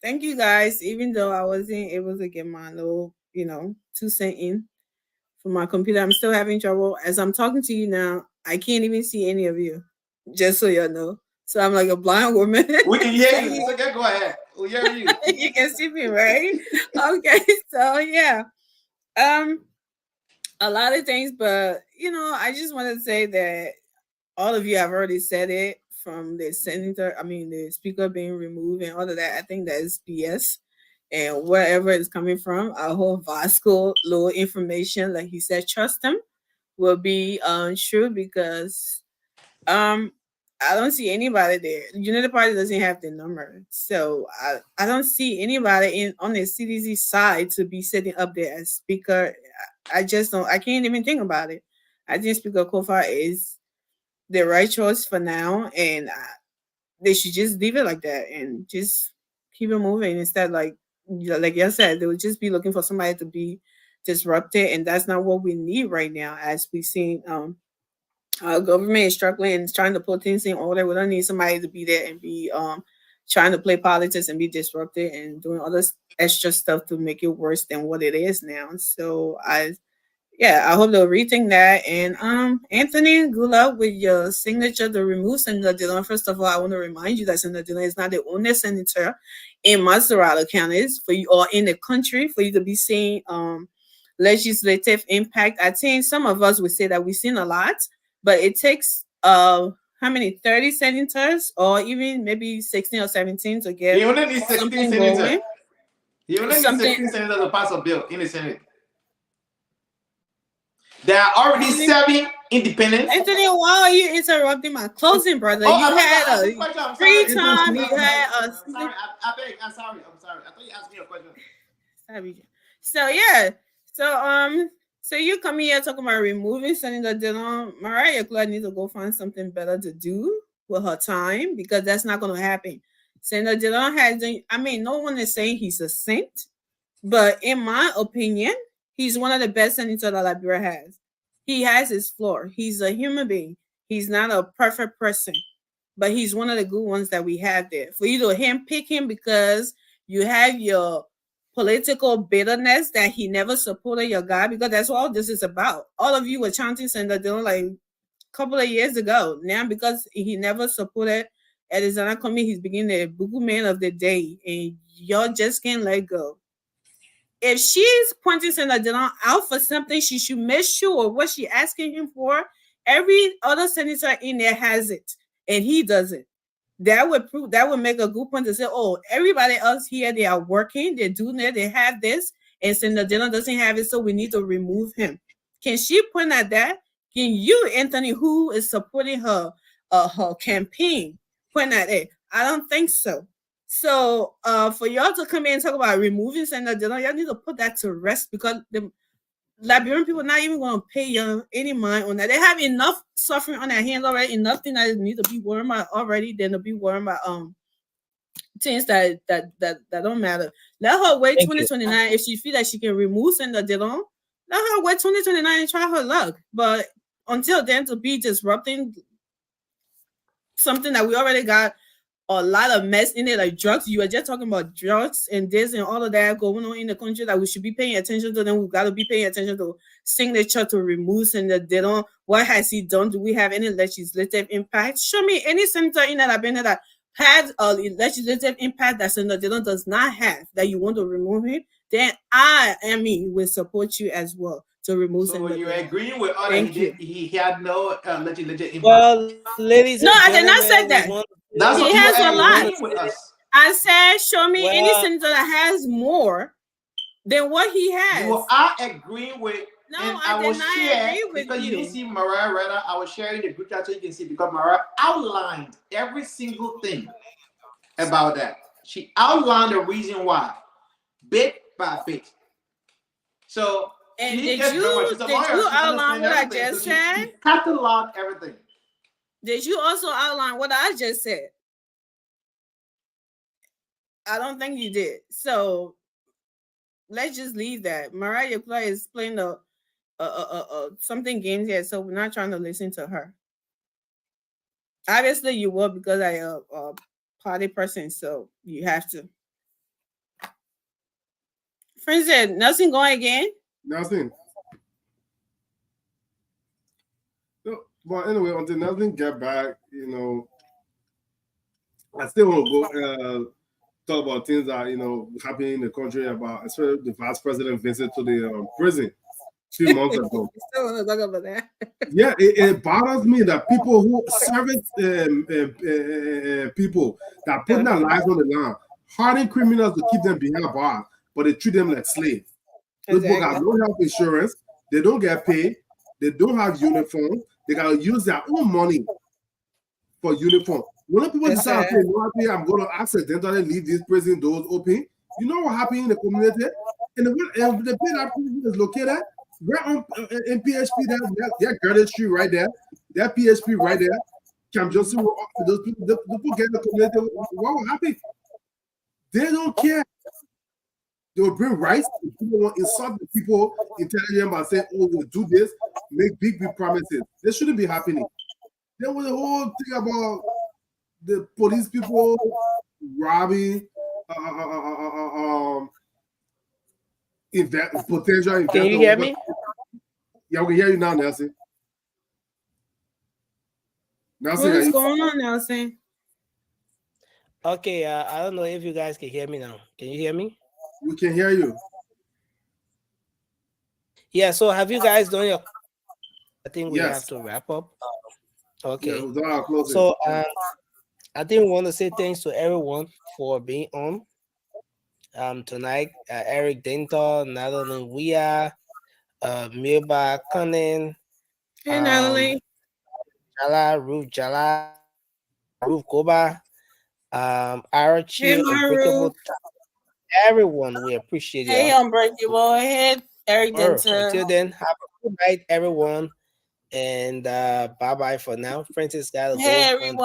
Thank you guys. Even though I wasn't able to get my little, 2 cents in from my computer, I'm still having trouble. As I'm talking to you now, I can't even see any of you. Just so you know. So I'm like a blind woman. We can hear you. It's okay, go ahead. We hear you. You can see me, right? Okay, so yeah. A lot of things, but I just want to say that all of you have already said it, from the the speaker being removed and all of that. I think that is BS. And wherever it's coming from, I hope Vasco little information, like he said, trust him, will be true, because I don't see anybody there. United Party doesn't have the number. So I don't see anybody on the CDC side to be sitting up there as speaker. I just don't, I can't even think about it. I think Speaker Kofa is the right choice for now, and they should just leave it like that and just keep it moving, instead, like you said, they would just be looking for somebody to be disrupted, and that's not what we need right now. As we've seen, our government is struggling and trying to put things in order. We don't need somebody to be there and be trying to play politics and be disrupted and doing all this extra stuff to make it worse than what it is now. So I hope they'll rethink that. And Anthony, good luck with your signature to remove Senator Dillon. First of all, I want to remind you that Senator Dillon is not the only senator in Moserado counties for you, or in the country, for you to be seeing legislative impact. I think some of us would say that we've seen a lot, but it takes how many, 30 senators, or even maybe 16 or 17 to get You only need 16 something senators. going. You only need Something- 16 senators to pass a bill in the Senate. There are already 7 independents. Anthony, why are you interrupting my closing, brother? Oh, You I'm had sorry, a I'm free sorry. time. You had a I'm sorry. I beg. I'm sorry. I'm sorry. I thought you asked me a question. So yeah, so you come here talking about removing Senator Dillon. Mariah Clark needs to go find something better to do with her time, because that's not going to happen. Senator Dillon no one is saying he's a saint, but in my opinion, he's one of the best senators that Liberia has. He has his flaw. He's a human being. He's not a perfect person, but he's one of the good ones that we have there. For you to handpick him because you have your political bitterness that he never supported your guy, because that's what all this is about. All of you were chanting Senator Dillon like a couple of years ago. Now, because he never supported Arizona Comey, he's beginning the Bugu man of the day, and y'all just can't let go. If she's pointing Senator Dillon out for something, she should make sure what she's asking him for, every other senator in there has it, and he doesn't. That would prove, that would make a good point to say, oh, everybody else here, they are working, they're doing it, they have this, and Senator Dillon doesn't have it, so we need to remove him. Can she point at that? Can you, Anthony, who is supporting her campaign, point at it? I don't think so. So for y'all to come in and talk about removing Senator Dillon, y'all need to put that to rest, because the Liberian people not even going to pay you any mind on that. They have enough suffering on their hands already, enough things that need to be worried about already, than to be worried about things that don't matter. Let her wait 2029 if she feel like she can remove Senator Dillon. Let her wait 2029 and try her luck. But until then, to be disrupting something that we already got a lot of mess in it, like drugs. You were just talking about drugs and this and all of that going on in the country that we should be paying attention to. Then we got to be paying attention to signature to remove Senator Dillon. What has he done? Do we have any legislative impact? Show me any senator in that I've been that has a legislative impact that Senator Dillon does not have, that you want to remove him. Then will support you as well to remove So Senator you're Dillon. agreeing with us Thank you. he had no legislative impact? Well, ladies No, and I did not gentlemen, say we that. want- That's He what has you're a lot. agreeing with us. I said, show me any Well- senator that has more than what he has. You are agreeing with. No, and I will did not share, agree with because you you. didn't see Mariah Reda. I was sharing the group chat so you can see, because Mariah outlined every single thing about that. She outlined the reason why, bit by bit. So And she did is you she's a lawyer. She outline understands what I everything. just So said? she cataloged everything. Did you also outline what I just said? I don't think you did. So let's just leave that. Mariah Clark is playing something games here, so we're not trying to listen to her. Obviously, you will, because I a party person, so you have to. Friends said, Nelson going again? Nothing. No, but anyway, until Nelson get back, I still want to go talk about things that happening in the country, about especially the vice president visit to the prison 2 months ago. Still want to talk about that. Yeah, it bothers me that people who service people that put their lives on the line, harden criminals to keep them behind bars, but they treat them like slaves. Those people got no health insurance, they don't get paid, they don't have uniform, they gotta use their own money for uniform. When people decide, okay, I'm going to accidentally leave this prison doors open, you know what happened in the community? And the place that prison is located, right on in PHP, that Girded Street right there, that PHP right there, Camp Johnson, those people, the people get in the community, what will happen? They don't care. They will bring rights. People want to insult the people, telling them by saying, oh, we'll do this, make big promises. This shouldn't be happening. There was a whole thing about the police people robbing potential investors. Can you hear me? Yeah, we can hear you now, Nelson. What is going on, Nelson? Okay, I don't know if you guys can hear me now. Can you hear me? We can hear you. Yeah, so have you guys done your... I think we Yes. have to wrap up. Okay. Yeah, we've done our closing. So I think we want to say thanks to everyone for being on tonight. Eric Dinton, Natalie Wea, Mirba Cunning, Hey, Natalie. Jala, Ruth Goba, Arachi, Hey, Maru. everyone, we appreciate Hey, y'all. Unbreakable. Hey, Eric Denton. Until then, have a good night, everyone. And bye-bye for now. Francis gotta Hey, go. everyone.